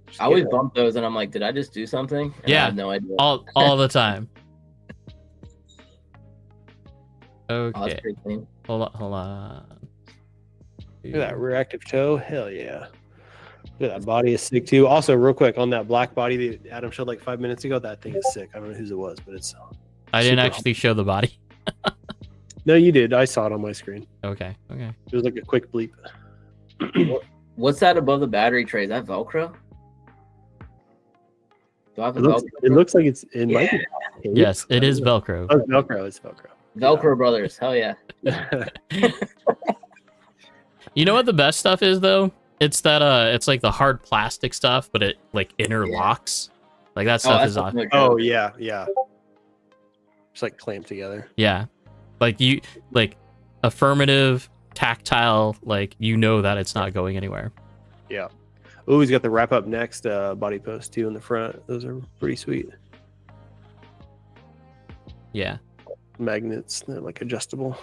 Just I always get it. bump those and I'm like, did I just do something? And Yeah. I have no idea. All the time. Oh, Okay, that's pretty clean. hold on. Look at that rear active toe. Hell yeah. Look at that body is sick too. Also, real quick on that black body that Adam showed like 5 minutes ago, that thing is sick. I don't know whose it was, but it's I didn't super actually show the body. no, you did. I saw it on my screen. Okay. It was like a quick bleep. What's that above the battery tray? Is that Velcro? Do I have a It looks like it might be. tape. Yes, it is I don't know. Velcro. Oh, it's Velcro. It's Velcro. Velcro Brothers? Hell yeah. You know what the best stuff is though? It's that it's like the hard plastic stuff, but it like interlocks. Like that stuff is awesome. Oh yeah. It's like clamped together. Yeah. Like you like affirmative, tactile, like you know that it's not going anywhere. Yeah. Oh, he's got the wrap up next body post too in the front. Those are pretty sweet. Yeah. Magnets, they're like adjustable.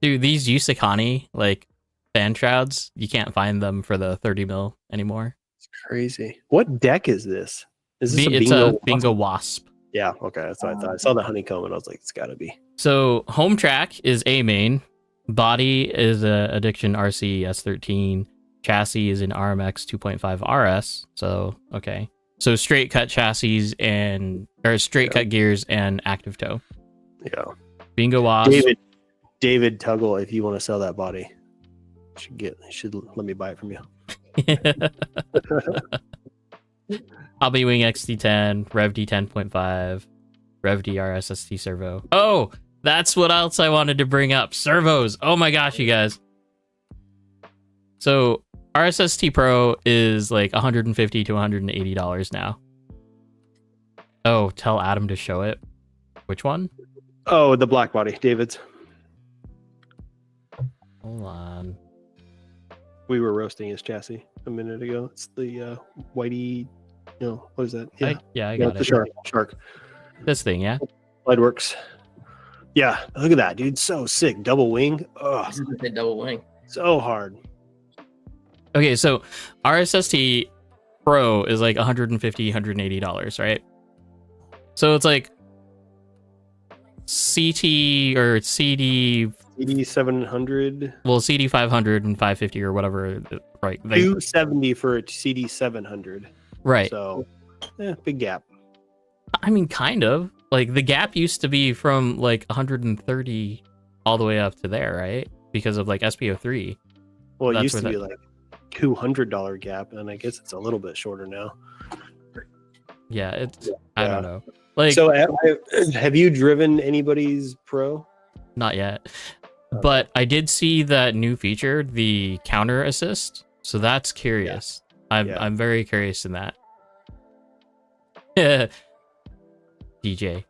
Dude, these Yusakani like fan shrouds, you can't find them for the 30 mil anymore. It's crazy. What deck is this? Is this It's bingo? a bingo wasp. Yeah, okay, that's what I thought. I saw the honeycomb and I was like, it's gotta be. So home track is A main, body is a Addiction RC S13, chassis is an RMX 2.5 RS. So okay, so straight cut chassis or straight cut gears and active toe. Yeah. Bingo wasp. David Tuggle, if you want to sell that body, you should let me buy it from you. Hobby Wing XT10, Rev D 10.5, Rev D RSST servo. Oh, that's what else I wanted to bring up. Servos. Oh my gosh, you guys. So RSST Pro is like $150 to $180 now. Oh, tell Adam to show it. Which one? Oh, the black body, David's. Hold on. We were roasting his chassis a minute ago. It's the whitey. No, what is that? I got the it. shark. This thing, yeah. Lightworks. Yeah, look at that, dude. So sick. Double wing. Oh, This is a double wing. so hard. Okay, so RSST Pro is like $150, $180, right? So it's like CT or CD, CD 700. well, CD 500 and 550 or whatever, right? 270 for a CD 700. Right. So, big gap. I mean, kind of. Like the gap used to be from like 130 all the way up to there, right? Because of like SPO3. Well, it That's used to where be like $200 gap, and I guess it's a little bit shorter now. Yeah, it's I Yeah. don't know. Like So, have you driven anybody's Pro? not yet. But I did see that new feature, the counter assist. So that's curious. Yeah. I'm very curious in that. DJ.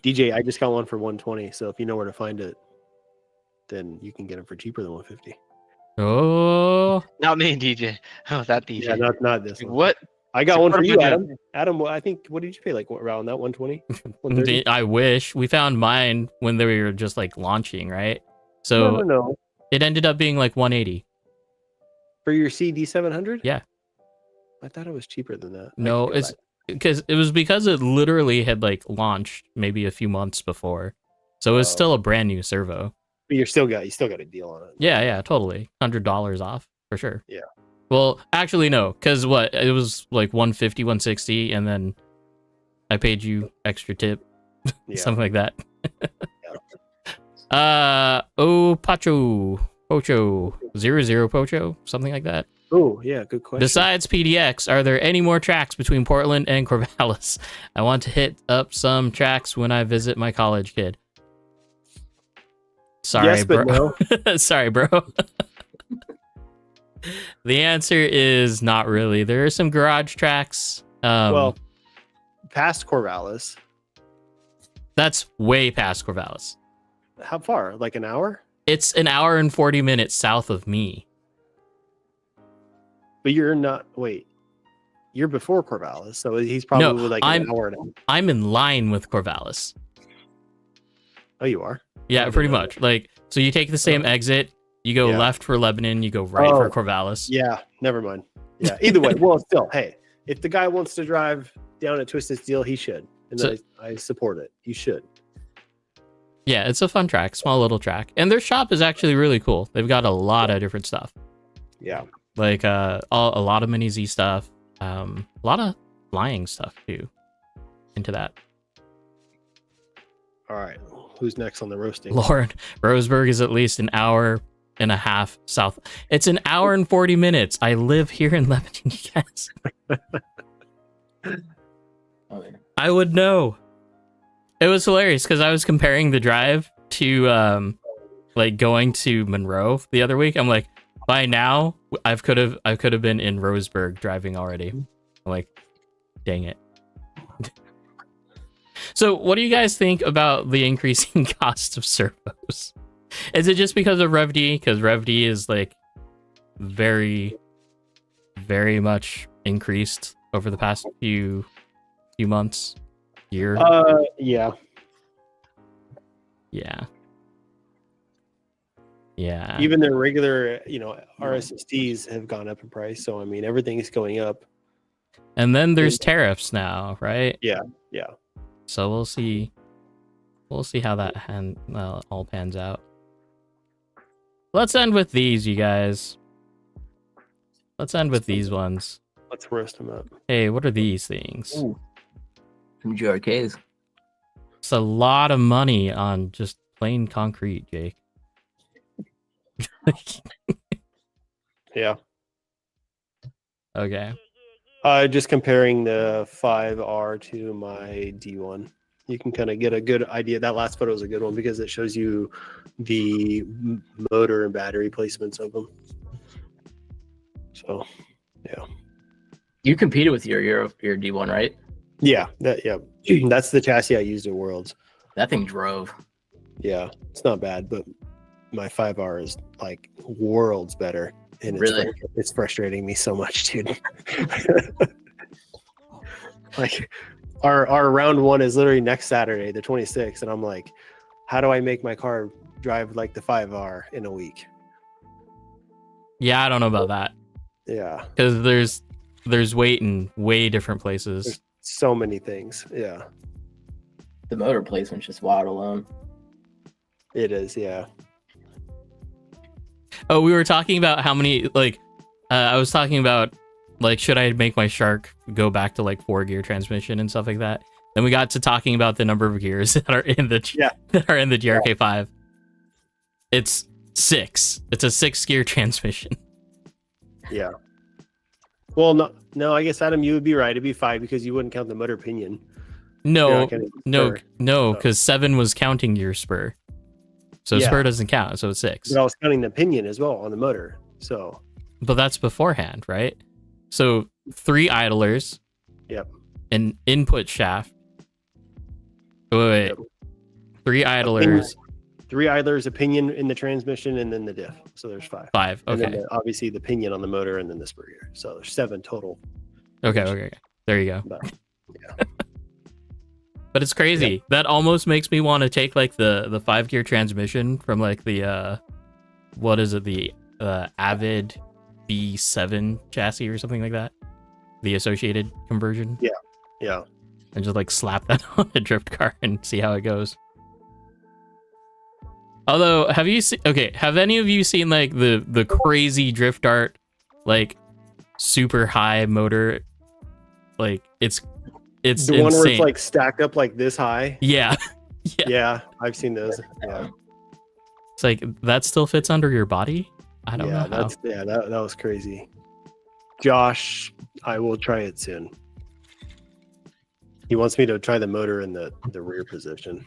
DJ, I just got one for 120. So if you know where to find it, then you can get them for cheaper than 150. Oh, Not me, DJ. Oh, that DJ. Yeah, not this one. What? I got one for you, Budget. Adam. Adam, I think, what did you pay? Like around that 120? 130? I wish we found mine when they were just like launching, right? So No. it ended up being like 180. For your CD700? Yeah. I thought it was cheaper than that. No, it's because it literally had like launched maybe a few months before, so it's still a brand new servo. But you still got a deal on it. Yeah, totally, $100 off for sure. Yeah. Well, actually, no, because what it was like 150, 160, and then I paid you extra tip, Yeah. something like that. Pocho 00 Pocho, something like that. Oh, yeah, good question. Besides PDX, are there any more tracks between Portland and Corvallis? I want to hit up some tracks when I visit my college kid. Sorry, Yes, but bro. no. Sorry, bro. The answer is not really. There are some garage tracks. Well, past Corvallis. That's way past Corvallis. How far? Like an hour? It's an hour and 40 minutes south of me. But you're not. Wait, you're before Corvallis, so he's probably like an hour and a half. I'm in line with Corvallis. Oh, you are? Yeah, pretty much. Like, so you take the same exit, you go left for Lebanon, you go right for Corvallis. Yeah, never mind. Yeah, either way. Well, still, hey, if the guy wants to drive down at Twisted Steel, he should, and So- I support it. You should. Yeah, it's a fun track, small little track, and their shop is actually really cool. They've got a lot of different stuff, Yeah. like a lot of Mini Z stuff, a lot of flying stuff too. Into that. All right. Who's next on the roasting? Lord, Roseburg is at least an hour and a half south. It's an hour and 40 minutes. I live here in Lebanon, you guys. Oh, yeah. I would know. It was hilarious because I was comparing the drive to like going to Monroe the other week. I'm like, by now I could have been in Roseburg driving already. I'm like, dang it. So what do you guys think about the increasing cost of servos? Is it just because of RevD? Because RevD is like very, very much increased over the past few months, year. Yeah. Yeah. Even their regular, RSSDs have gone up in price. So I mean, everything is going up. And then there's tariffs now, right? Yeah. So we'll see how that all pans out. Let's end with these, you guys. Let's end with these ones. Let's roast them up. Hey, what are these things? Ooh. Some GRKs. It's a lot of money on just plain concrete, Jake. Yeah. Okay. Just comparing the 5R to my D1. You can kind of get a good idea. That last photo is a good one because it shows you the motor and battery placements of them. So, yeah. You competed with your D1, right? Yeah. That's the chassis I used at Worlds. That thing drove. Yeah. It's not bad, but my 5R is like worlds better. And Really? It's frustrating me so much, dude. Like our round one is literally next Saturday, the 26th, and I'm like, how do I make my car drive like the 5R in a week? Yeah, I don't know about that Yeah. because there's weight in way different places. There's so many things. Yeah. The motor placement's just wild alone. It is, yeah. Oh, we were talking about how many, like, I was talking about, like, should I make my Shark go back to, like, 4-gear transmission and stuff like that? Then we got to talking about the number of gears that are in the GRK5. It's 6. It's a 6-gear transmission. Yeah. Well, no, I guess, Adam, you would be right. It'd be 5 because you wouldn't count the motor pinion. No, You're not because 7 was counting your spur. So Yeah. spur doesn't count, so it's 6. But I was counting the pinion as well on the motor. So, But that's beforehand, right? So 3 idlers. Yep. an input shaft. Wait. Yep. 3 idlers. 3 idlers, a pinion in the transmission, and then the diff. So there's 5. 5. And Okay. then obviously the pinion on the motor, and then the spur gear. So there's 7 total. Okay. There you go. But, But it's crazy. That almost makes me want to take like the 5-gear transmission from like the what is it, the Avid B7 chassis or something like that, the associated conversion. yeah. And just like slap that on a drift car and see how it goes. Although, have any of you seen like the crazy drift art, like super high motor? Like it's The insane. one where it's like stacked up like this high. Yeah. Yeah, I've seen those. Yeah, It's like that still fits under your body. I don't know. that was crazy. Josh, I will try it soon. He wants me to try the motor in the rear position.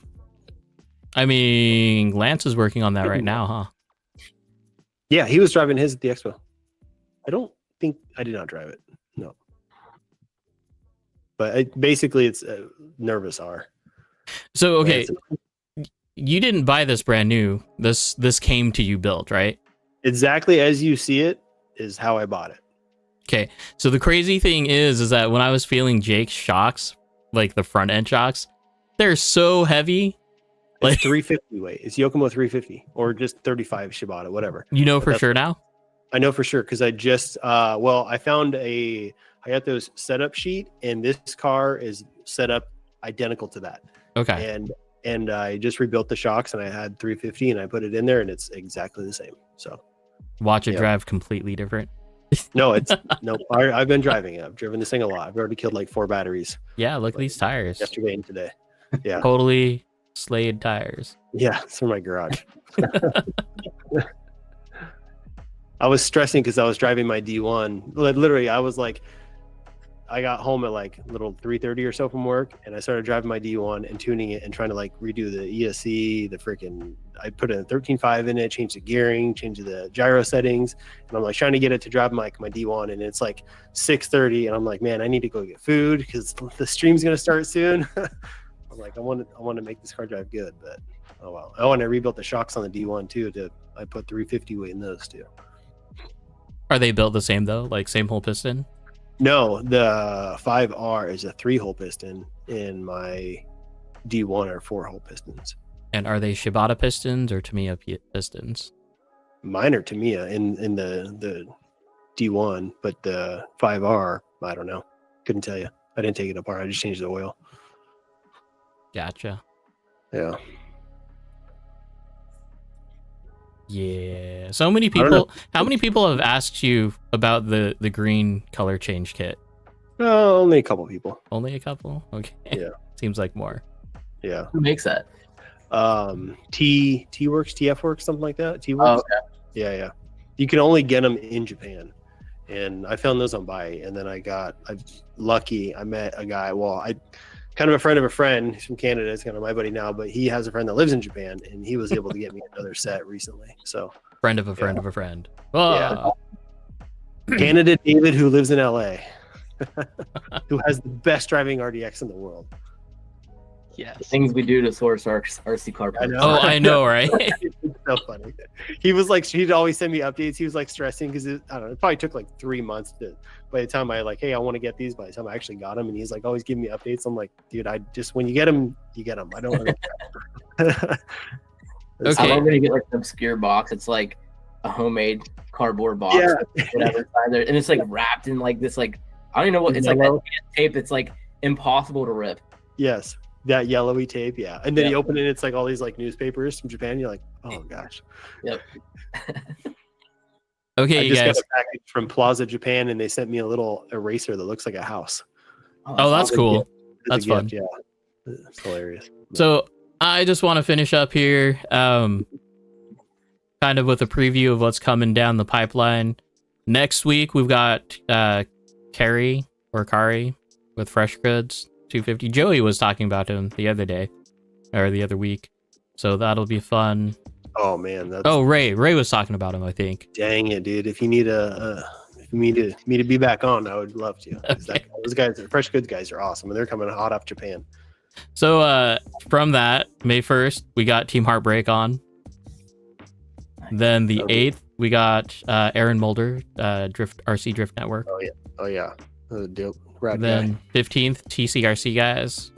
I mean, Lance is working on that right now, huh? Yeah, he was driving his at the expo. I did not drive it. No. But basically, it's nervous R. So okay, you didn't buy this brand new. This came to you built, right? Exactly as you see it is how I bought it. Okay. So the crazy thing is that when I was feeling Jake's shocks, like the front end shocks, they're so heavy. It's 350 weight. It's Yokomo 350 or just 35 Shibata, whatever. You know But for that's- sure now? I know for sure because I just I found I got those setup sheet, and this car is set up identical to that. Okay. And I just rebuilt the shocks, and I had 350, and I put it in there, and it's exactly the same. So Watch it Yeah. drive completely different. no, I've been driving it. I've driven this thing a lot. I've already killed like 4 batteries Yeah, look at these tires. yesterday and today. Yeah, Totally slayed tires. yeah, it's from my garage. I was stressing because I was driving my D1. Literally, I was like, I got home at like little 3:30 or so from work, and I started driving my D1 and tuning it and trying to like redo the ESC, I put in a 13.5 in it, changed the gearing, changed the gyro settings, and I'm like trying to get it to drive my D1, and it's like 6:30, and I'm like, man, I need to go get food because the stream's gonna start soon. I'm like, I want to make this car drive good, but oh well. Oh, and I rebuilt the shocks on the D1 too. I put 350 weight in those too. Are they built the same though? Like same whole piston? No, the 5R is a 3-hole piston, and my D1 are 4-hole pistons. And are they Shibata pistons or Tamiya pistons? Mine are Tamiya in the D1, but the 5R, I don't know. Couldn't tell you. I didn't take it apart. I just changed the oil. Gotcha. Yeah. Yeah. So many don't know. people. How many people have asked you about the green color change kit? Oh, only a couple people. Only a couple. Okay. Yeah. Seems like more. Yeah. Who makes that? T Works, TF Works, something like that. T Works. Oh, okay. Yeah. You can only get them in Japan, and I found those on Buy, and then I'm lucky. I met a guy. Well, I kind of a friend of a friend. He's from Canada. He's kind of my buddy now, but he has a friend that lives in Japan, and he was able to get me another set recently. So Friend of a friend of a friend. Oh, Canada David, who lives in LA, who has the best driving RDX in the world. Yes. Things we do to source our RC car I parts. know. Oh, I know, right? It's so funny. He was like, he'd always send me updates. He was like stressing because I don't know. It probably took like 3 months by the time I like, hey, I want to get these. By the time I actually got them, and he's like always giving me updates. I'm like, dude, I just when you get them, you get them. I don't. Really care. Okay. I love when you get like an obscure box. It's like a homemade cardboard box, Yeah. with whatever inside there, and it's like wrapped in like this like I don't even know what it's like that Yellow. tape. It's like impossible to rip. Yes, that yellowy tape. Yeah, and then Yep. you open it, it's like all these like newspapers from Japan. You're like, oh gosh. Yep. Okay, I you just guys. got a package from Plaza Japan, and they sent me a little eraser that looks like a house. Oh, that's a cool. gift. It's a That's fun. gift, Yeah, it's hilarious. So I just want to finish up here, kind of with a preview of what's coming down the pipeline. Next week we've got Kari with Fresh Goods 250. Joey was talking about him the other day or the other week, so that'll be fun. Oh man, that's Oh, Ray was talking about him, I think. dang it, dude. If you need if me to be back on, I would love to. Okay. Those guys, the Fresh Goods guys, are awesome, and they're coming hot off Japan. So from that, May 1st, we got Team Heartbreak on. Then the 8th, we got Aaron Mulder, RC Drift Network. Oh yeah, dope. Rad Then guy. 15th, TCRC guys.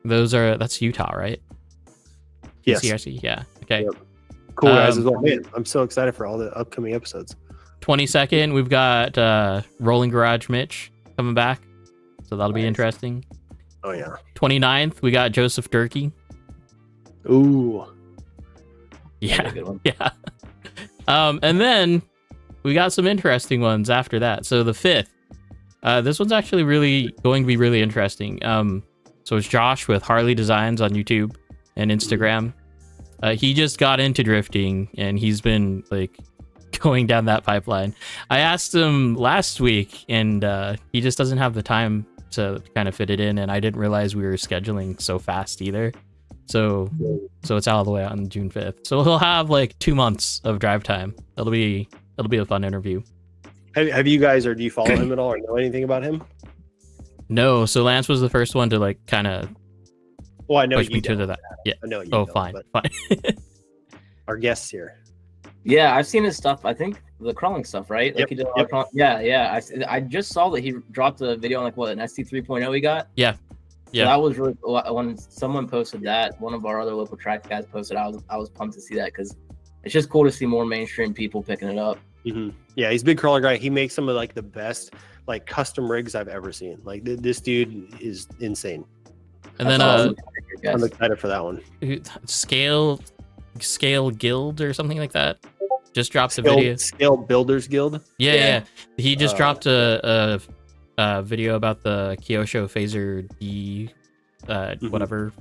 That's Utah, right? Yes. TCRC, yeah. Okay. Yep. Cool guys Um, as well. Man, I'm so excited for all the upcoming episodes. 22nd, we've got Rolling Garage Mitch coming back. So that'll be Nice. interesting. Oh yeah. 29th, we got Joseph Durkee. Ooh. Yeah. Good one. Yeah. And then we got some interesting ones after that. So the 5th, this one's actually really going to be really interesting. So it's Josh with Harley Designs on YouTube and Instagram. He just got into drifting and he's been like going down that pipeline. I asked him last week and he just doesn't have the time to kind of fit it in, and I didn't realize we were scheduling so fast either. So it's all the way on June 5th. So he'll have like 2 months of drive time. It'll be a fun interview. Have you guys, or do you follow him at all, or know anything about him? No, so Lance was the first one to like kind of Well, I know push you me to don't. that. Yeah. I know you. Oh, don't, fine, but fine. our guests here. Yeah, I've seen his stuff. I think the crawling stuff, right? Like Yep, he did a lot of crawling. Yeah. I just saw that he dropped a video on like what, an ST 3.0 he got. Yeah. So that was really cool. When someone posted that, one of our other local track guys posted. I was pumped to see that because it's just cool to see more mainstream people picking it up. Mm-hmm. Yeah, he's a big crawler guy. He makes some of like the best like custom rigs I've ever seen. Like this dude is insane. And then That's awesome. I'm excited for that one. Scale Guild or something like that just dropped a video. Scale Builders Guild. Yeah. He just dropped a video about the Kyosho Phaser D whatever.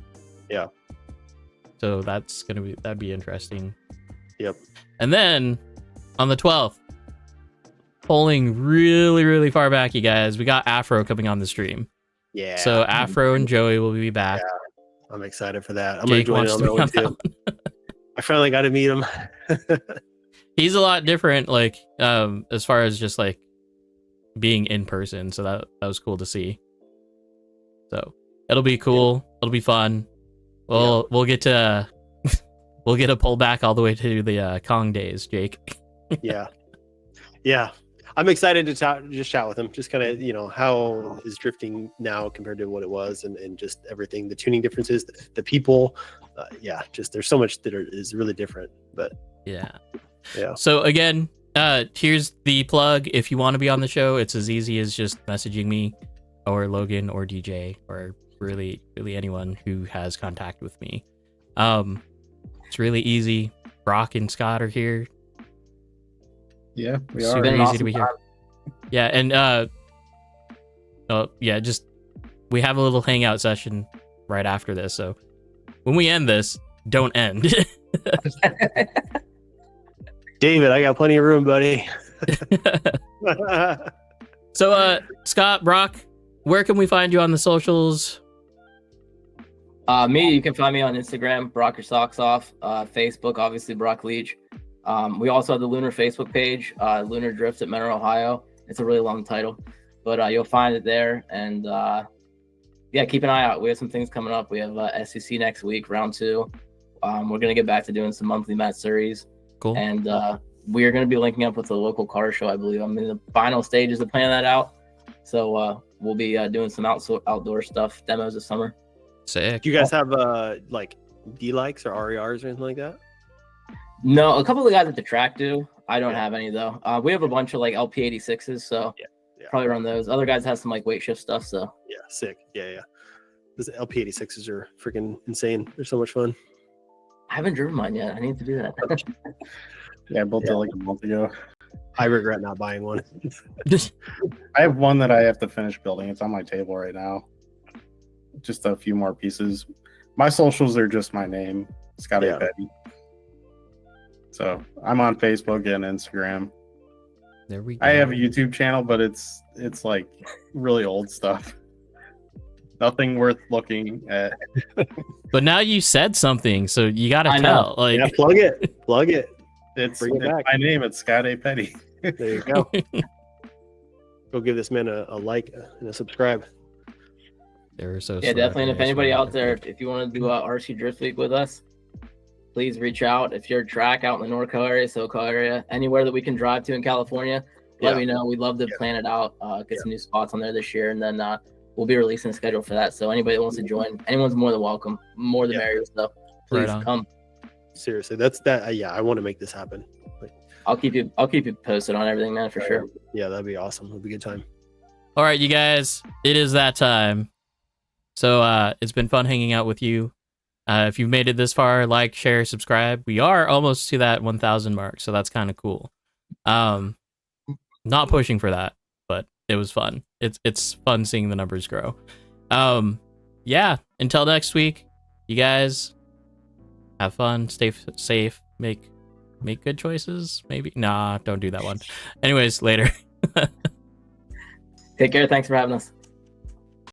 Yeah. So that'd be interesting. Yep. And then on the 12th, pulling really, really far back, you guys, we got Afro coming on the stream. Yeah. So Afro and Joey will be back. Yeah, I'm excited for that. I'm Jake gonna join wants on to that be one on too. that one. I finally got to meet him. He's a lot different, like as far as just like being in person. So that was cool to see. So it'll be cool. It'll be fun. We'll get to we'll get a pull back all the way to the Kong days, Jake. Yeah. I'm excited to just chat with him. Just kind of, how is drifting now compared to what it was, and just everything, the tuning differences, the people. Just there's so much that is really different. But Yeah. So again, here's the plug. If you want to be on the show, it's as easy as just messaging me or Logan or DJ or really anyone who has contact with me. It's really easy. Brock and Scott are here. Yeah, we Super are. easy awesome to be here. Yeah, and just we have a little hangout session right after this. So when we end this, don't end. David, I got plenty of room, buddy. So Scott, Brock, where can we find you on the socials? You can find me on Instagram, Brock Your Socks Off. Facebook, obviously Brock Leach. We also have the Lunar Facebook page, Lunar Drift at Menor, Ohio. It's a really long title, but you'll find it there. And keep an eye out. We have some things coming up. We have SEC next week, round 2. We're going to get back to doing some monthly match series. Cool. And we are going to be linking up with a local car show, I believe. I'm in the final stages of planning that out. So we'll be doing some outdoor stuff, demos this summer. Sick. Do you guys have like D-likes or RERs or anything like that? No, a couple of the guys at the track do. I don't have any though. We have a bunch of like LP86s, so probably run those. Other guys have some like weight shift stuff, so Yeah, sick. Yeah. Those LP86s are freaking insane. They're so much fun. I haven't driven mine yet. I need to do that. Yeah, I built it like a month ago. I regret not buying one. I have one that I have to finish building. It's on my table right now. Just a few more pieces. My socials are just my name, Scott A. Petty. So I'm on Facebook and Instagram. There we go. I have a YouTube channel, but it's like really old stuff. Nothing worth looking at. But now you said something, so you gotta I tell. know. Like, Yeah, plug it. It's Bring it back. my name. It's Scott A. Petty. There you go. Go give this man a like and a subscribe. They were so Yeah, definitely. And if anybody out there, if you want to do RC Drift Week with us, please reach out. If you're a track out in the NorCal area, SoCal area, anywhere that we can drive to in California, let me know. We'd love to plan it out, get some new spots on there this year, and then we'll be releasing a schedule for that. So anybody that wants to join, anyone's more than welcome. More the merrier. So please come. Seriously, that's that. Yeah, I want to make this happen. I'll keep you posted on everything, man, for sure. Yeah, that'd be awesome. It'd be a good time. All right, you guys, it is that time. So it's been fun hanging out with you. If you've made it this far, like, share, subscribe. We are almost to that 1,000 mark, so that's kind of cool. Not pushing for that, but it was fun. It's fun seeing the numbers grow. Yeah, until next week, you guys have fun, stay safe, make good choices. Maybe don't do that one. Anyways, later. Take care. Thanks for having us.